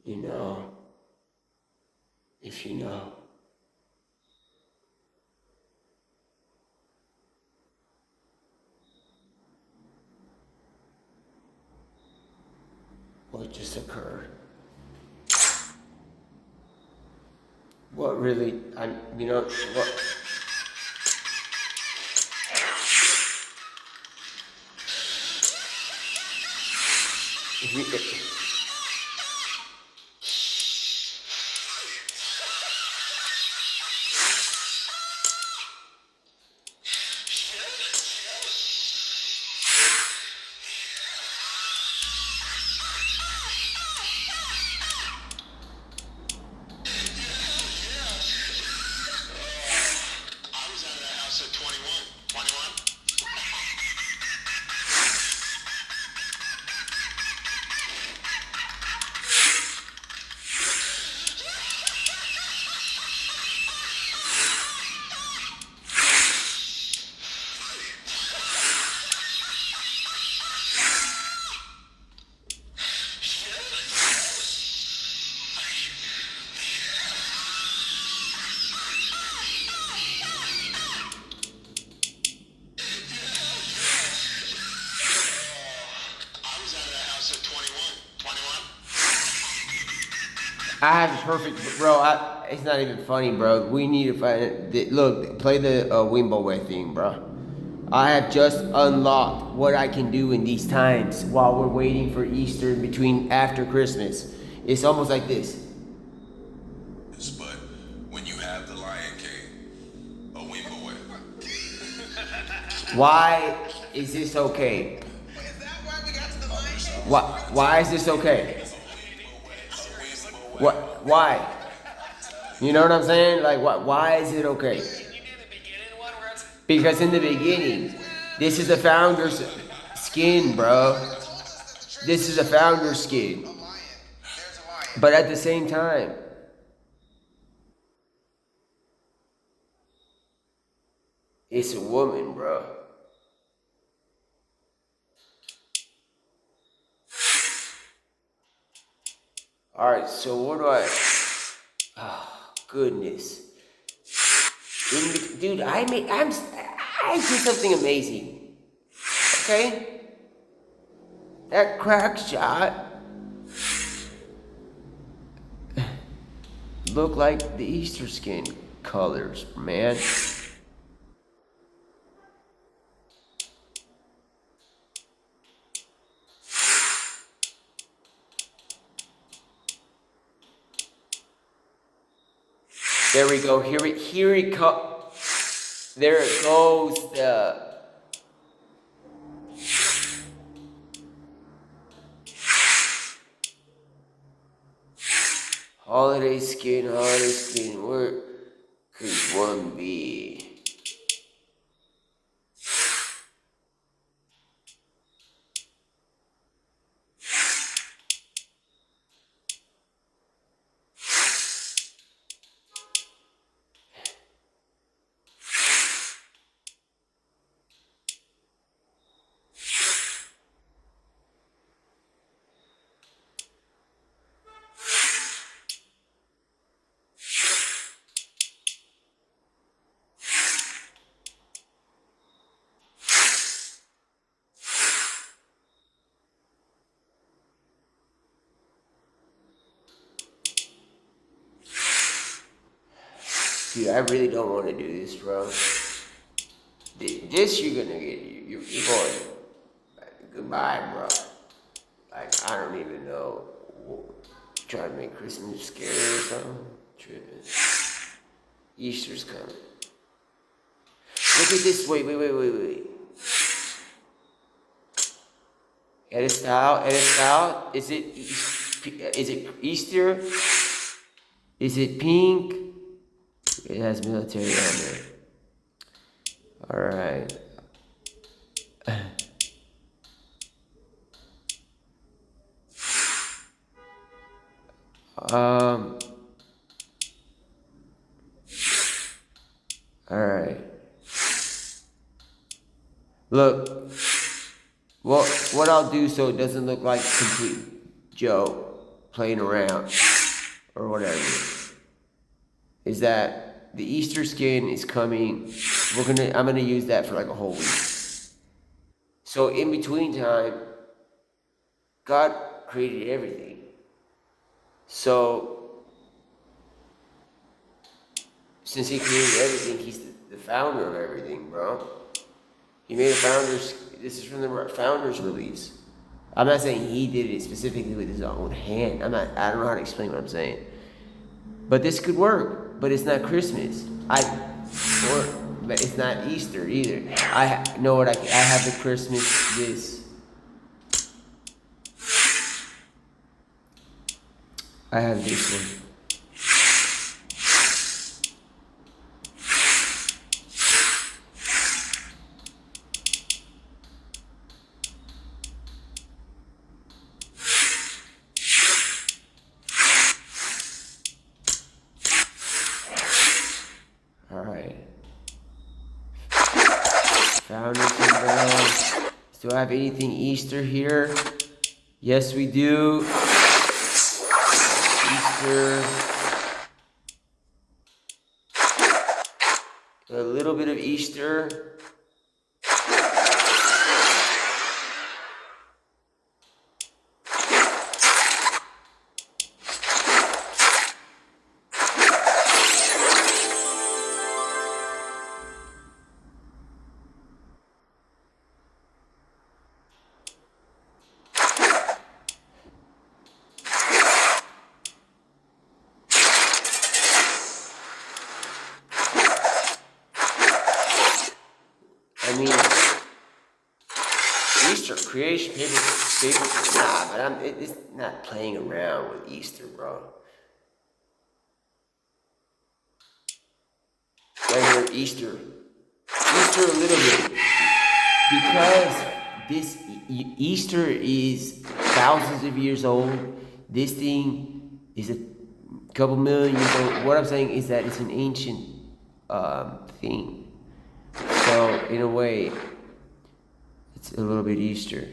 You know, if you know. What just occurred? What really, what? If you, I was out of that house at 21. 21? I was out of that house at 21. 21? I have the perfect, bro. It's not even funny, bro. We need to find it. Look, play the Wimble theme, bro. I have just unlocked what I can do in these times while we're waiting for Easter between after Christmas. It's almost like this. But when you have the Lion King, a Wimble. Why is this okay? Is that why we got to the Lion King? Why is this okay? What? Why? You know what I'm saying? Like, why is it okay? Can you do the beginning one where it's Because in the beginning, this is the founder's skin, bro. This is a founder's skin. A lion. There's a lion. But at the same time, it's a woman, bro. Alright, so what do I... Oh, goodness. Dude, I did something amazing. Okay? That crack shot looked like the Easter skin colors, man. There we go. Here it comes. There it goes. The holiday skin. Where could one be? Dude, I really don't want to do this, bro. This you're gonna get. You're going. Goodbye, bro. Like, I don't even know. Try to make Christmas scary or something. Tripping. Easter's coming. Look at this. Wait. Edit style. Is it Easter? Is it pink? It has military on there. Alright. Alright. Look. What I'll do so it doesn't look like complete Joe playing around or whatever is that the Easter skin is coming. I'm gonna use that for like a whole week. So in between time, God created everything. So since He created everything, He's the founder of everything, bro. He made a founder's. This is from the founder's release. I'm not saying He did it specifically with His own hand. I don't know how to explain what I'm saying. But this could work. But it's not Christmas. But it's not Easter either. I know what I have the Christmas this. I have this one. Do I have anything Easter here? Yes, we do. Easter. A little bit of Easter. I mean, Easter creation, paper, nah, but it's not playing around with Easter, bro. Right here, Easter a little bit, because this Easter is thousands of years old. This thing is a couple million years old. What I'm saying is that it's an ancient thing. So, in a way, it's a little bit Easter.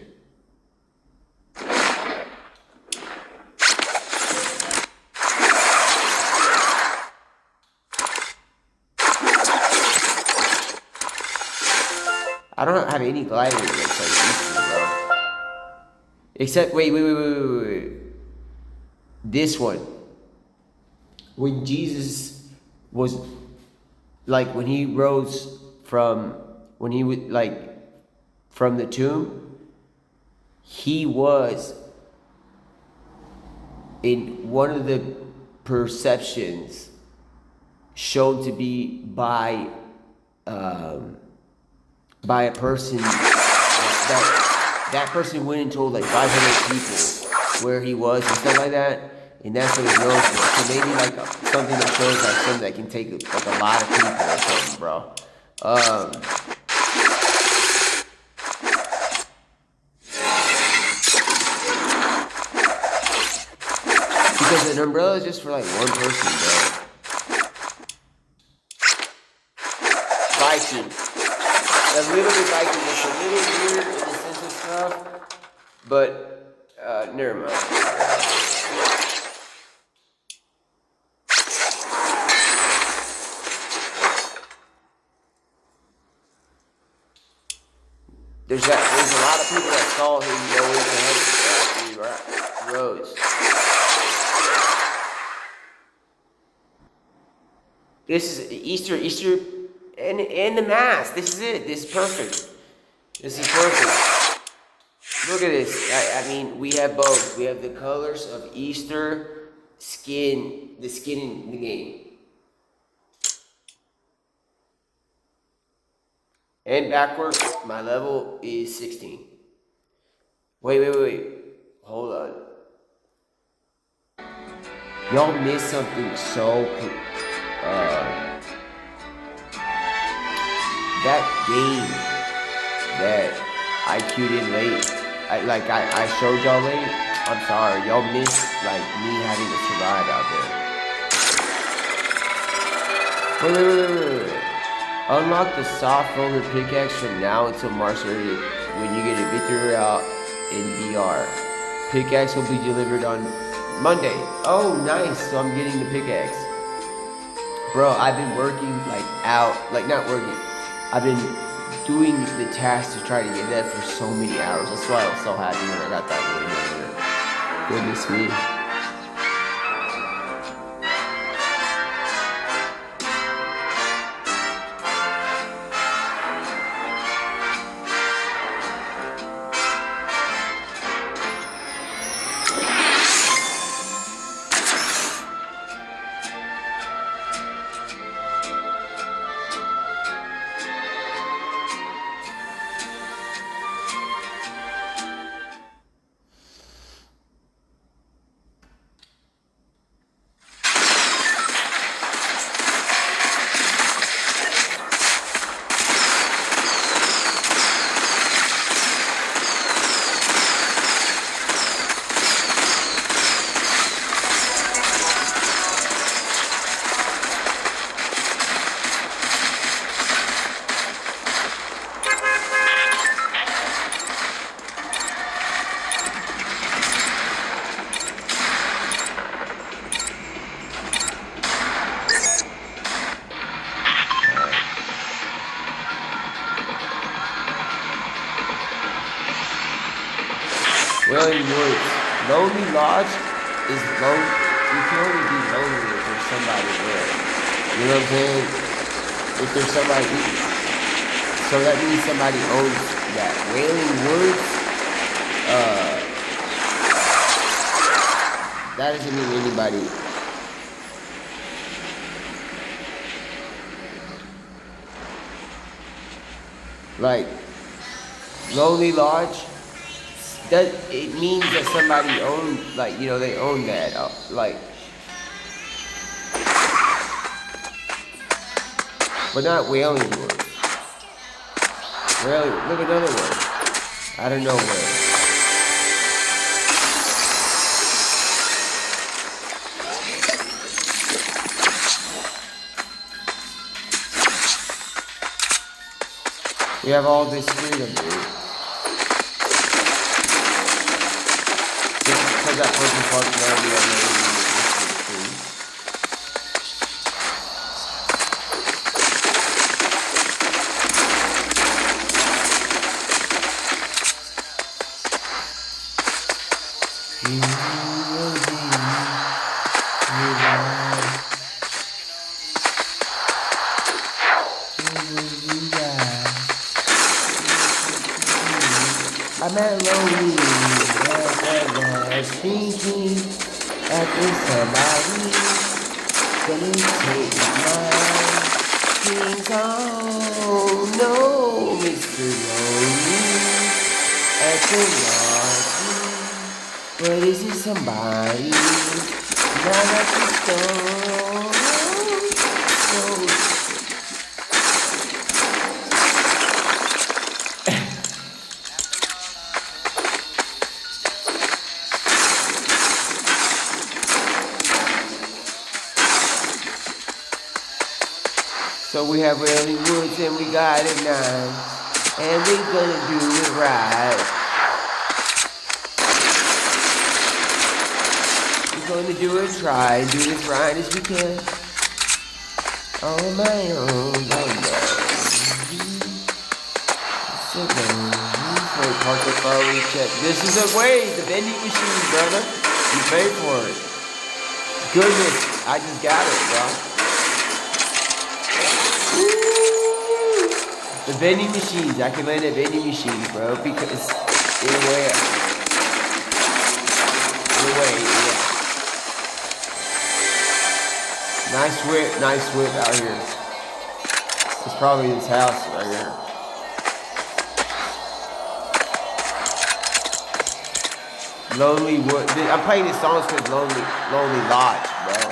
I don't have any glider that looks like Easter, bro. Except, wait. This one. When Jesus was, like, when He rose from the tomb, He was in one of the perceptions shown to be by a person that person went and told like 500 people where He was and stuff like that. And that's what it's known for. So maybe like something that shows like something that can take like a lot of people or something, bro. Because an umbrella is just for like one person, bro. Viking. A little bit Viking. It's a little weird in the sense of stuff. But, never mind. There's a lot of people that saw Him go into heaven after He rose. This is Easter, and the mask. This is it. This is perfect. This is perfect. Look at this. I mean, we have both. We have the colors of Easter, the skin in the game. And backwards, my level is 16. Wait. Hold on. Y'all missed something so... that game that I queued in late, I showed y'all late, I'm sorry, y'all missed, like, me having to survive out there. Wait. Unlock the soft roller pickaxe from now until March 30th when you get a victory royale in VR. Pickaxe will be delivered on Monday. Oh, nice, so I'm getting the pickaxe. Bro, I've been working, not working. I've been doing the task to try to get that for so many hours. That's why I was so happy when I got that win. Goodness me. Wailing Woods. Lonely Lodge is lonely. You can only be lonely if there's somebody there. You know what I'm saying? If there's somebody. So that means somebody owns that. Wailing Woods, that doesn't mean anybody. Like, Lonely Lodge, it means that somebody owns, like, you know, they own that, like, but not Wailing Woods. Look, another one, out of nowhere. We have all this freedom, dude. Just because that person parked there, we have no reason I'm at lonely, thinking that there's somebody gonna take my things on. No, Mr. Lonely, at the lodge, but is it somebody not at the store? So we have Wailing Woods and we got it 9, and we gonna do it right. We're gonna do it right, and do it as right as we can. On my own, park the car, we check. This is a way, the vending machine, brother. You pay for it. Goodness, I just got it, bro. The vending machines. I can land at vending machines, bro, because in a way, yeah. Nice whip out here. It's probably this house right here. Lonely Wood. I'm playing this song because Lonely Lodge, bro.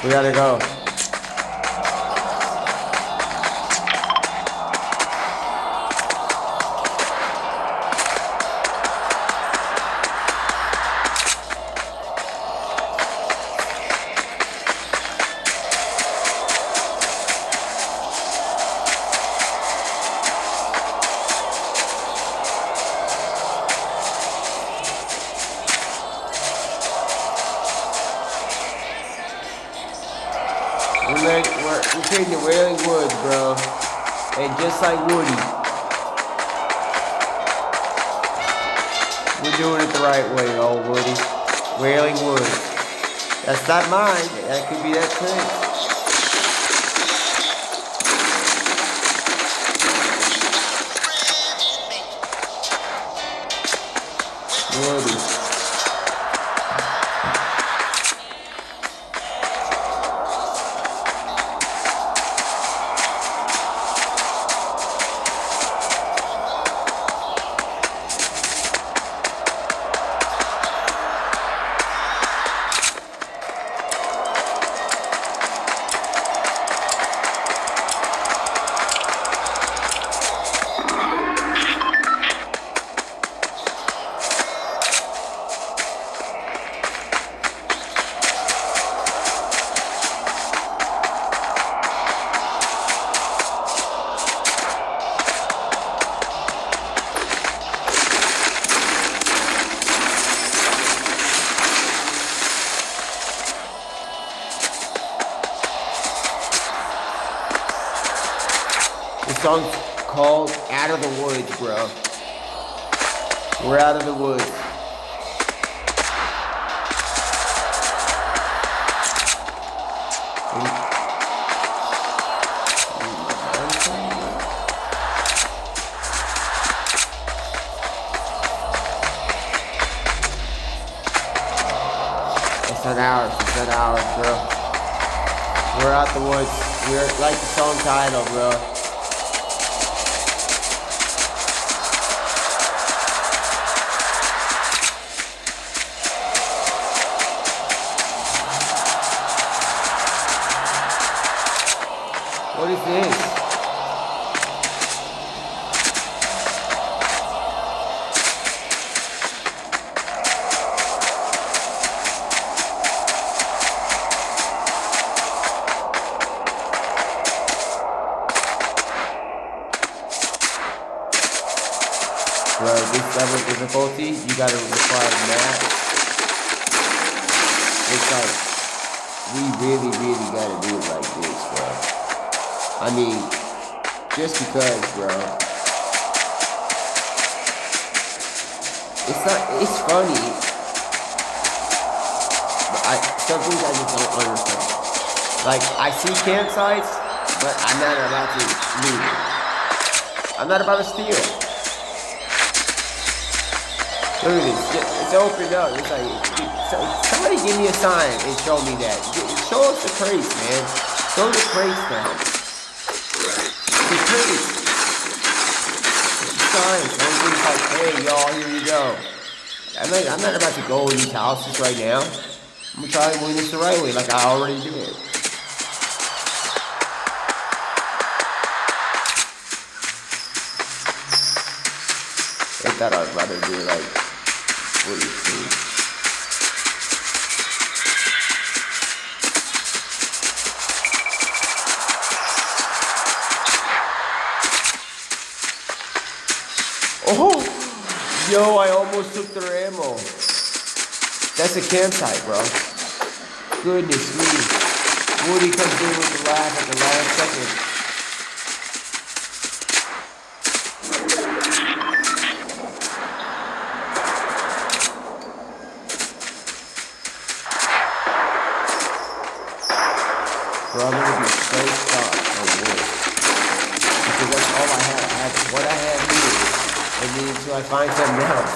We gotta go. We're taking the Wailing Woods, bro. And just like Woody, we're doing it the right way, old Woody. Wailing Woods. That's not mine. That could be that thing. Woody. The song's called Out of the Woods, bro. We're out of the woods. It's not ours, bro. We're out the woods. We're like the song title, bro. What is this? Bro, this level of difficulty, you gotta require math. It's like, we really gotta do it like this, bro. I mean, just because, bro. It's funny. But some things I just don't understand. Like, I see campsites, but I'm not about to leave it. I'm not about to steal it. Look at this. It's opened up. It's like, somebody give me a sign and show me that. Show us the crates, man. Show the crates now. The crates. Signs. Everything's like, hey, y'all, here you go. I'm not about to go in these houses right now. I'm gonna try to win this the right way, like I already did. I thought I was about to do like, what do you think? Oh, yo, I almost took their ammo. That's a campsite, bro. Goodness me. Woody comes in with the laugh at the last second. Bro, I'm gonna be so shocked on wood. Because that's all I have. I have what I have here. And then until I find something else,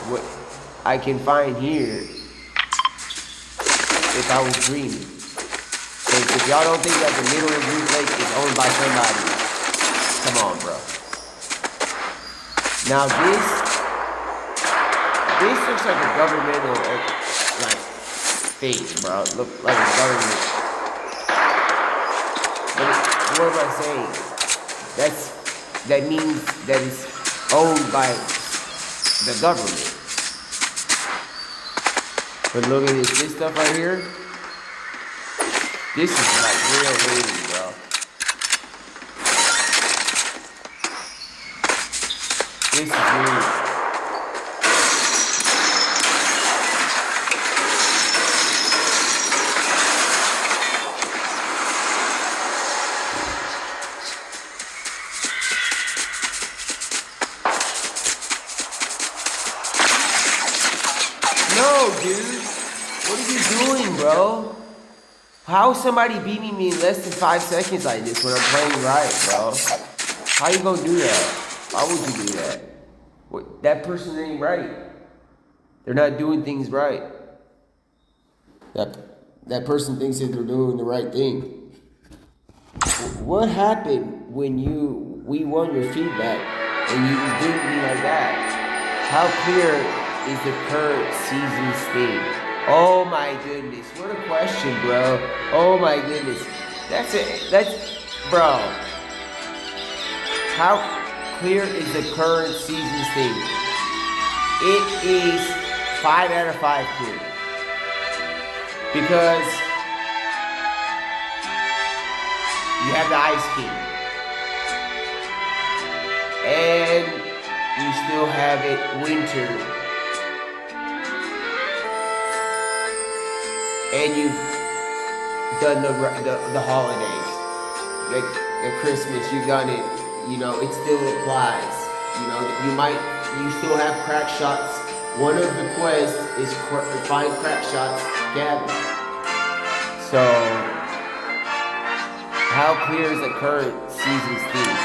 what I can find here, if I was dreaming. Because if y'all don't think that the middle of Root Lake is owned by somebody, come on, bro. Now this looks like a governmental, like, thing, bro. It looks like a government. But what am I saying? That means that it's owned by the government. But look at this stuff right here. This is like real lady, bro. This is real. No, dude. What are you doing, bro? How is somebody beating me in less than 5 seconds like this when I'm playing right, bro? How you gonna do that? Why would you do that? What, that person ain't right. They're not doing things right. That person thinks that they're doing the right thing. What happened when we won your feedback and you was doing me like that? How clear is the current season's theme? Oh my goodness, what a question, bro. Oh my goodness. That's bro. How clear is the current season's theme? It is 5 out of 5 clear. Because you have the Ice King. And you still have it winter. And you've done the holidays, like the Christmas, you've done it, you know, it still applies. You know, you still have crack shots. One of the quests is find crack shots, Gabby. So, how clear is the current season's theme?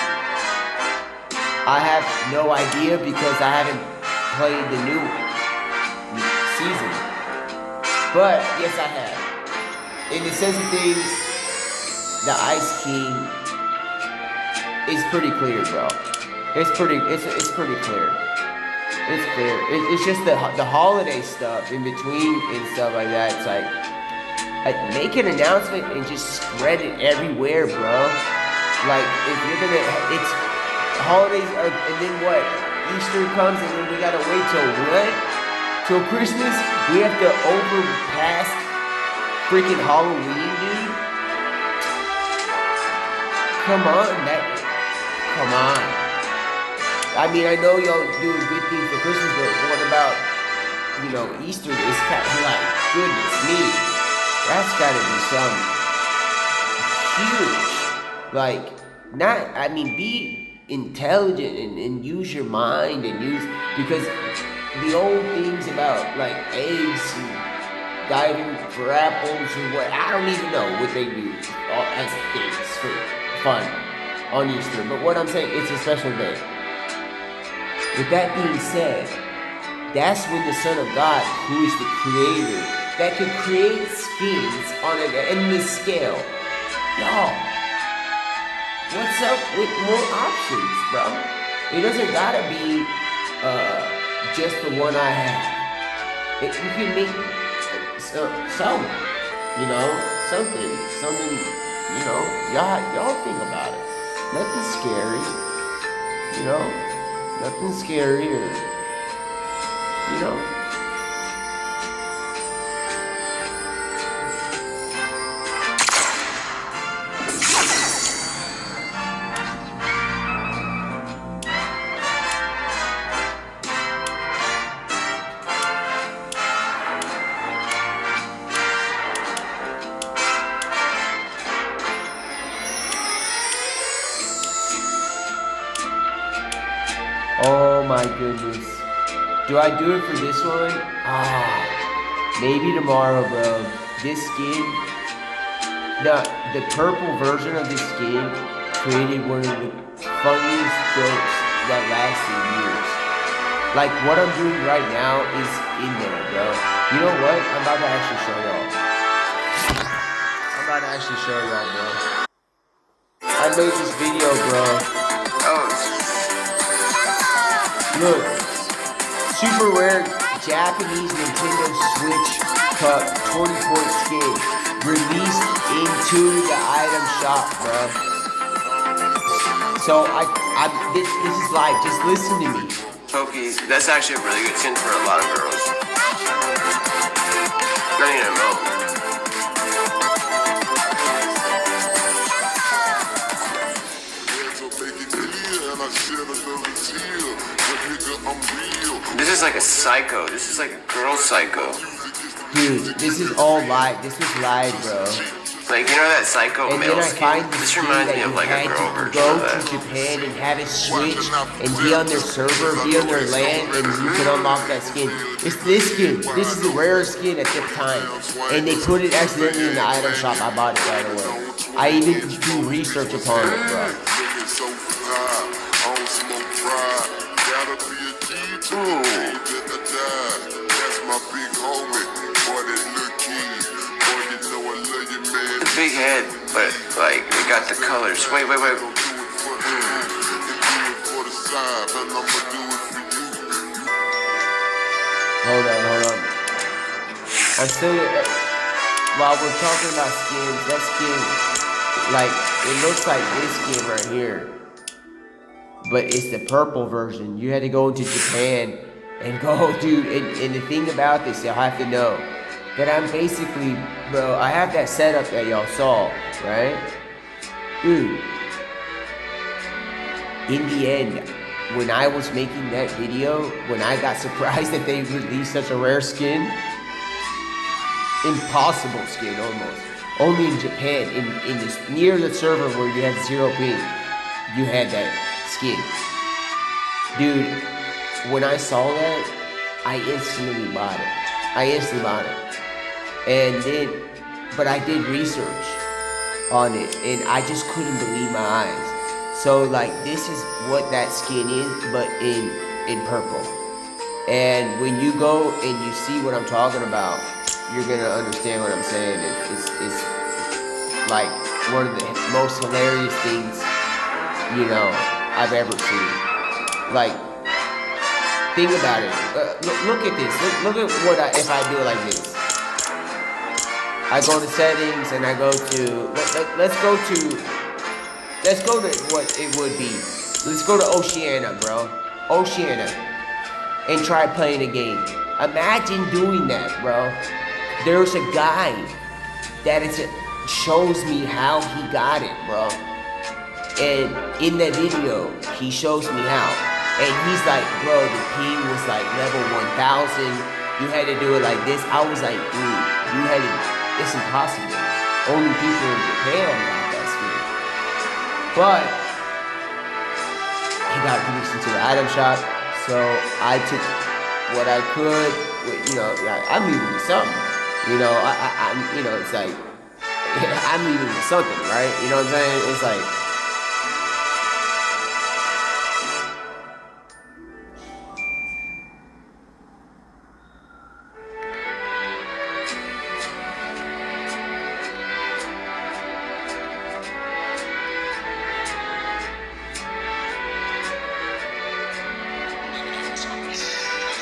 I have no idea because I haven't played the new season. But, yes, I have. In the sense of things, the Ice King is pretty clear, bro. It's pretty clear. It's clear. It's just the holiday stuff in between and stuff like that. It's like make an announcement and just spread it everywhere, bro. Like, if you're gonna, it's holidays are, and then what? Easter comes and then we gotta wait till what? Till Christmas, we have to overpass freaking Halloween, dude. Come on. I mean, I know y'all doing good things for Christmas, but what about, you know, Easter? It's kind of like, goodness me, that's gotta be some huge, be intelligent and use your mind and because the old things about like eggs and diving for apples or what, I don't even know what they do as things for fun on Easter. But what I'm saying, it's a special day. With that being said, that's when the Son of God, who is the creator, that could create skins on an endless scale. Y'all, what's up with more options, bro? It doesn't gotta be just the one I have. You can make some, you know, something, you know, y'all think about it. Nothing scary, you know, nothing scary or, you know. Oh my goodness. Do I do it for this one? Maybe tomorrow, bro. This skin, the purple version of this skin created one of the funniest jokes that lasted years. Like what I'm doing right now is in there, bro. You know what? I'm about to actually show y'all. Bro. I made this video, bro. Oh, Look, super rare Japanese Nintendo Switch Cup 20-point skin released into the item shop, bro. So this is live. Just listen to me. Pokey, that's actually a really good skin for a lot of girls. Not even a mo. This is like a psycho. This is like a girl psycho. Dude, this is all live. This was live, bro. Like, you know that psycho And male then I skin? find this This skin reminds that me you of like a had girl to version go of to that. Japan and have it switch and be on their server, be on their land, and you can unlock that skin. It's this skin. This is the rarest skin at the time. And they put it accidentally in the item shop. I bought it right away. I even do research upon it, bro. Big head, but like it got the colors. Wait. Hold on. I'm still, while we're talking about skins, that skin, like, it looks like this skin right here. But it's the purple version. You had to go into Japan and go, dude. And the thing about this, y'all have to know that I'm basically, bro, I have that setup that y'all saw, right? Dude, in the end, when I was making that video, when I got surprised that they released such a rare skin, impossible skin almost, only in Japan, in this, near the server where you have 0 ping, you had that skin. Dude, when I saw that, I instantly bought it. And then, but I did research on it, and I just couldn't believe my eyes. So like, this is what that skin is, but in purple. And when you go and you see what I'm talking about, you're gonna understand what I'm saying. It's like one of the most hilarious things, you know, I've ever seen. Like, think about it. Look at this. Look at what if I do it like this. I go to settings and I go to let's go to what it would be. Let's go to Oceania, bro. Oceania, and try playing a game. Imagine doing that, bro. There's a guy that shows me how he got it, bro. And in that video, he shows me how. And he's like, bro, the ping was like level 1000. You had to do it like this. I was like, dude, you had to. It's impossible. Only people in Japan got that skin. But he got released into the item shop, so I took what I could. You know, I'm leaving with something. You know, I'm. You know, it's like I'm leaving with something, right? You know what I'm saying? It's like.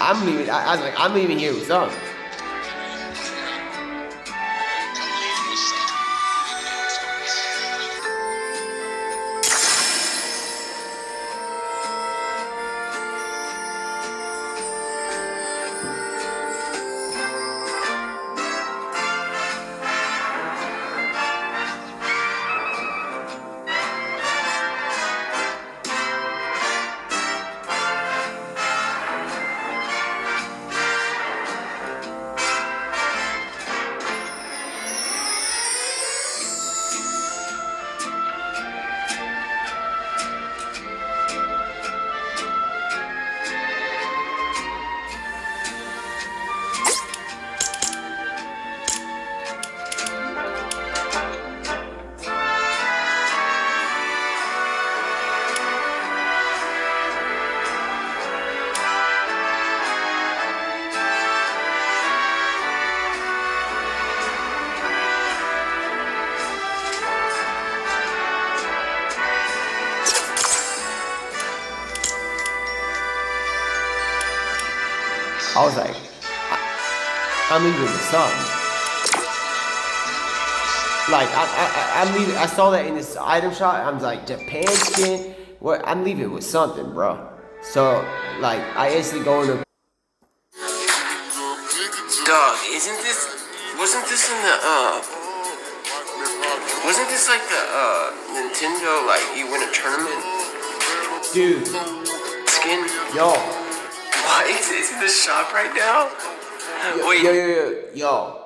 I'm leaving. I was like, I'm leaving here with something. I was like, I'm leaving with something. Like, I'm leaving. I saw that in this item shop. I'm like, Japan skin. What? I'm leaving with something, bro. So, like, I instantly go into. Dog, wasn't this in the, wasn't this like the, Nintendo, like, you win a tournament Dude, skin? yo. What, it's in the shop right now? Wait. Yo.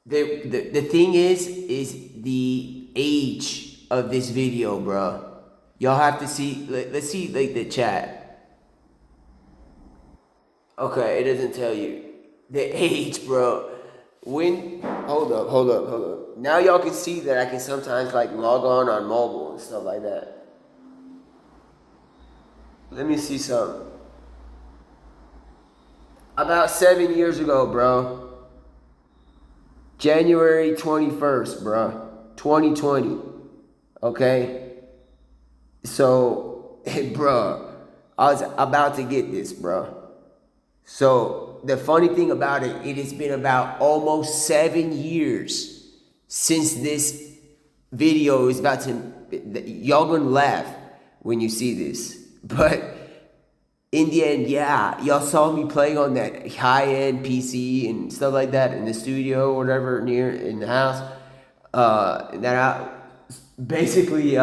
The thing is the age of this video, bro. Y'all have to see. Let's see, like, the chat. Okay, it doesn't tell you the age, bro. When hold up. Now y'all can see that I can sometimes like log on mobile and stuff like that. Let me see something. About 7 years ago, bro. January 21st, bro. 2020. Okay? So, bro, I was about to get this, bro. So, the funny thing about it, it has been about almost 7 years since this video is about to... Y'all gonna laugh when you see this. But in the end, yeah, y'all saw me playing on that high-end PC and stuff like that in the studio or whatever near in the house. Basically,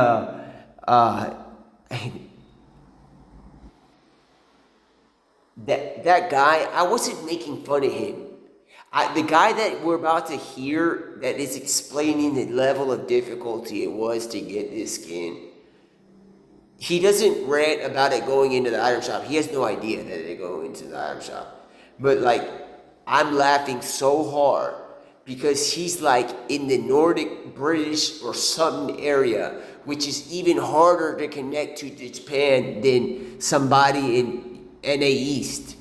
that guy, I wasn't making fun of him. The guy that we're about to hear that is explaining the level of difficulty it was to get this skin, he doesn't rant about it going into the item shop. He has no idea that they go into the item shop. But like, I'm laughing so hard because he's like in the Nordic, British, or something area, which is even harder to connect to Japan than somebody in NA East.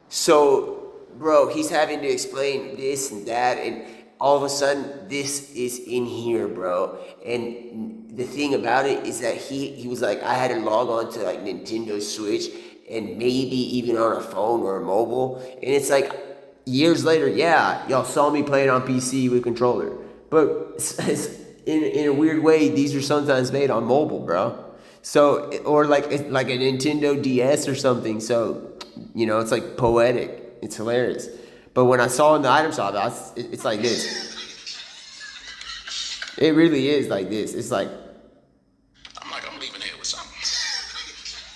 So, bro, he's having to explain this and that, and all of a sudden, this is in here, bro. And the thing about it is that he was like, I had to log on to like Nintendo Switch and maybe even on a phone or a mobile. And it's like, years later, yeah, y'all saw me playing on PC with controller. But in a weird way, these are sometimes made on mobile, bro. So, or like a Nintendo DS or something. So, you know, it's like poetic. It's hilarious. But when I saw in the item shop, it's like this. It really is like this. It's like, I'm leaving here with something.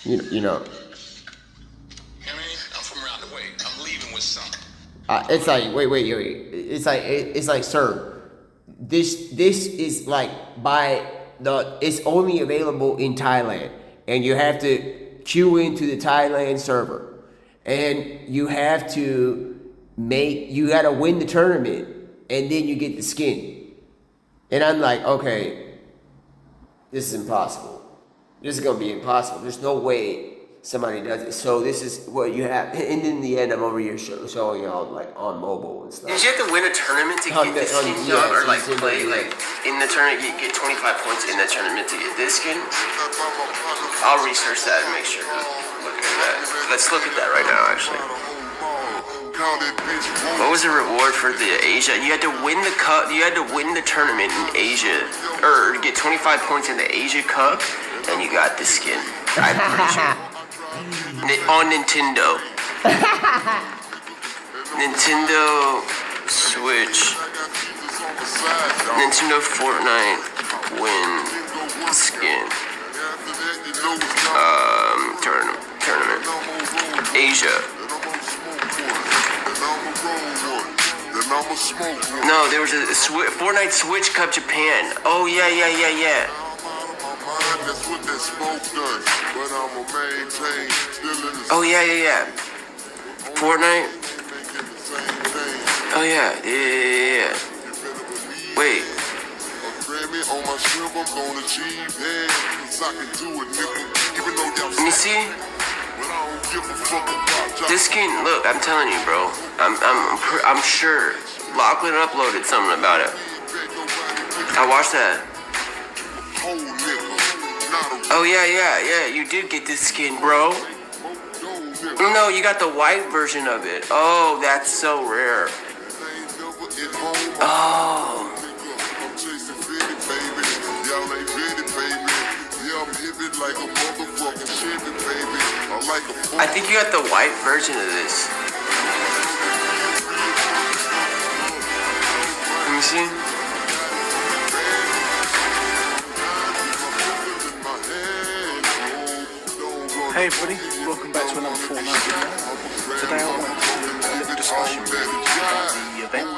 you know. I mean, I'm from around the way. I'm leaving with something. It's like, wait. It's like, sir, this is like it's only available in Thailand, and you have to queue into the Thailand server, and you have to you gotta win the tournament, and then you get the skin. And I'm like, okay, this is impossible. This is gonna be impossible. There's no way somebody does it. So this is what you have. And in the end, I'm over here showing y'all like on mobile and stuff. Did you have to win a tournament to get this skin, dog? Or like play like in the tournament, you get 25 points in that tournament to get this skin? I'll research that and make sure to look at that. Let's look at that right now, actually. What was the reward for the Asia? You had to win the cup. You had to win the tournament in Asia, or get 25 points in the Asia Cup, and you got the skin. I'm pretty sure. On Nintendo. Nintendo Switch. Nintendo Fortnite win skin. Tournament. Asia. No, there was a Fortnite Switch Cup Japan. Oh, yeah. Oh, yeah. Fortnite. Oh, yeah. Wait. Let me see. This skin, look, I'm telling you, bro. I'm sure. Lachlan uploaded something about it. I watched that. Oh, yeah. You did get this skin, bro. No, you got the white version of it. Oh, that's so rare. Oh. I think you got the white version of this. Let me see. Hey everybody, welcome back to another fortnight. Today I want to do a little discussion about the event.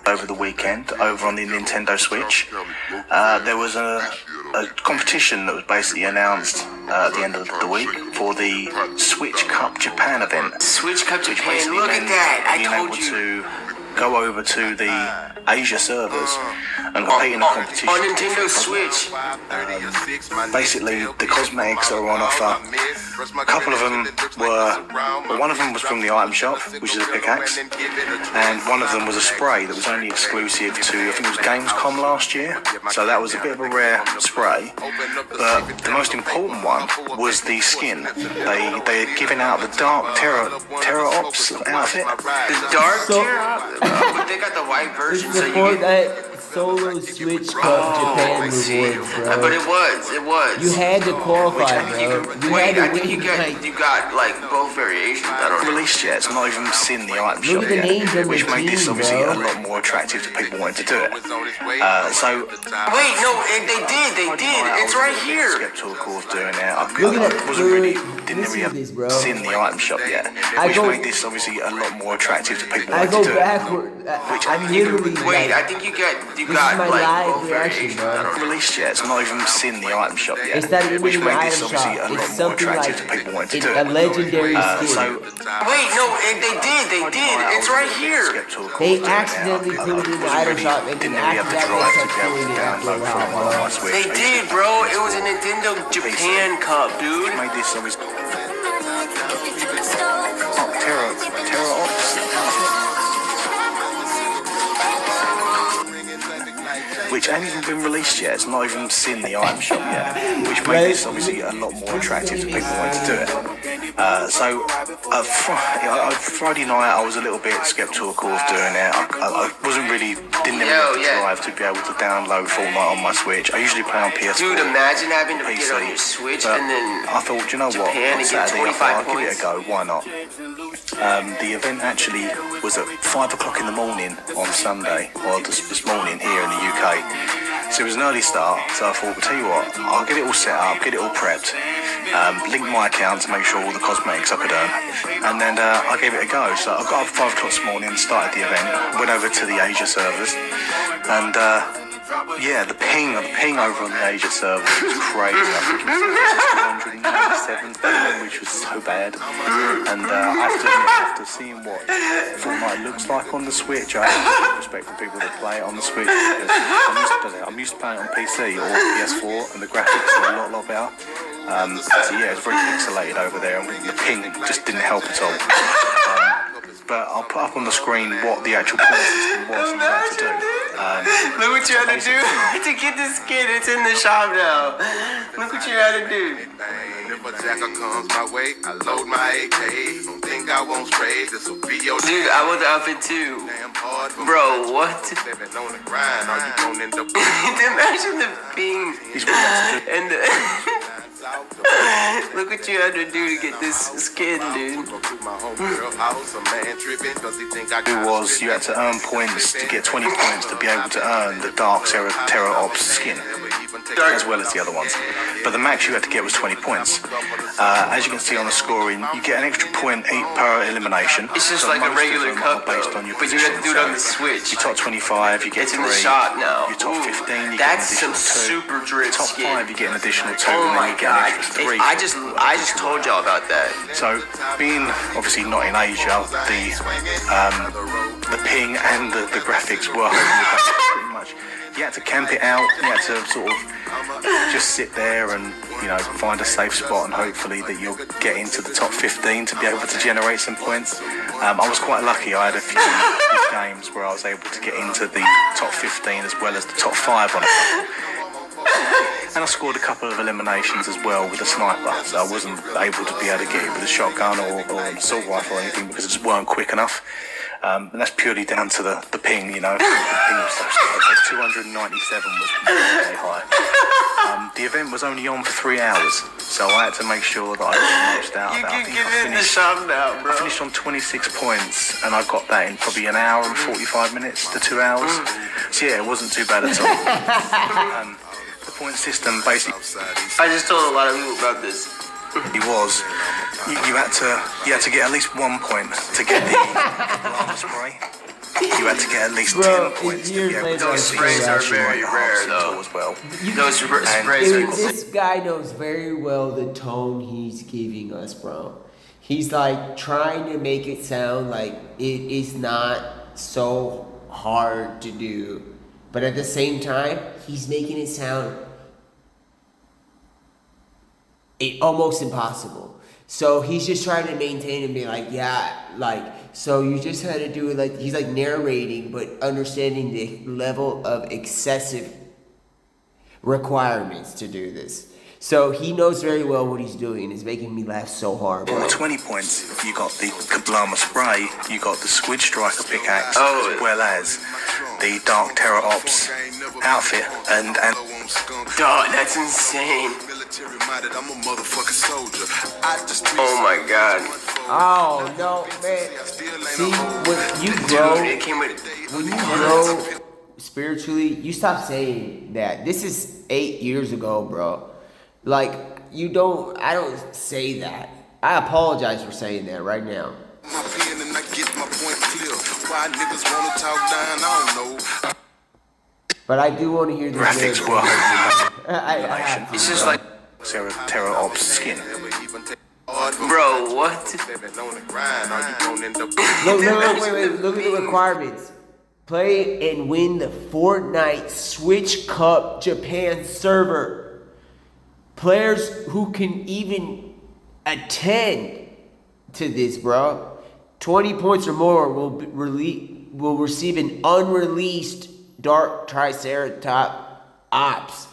Over the weekend, over on the Nintendo Switch, there was a competition that was basically announced at the end of the week for the Switch Cup Japan event. Switch Cup Which Japan, basically look at meant that. I being told able you. to go over to the Asia servers and compete in a competition. On Nintendo Switch. Basically, the cosmetics that were on offer, a couple of them were, well, one of them was from the item shop, which is a pickaxe, and one of them was a spray that was only exclusive to, I think it was Gamescom last year, so that was a bit of a rare spray, but the most important one was the skin. They had given out the Dark Terror Ops outfit. The Dark Terror? But they got the white version, It's so the you get... Fortnite Solo Switch Cup Japan I see. rewards, bro. But it was. You had to qualify, I think bro. you could, You wait, had I to think win, you got like both variations. I don't know. Released yet, it's not even seen the item Look shop at the yet, names on which the made this team, obviously bro. a lot more attractive to people wanting to do it. So Wait, no, they did. It's right here. skeptical of doing it. I Look at wasn't really, that. didn't Listen really to this, bro. have seen the item shop yet, I which go- made this obviously a lot more attractive to people I wanting go to do it. backward. I'm literally Wait, I like, think you this is got my like live both reaction, variations. I don't bro. know. Released yet, it's not even seen the item shop yet, It's not even which in the made this item obviously shop. a lot It's more something attractive like to people wanting to do a it. legendary skin. So Wait, no, they did. It's right here. skeptical of They doing it. accidentally I put it in the wasn't item really- shop and then didn't really have after the that drive they to kept be able doing to it after a download from while, one on bro. my Switch. They did, bro. It was a Nintendo Japan Cup, dude. Made this obviously Terror Ops. Which ain't even been released yet. It's not even seen the item shop yet, which made this obviously a lot more attractive to people wanting to do it. Friday night I was a little bit skeptical of doing it. I wasn't really, didn't really have the drive to be able to download Fortnite on my Switch. I usually play on PS4. Dude, imagine having to get PC, on your Switch but and then I thought, you know what, Japan on and get Saturday I 25 thought I'll give it points. a go, why not? The event actually was at 5 o'clock in the morning on Sunday, or this morning here in the UK. So it was an early start, so I thought, well, tell you what, I'll get it all set up, get it all prepped, link my account to make sure all the cosmetics I could earn, and then I gave it a go. So I got up at 5 o'clock this morning, started the event, went over to the Asia servers, and yeah, the ping over on the Asia server was crazy. I think it was 297, which was so bad. And I have to admit, after seeing what Fortnite looks like on the Switch, I have respect for people that play it on the Switch, because I'm used to playing it on PC or PS4, and the graphics are a lot better. So yeah, it's very pixelated over there, and the ping just didn't help at all. But I'll put up on the screen what the actual point system was and what to do. look what you had to do to get the skin. It's in the shop now. Look what you had to do. If a jacker comes my way, I load my AK. Don't think I won't spray. This will be your Dude, I was up it too. damn hard. Bro, what? Living on the grind, or you gon' end up Imagine the being He's what he has to do. and the look what you had to do to get this skin, dude. Go to my homegirl house, a man tripping 'cause he think I It got was you had to earn points to get 20 points to be able to earn the Dark Terror Ops skin, as well as the other ones. But the max you had to get was 20 points. As you can see on the scoring, you get an extra point per elimination. It's just So like a most of regular them cup, are based though. on your But you have to position. do it on So the Switch. your top 25, you get It's 3. in the shop now. Your top Ooh, 15, you that's get an additional some 2. super drip Top skin. 5, you get an additional 2, Oh and then my you get an god! extra 3. I just told y'all about that. So, being obviously not in Asia, the ping and the graphics were pretty much. You had to camp it out. You had to sort of just sit there and find a safe spot, and hopefully that you'll get into the top 15 to be able to generate some points. I was quite lucky. I had a few games where I was able to get into the top 15 as well as the top 5 on it. And I scored a couple of eliminations as well with a sniper. So I wasn't able to be able to get it with a shotgun or an assault rifle or anything because it just weren't quick enough. And that's purely down to the ping, you know. The ping was so slow. 297 was very high. The event was only on for 3 hours, so I had to make sure that I got the most out of it. I think I finished on 26 points, and I got that in probably an hour and 45 minutes to 2 hours. So yeah, it wasn't too bad at all. The point system basically I just told a lot of people about this. was you had to get at least 1 point to get the alarm spray. You had to get at least 10 points to be able to Those sprays are very rare, though. As well. Those sprays are This guy knows very well the tone he's giving us, bro. He's like trying to make it sound like it is not so hard to do, but at the same time, he's making it sound almost impossible. So he's just trying to maintain and be like, yeah, like, so you just had to do it like, he's like narrating, but understanding the level of excessive requirements to do this. So he knows very well what he's doing. It's making me laugh so hard, bro. For 20 points, you got the Kablama spray, you got the Squid Striker pickaxe, as well as the Dark Terror Ops outfit, and Dog, that's insane. Oh my god. Oh no, man. See, when you grow, Dude, it came with when you grow spiritually, you stop saying that. This is 8 years ago, bro. Like, I don't say that. I apologize for saying that right now. But I do want to hear the graphics lyrics. were It's just like, Terror Ops skin. bro, what? Look, wait. Look at the requirements. Play and win the Fortnite Switch Cup Japan server. Players who can even attend to this, bro. 20 points or more will receive an unreleased Dark Triceratop Ops.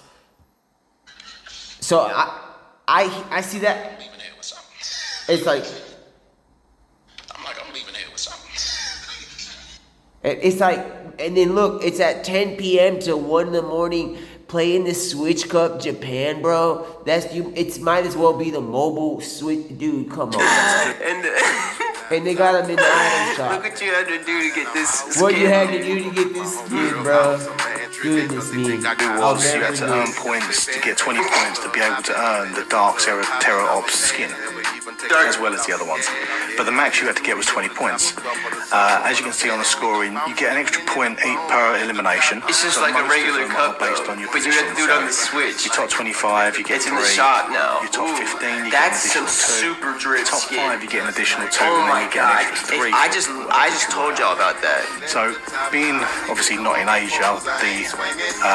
So I see that. It's like, I'm like, I'm leaving here with something. it's like, and then look, it's at 10 p.m. to 1 in the morning playing the Switch Cup Japan, bro. It's might as well be the mobile Switch, dude. Come on, and they got them in the item shop. Look what you had to do to get this skin. What you had to do to get this skin, bro? Goodness me. You had to earn points to get 20 points to be able to earn the Dark Terror Ops skin, as well as the other ones. But the max you had to get was 20 points. As you can see on the scoring, you get an extra point per elimination. It's just So like a most of regular them cup, are based though. on your But you have to do it on the position. Switch. So your top 25, you get It's 3. in the shop now. Your top Ooh, 15, you that's get an some additional 2. super drip Top skin. 5, you get an additional 2, Oh and then my you get an god. extra 3. I just told y'all about that. So, being obviously not in Asia,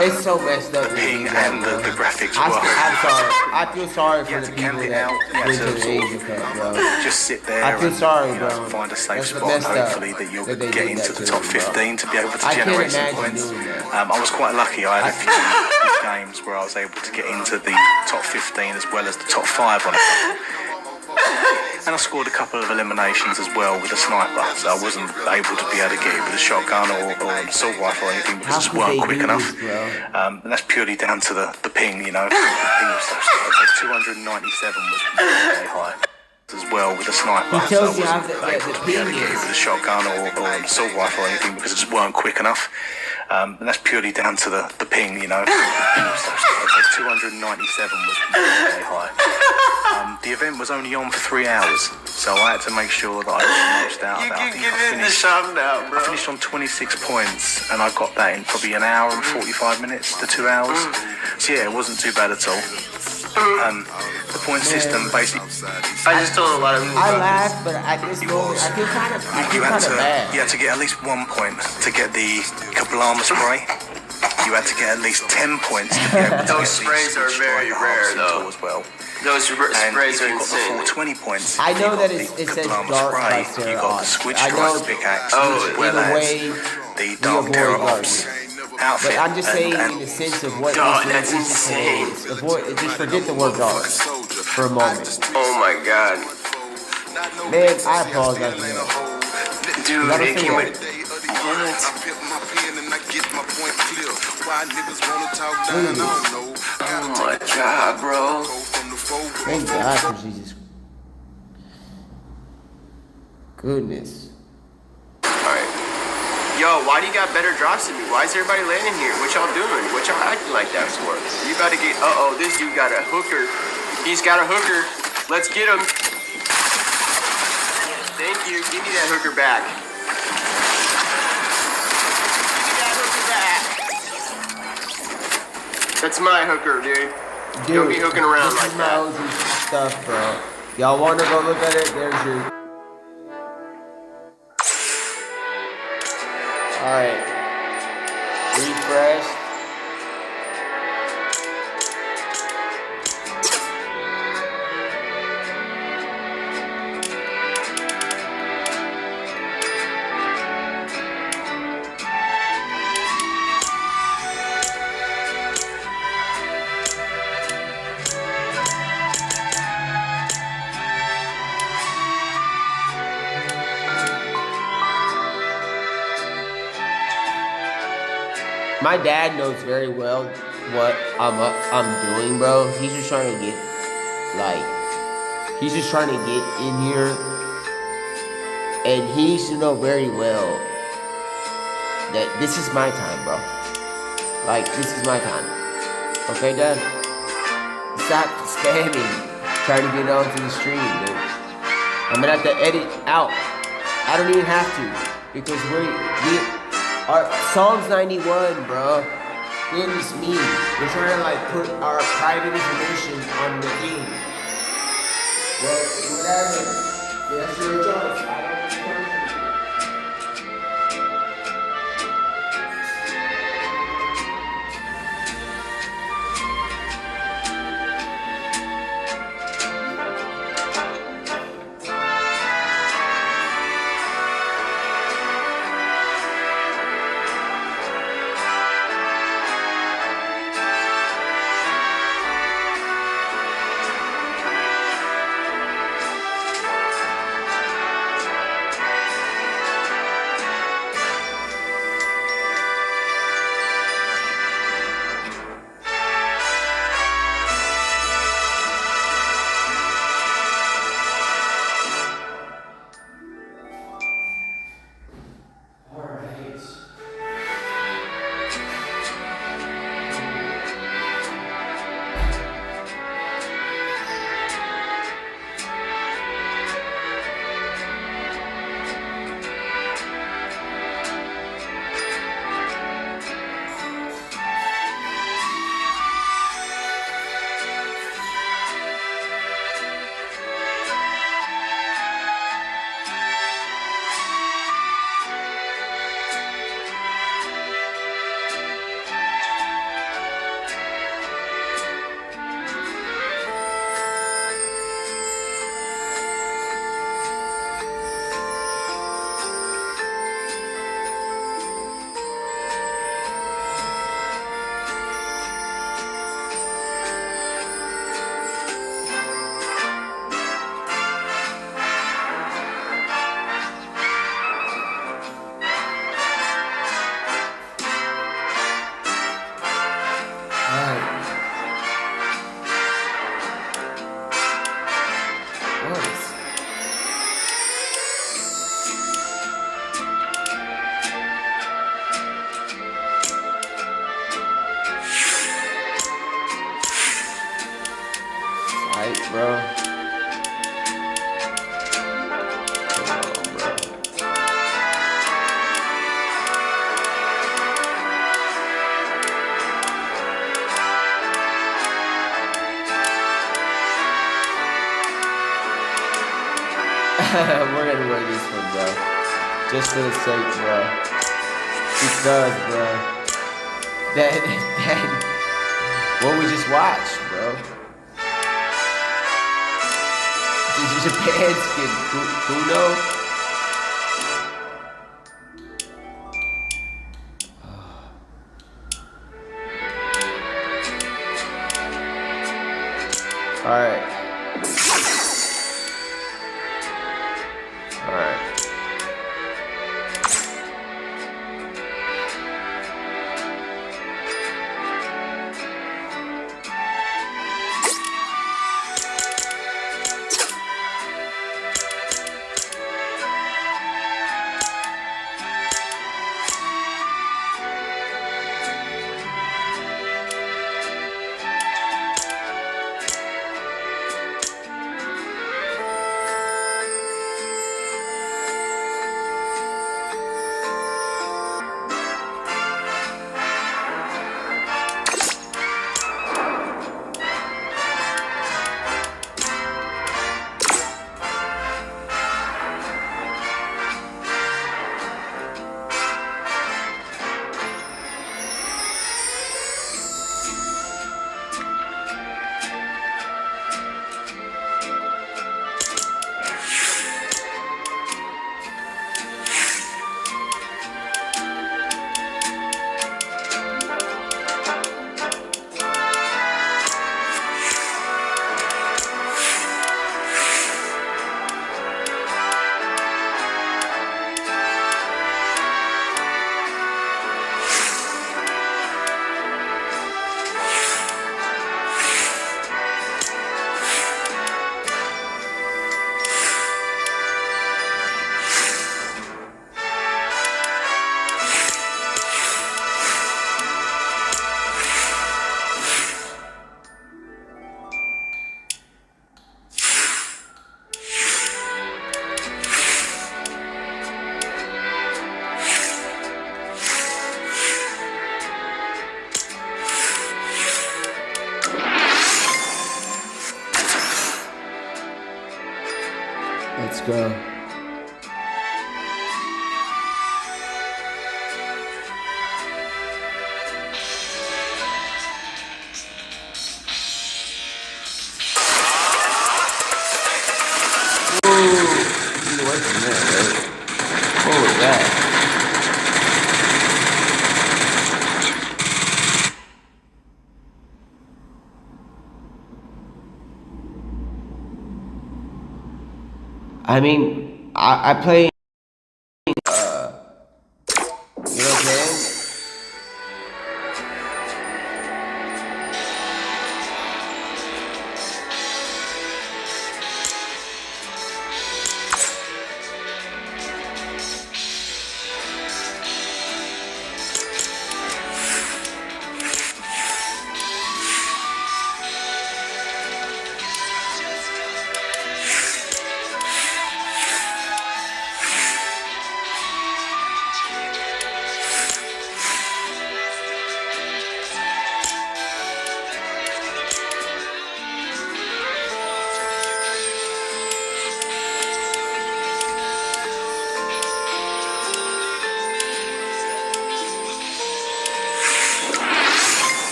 It's so messed up. the ping and the graphics I'm were sorry. I feel sorry for had the to people camp it that out. You had went to to the sort of Asia Cup, bro. just sit there. I feel and, sorry, you know, bro. find a safe That's spot, and messed up hopefully that you'll that they get did into that the to top them, bro. 15 to be able to I can't generate some imagine points. doing that. I was quite lucky. I had a few games where I was able to get into the top 15 as well as the top 5 on it. And I scored a couple of eliminations as well with a sniper, so I wasn't able to be able to get it with a shotgun or an assault rifle or anything because How it just could weren't they quick do enough. this, bro? And that's purely down to the ping, you know. The ping was so slow. 297 was very high as well with a sniper. He tells so you I how wasn't the able to be able to ping get it is. with a shotgun or an assault rifle or anything because it just weren't quick enough. And that's purely down to the ping, you know. The ping was so slow. 297 was very high. The event was only on for 3 hours, so I had to make sure that I got the most out of it. I think I finished on 26 points, and I got that in probably an hour and 45 minutes to 2 hours. So yeah, it wasn't too bad at all. The point system basically. I just told a lot of people I about laugh, but at this moment, I feel kind of bad. You had to get at least 1 point to get the Kablama spray. You had to get at least 10 points to be able to Those get sprays the are Switch very Strider rare, Half Centaur though. as well. Those And sprays if are you got the full insane. 20 points, I know you that got it the says Kablama Dark spray, by you Sarah got the Ox. Switch I know Strider pickaxe, Oh, as well either as way, the we Dark avoid Terror dark. Ops outfit. But I'm just saying and in the sense of what God, this that's is insane. today. Avoid, just forget the word dark for a moment. Oh my god. Man, I apologize for that. Dude, Gotta it say came what? with. Oh my god, bro. Thank God for Jesus. Goodness. Alright. Yo, why do you got better drops than me? Why is everybody landing here? What y'all doing? What y'all acting like that for? You gotta get. Uh oh, this dude got a hooker. He's got a hooker. Let's get him. Thank you. Give me that hooker back. Give me that hooker back. That's my hooker, dude. Don't be hooking around this like is my that. OG stuff, bro. Y'all wanna go look at it? There's your. Alright. Refresh. My dad knows very well what I'm doing, bro. He's just trying to get, he's just trying to get in here, and he needs to know very well that this is my time, bro. Like, this is my time. Okay, Dad? Stop spamming, trying to get onto the stream, dude. I'm gonna have to edit out. I don't even have to, because our Psalms 91, bro. Goodness me. We're trying to put our private information on the game. Well, whatever. That's your choice. I don't care. We're gonna wear this one, bro. Just for the sake, bro. Because, bro. That what we just watched, bro. This is Japan skin, Kuno. Alright. Alright. Let's go. I mean, I play, you know what I'm saying?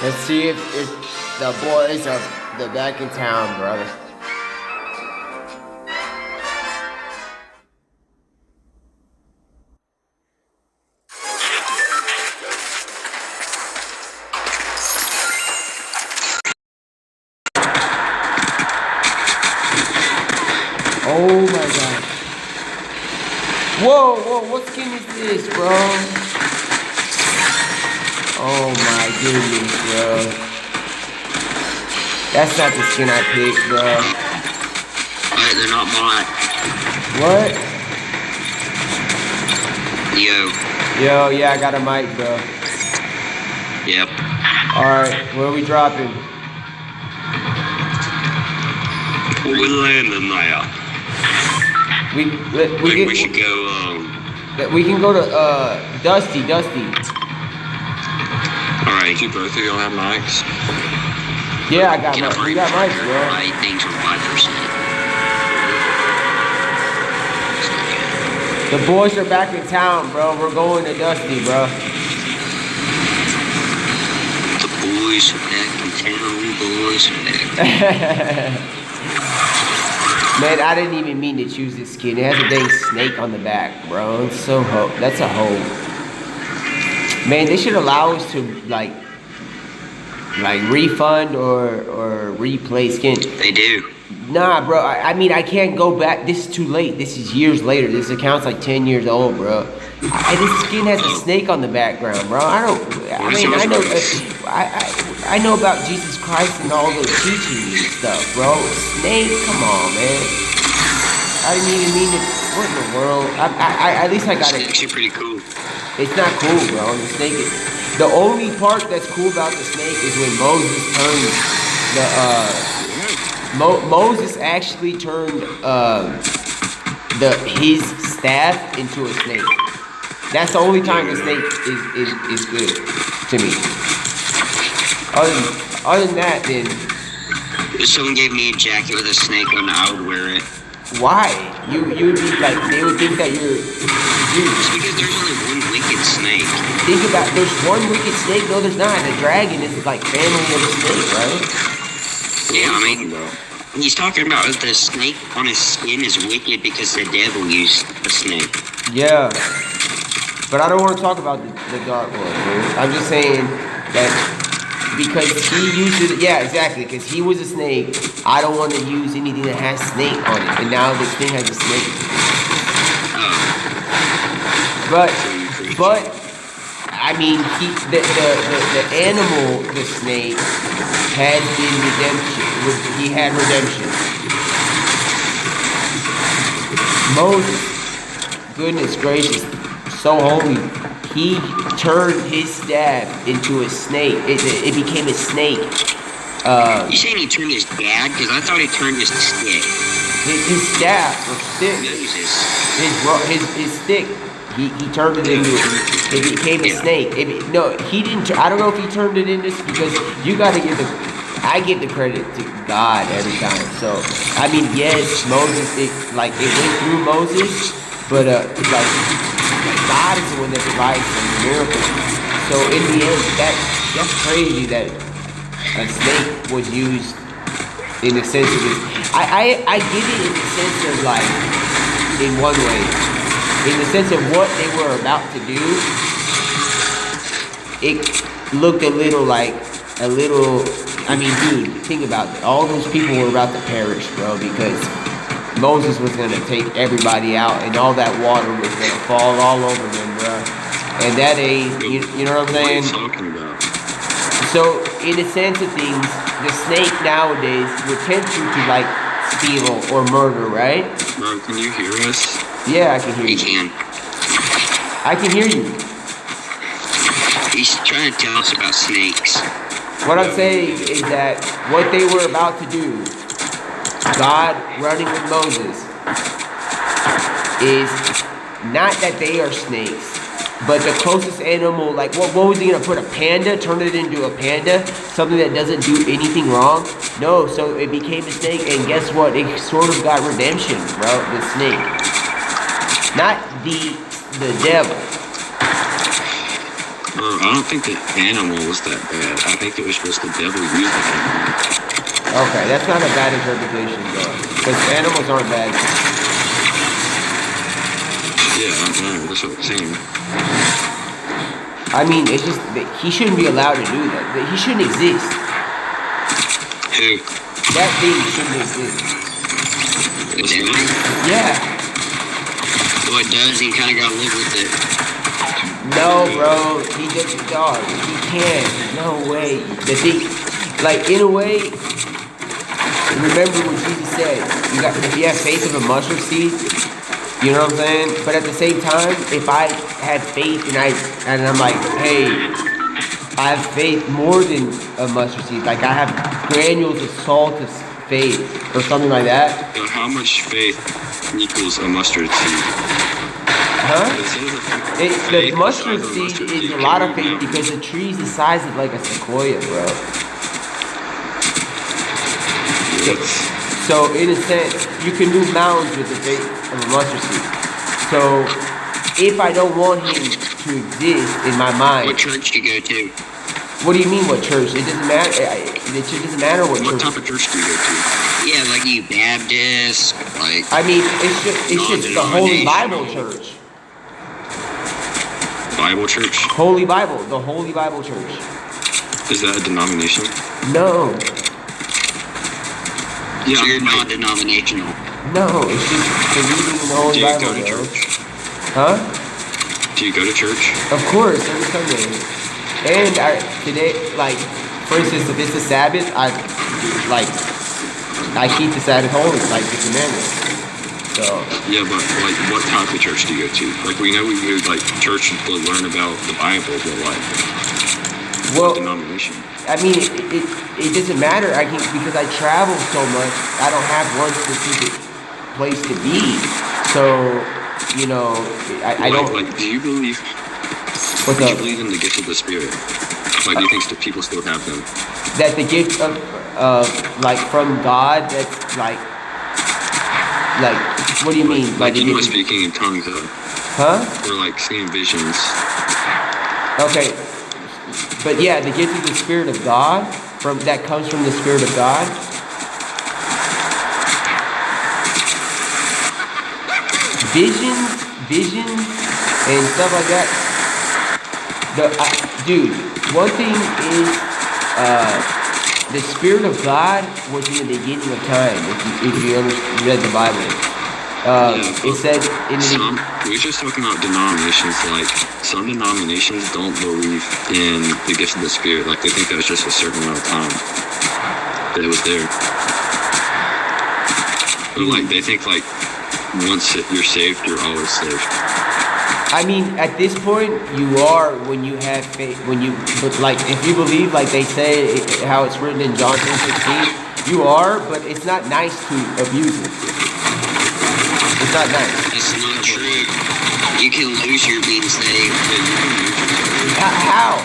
Let's see if the boys they're back in town, brother. Oh my god. Whoa, what skin is this, bro? Oh my goodness, bro. That's not the skin I picked, bro. Alright, they're not mine. What? Yo. Yo, yeah, I got a mic, bro. Yep. Alright, where are we dropping? We're landing there. We should go, we can go to, Dusty. Alright, you both of y'all have mics? Yeah, I got Get my. up We got mics, bro. My things were 5%. The boys are back in town, bro. We're going to Dusty, bro. The boys are back in town. Boys are back. Man, I didn't even mean to choose this skin. It has a dang snake on the back, bro. It's so that's a hoe. Man, they should allow us to like refund or replay skin. They do. Nah, bro. I mean, I can't go back. This is too late. This is years later. This account's like 10 years old, bro. This skin has a snake on the background, bro. I know about Jesus Christ and all the teachings and stuff, bro. Snake, come on, man. I didn't even mean to. What in the world? At least I got it. It's actually pretty cool. It's not cool, bro. The snake is. The only part that's cool about the snake is when Moses turned Moses actually turned his staff into a snake. That's the only time the snake is good to me. Other than that, then If someone gave me a jacket with a snake on it, I would wear it. why? You would be like, they would think that you're It's because there's only one wicked snake. think about there's one wicked snake. No, there's not. The dragon is like family of the snake, right? Yeah, I mean, he's talking about the snake on his skin is wicked because the devil used a snake. Yeah. But I don't want to talk about the dark one, dude. I'm just saying that because he used it, yeah, exactly, because he was a snake, I don't want to use anything that has snake on it. And now this thing has a snake. But I mean, the animal, the snake, has been redemption. He had redemption. Moses, goodness gracious, so holy. He turned his staff into a snake. It became a snake. You saying he turned his dad? Because I thought he turned his stick. His staff or stick. Moses. His stick. He turned it into. It became a snake. No, he didn't. I don't know if he turned it into because you got to give the. I give the credit to God every time. So I mean, yes, Moses. It went through Moses, but God is the one that provides the miracles. So in the end, that's crazy that a snake was used in the sense of this. I get it in the sense of like, in one way, in the sense of what they were about to do. It looked a little. I mean, dude, think about it. All those people were about to perish, bro, because Moses was going to take everybody out, and all that water was going to fall all over them, bro. And that ain't, you know what I'm saying? What are you talking about? So, in the sense of things, the snake nowadays would tempt you to, like, steal or murder, right? Bro, can you hear us? Yeah, I can hear He you. can. I can hear you. He's trying to tell us about snakes. What I'm saying is that what they were about to do, God running with Moses, is not that they are snakes, but the closest animal, like what was he gonna put, a panda, turn it into a panda, something that doesn't do anything wrong? No, so it became a snake, and guess what? It sort of got redemption, bro, the snake. Not the devil. Bro, I don't think the animal was that bad. I think it was just the devil used the animal. Okay, that's not a bad interpretation, though, because animals aren't bad. Yeah, I know. That's what I'm saying. I mean, it's just that he shouldn't be allowed to do that. He shouldn't exist. Who? That thing shouldn't exist. The devil? Yeah. Well, it does. He kind of got to live with it. No, bro. He just dog. He can't. No way. The thing, like in a way, remember what Jesus said. If you have faith of a mustard seed, you know what I'm saying? But at the same time, if I had faith and I'm like, hey, I have faith more than a mustard seed. Like I have granules of salt of faith or something like that. So how much faith equals a mustard seed? Huh? The mustard seed is a lot of faith because the tree's the size of like a sequoia, bro. So in a sense, you can move mountains with the faith of a mustard seed. So if I don't want him to exist in my mind, What church do you go to? what do you mean what church? It doesn't matter. It doesn't matter what What church. type of church do you go to? Yeah, like you Baptist, like I mean, it's just the Holy Bible Church. Bible church. Holy Bible, the Holy Bible Church. Is that a denomination? No, Yeah, so you're not denominational. no, it's just believing in the Holy Do you Bible, go to bro. church? Huh? Do you go to church? Of course, every Sunday. And today, like, for instance, if it's the Sabbath, I keep the Sabbath holy, like the commandments. So Yeah, but like, what type of church do you go to? Like, we know we go like church to learn about the Bible, but like, well, what denomination? I mean, it doesn't matter. I can because I travel so much. I don't have one specific place to be. So you know, I don't. Like, do you believe? What's Do you up? believe in the gift of the Spirit? Like, do you think that people still have them? That the gift of like from God. That's like what do you mean? Like, the you know, gift- speaking in tongues, Huh? or like seeing visions. Okay. But yeah, the gift of the Spirit of God that comes from the Spirit of God. Visions, and stuff like that. Dude, one thing is, the Spirit of God was in the beginning of time. If you read the Bible, it said in the. We're just talking about denominations. Like, some denominations don't believe in the gift of the Spirit. Like, they think that was just a certain amount of time that it was there. But like, they think like once you're saved, you're always saved. I mean, at this point, you are when you have faith. But like, if you believe, like they say, how it's written in John 3:16, you are. But it's not nice to abuse it. It's not nice. It's not true. You can lose your being saved. How?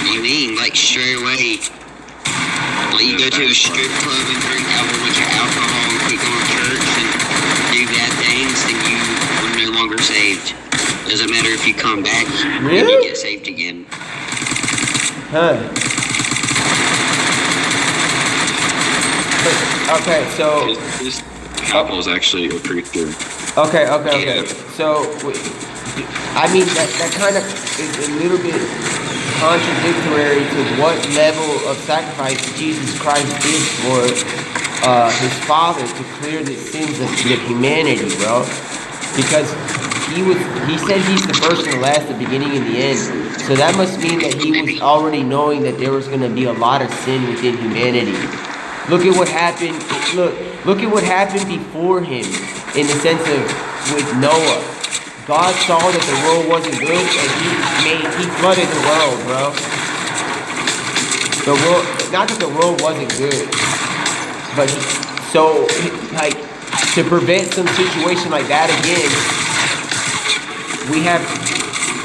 You mean like straight away? Like you go to a strip club and drink a bunch of alcohol and quit going to church and do bad things, then you are no longer saved. Doesn't matter if you come back and Really? you get saved again. Huh? But, okay, so. This Papa's actually a preacher. Okay. So, I mean, that kind of is a little bit contradictory to what level of sacrifice Jesus Christ did for his Father to clear the sins of humanity, bro. Because he said he's the first and the last, the beginning and the end. So that must mean that he was already knowing that there was going to be a lot of sin within humanity. Look at what happened. Look at what happened before him, in the sense of with Noah. God saw that the world wasn't good, and he flooded the world, bro. The world, not that the world wasn't good, but like to prevent some situation like that again, we have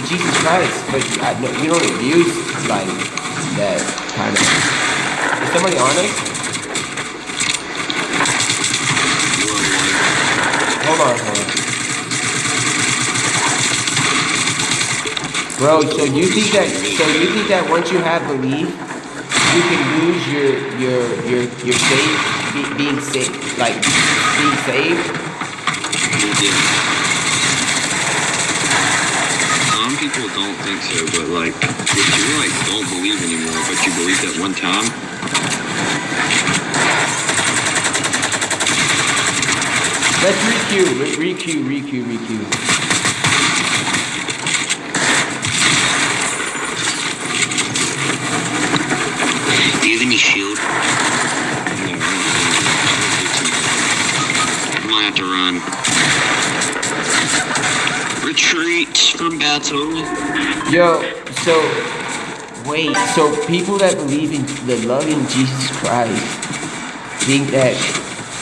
Jesus Christ. But we don't abuse like that kind of. Is somebody on us? Hold on. Bro, so you think that once you have belief, you can lose your being saved, like being saved? Yeah. Some people don't think so, but like, if you like don't believe anymore, but you believed at one time. Let's re-queue. Do you have any shield? I'm gonna have to run. Retreat from battle. Yo, so people that believe in the loving Jesus Christ think that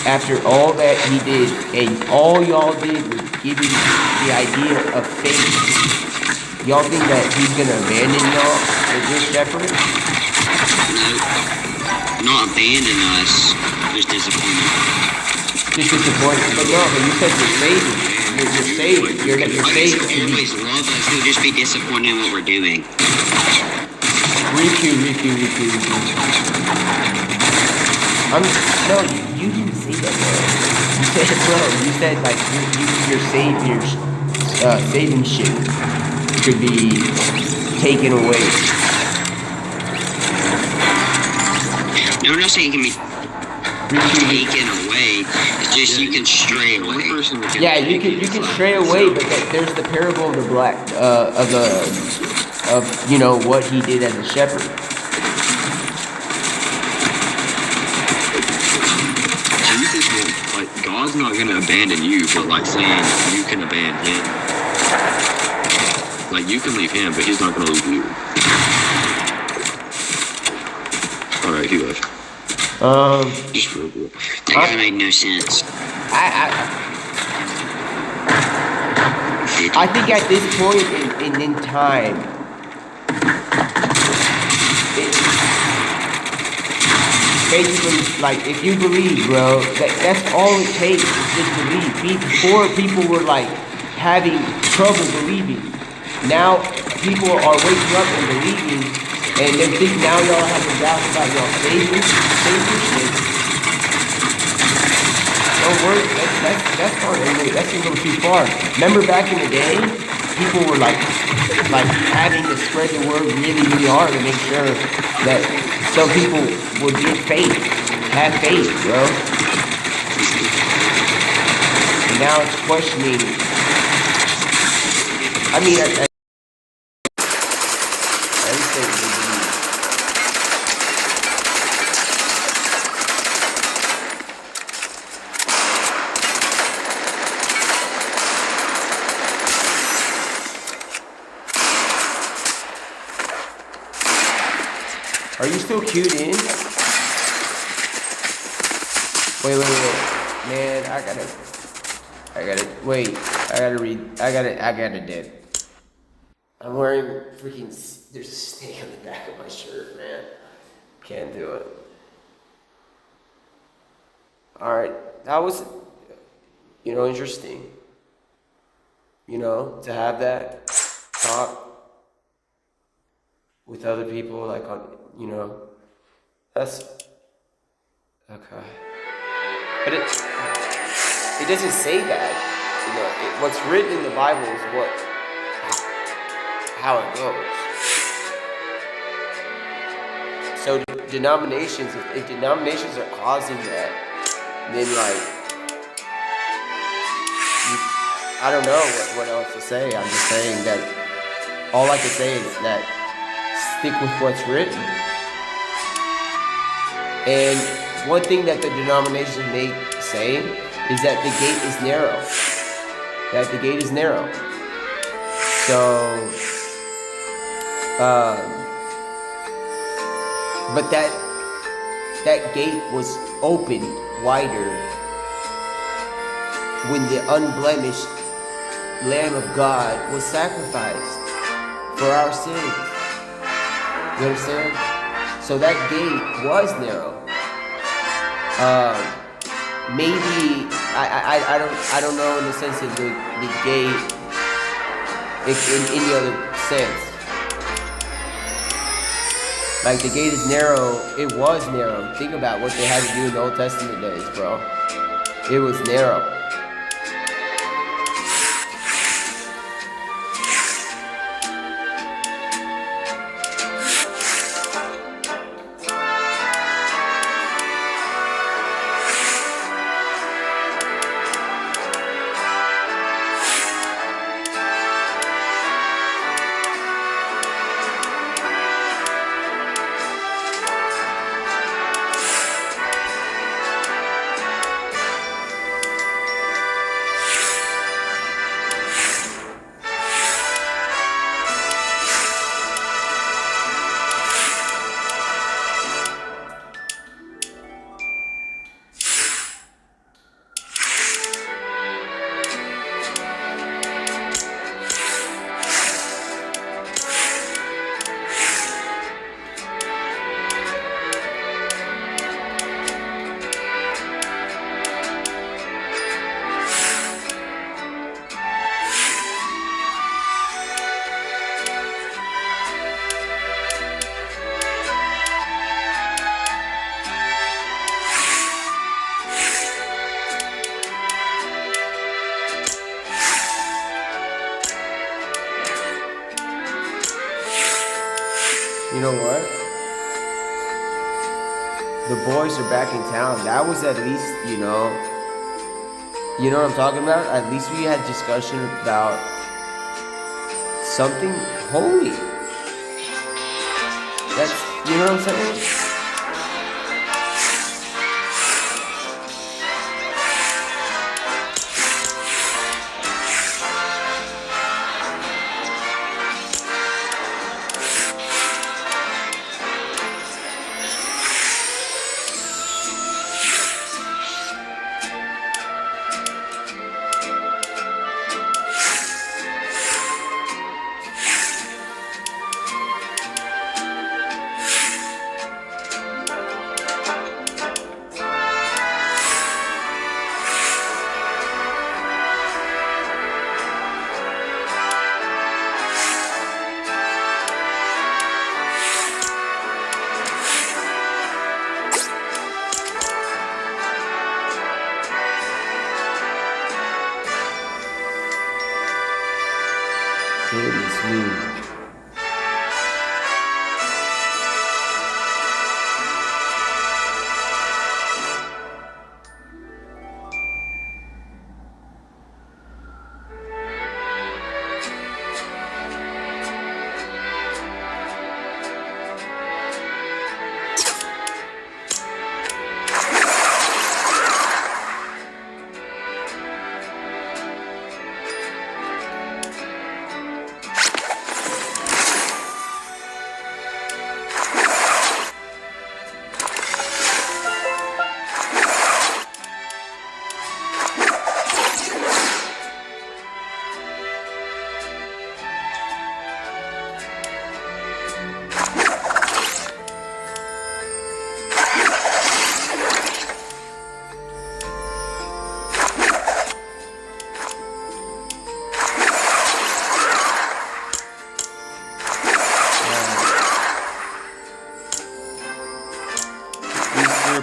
after all that he did, and all y'all did was give him the idea of faith, y'all think that he's gonna abandon y'all, the good shepherd? No. not abandon us. Just disappointed. Just disappointed. But no, but you said you're saving. You're saving. You're Like, saving. he'll always love us. He'll just be disappointed in what we're doing. Riku. No, you didn't say that, bro. You said like your saving shit could be taken away. No, I'm not saying it can be taken away. It's just you can stray away. Yeah, you can stray away, but there's the parable of the black of you know what he did as a shepherd. Like, God's not gonna abandon you, but like saying you can abandon him. Like, you can leave him, but he's not gonna leave you. Alright, he left. Just real quick. That kind of made no sense. I think at this point in time, basically, like, if you believe, bro, that's all it takes is just believe. Before, people were, like, having trouble believing. Now, people are waking up and believing, and they think now y'all having doubts about y'all savior shit. Don't worry, that's far, that's a little too far. Remember back in the day, people were, like having to spread the word really, really hard to make sure that some people would get faith, have faith, bro. And now it's questioning. I mean, everything they believe. Are you still queued in? Wait. Man, I gotta dip. I'm wearing freaking, there's a snake on the back of my shirt, man. Can't do it. Alright, that was, interesting. To have that talk with other people, like, that's, okay. But it doesn't say that, what's written in the Bible is how it goes. So denominations, if denominations are causing that, then I don't know what else to say. I'm just saying that all I can say is that stick with what's written. And one thing that the denomination may say is that the gate is narrow. So, but that gate was opened wider when the unblemished Lamb of God was sacrificed for our sins. You understand? So that gate was narrow. Maybe I don't know in the sense of the gate in any other sense. Like the gate is narrow. It was narrow. Think about what they had to do in the Old Testament days, bro. It was narrow. You know what? The boys are back in town. That was at least, you know what I'm talking about? At least we had discussion about something holy. That's, you know what I'm saying? Goodness me.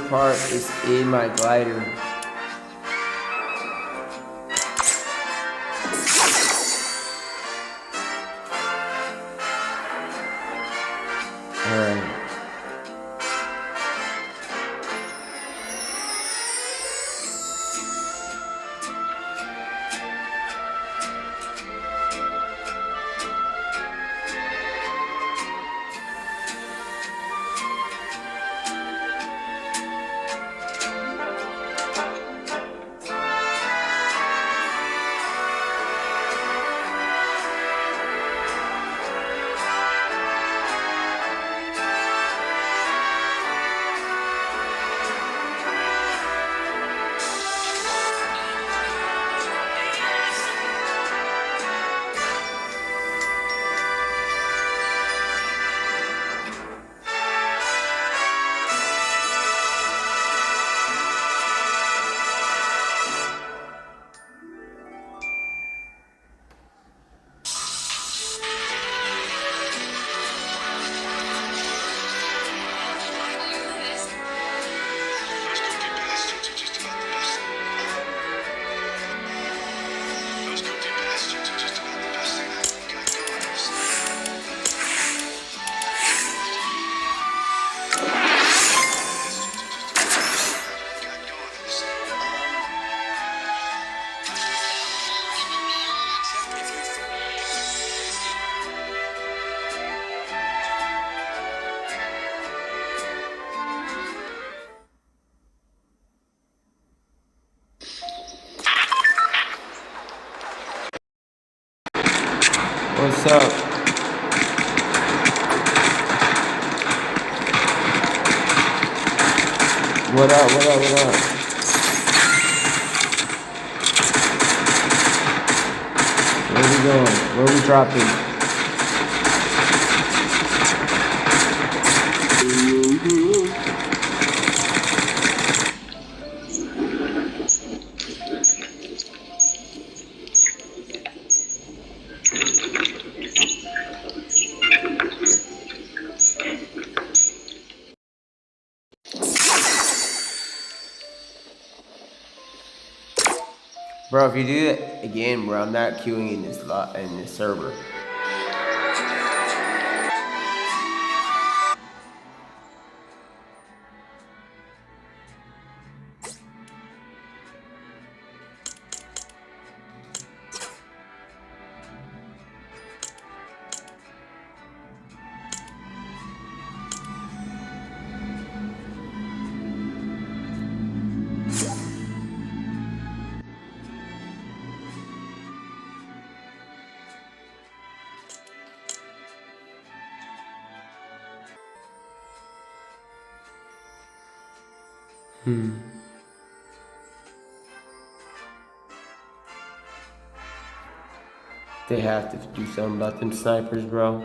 Part is in my glider. Alright. What's up? What up, what up, what up? Where we going? Where we dropping? Bro, if you do it again, bro, I'm not queuing in this server. They have to do something about them snipers, bro.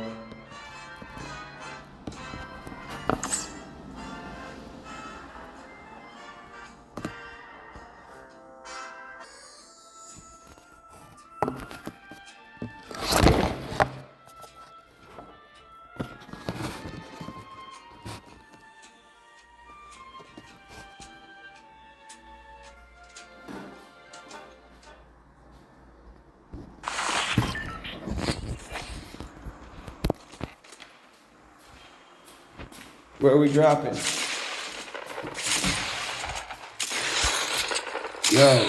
Where are we dropping? Yo.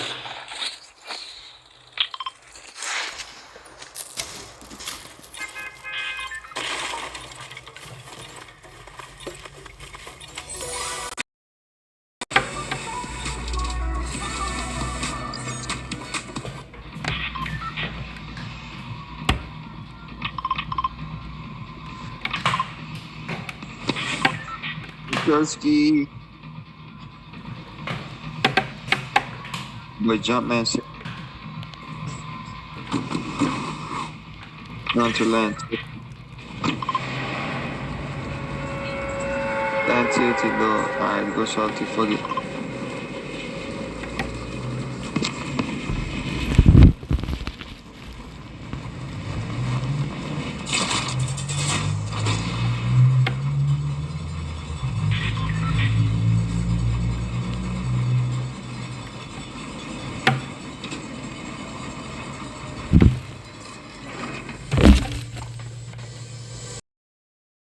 Gursky. Boy, Jumpman. Down to land. Land tilted though. Alright, go shot to 40.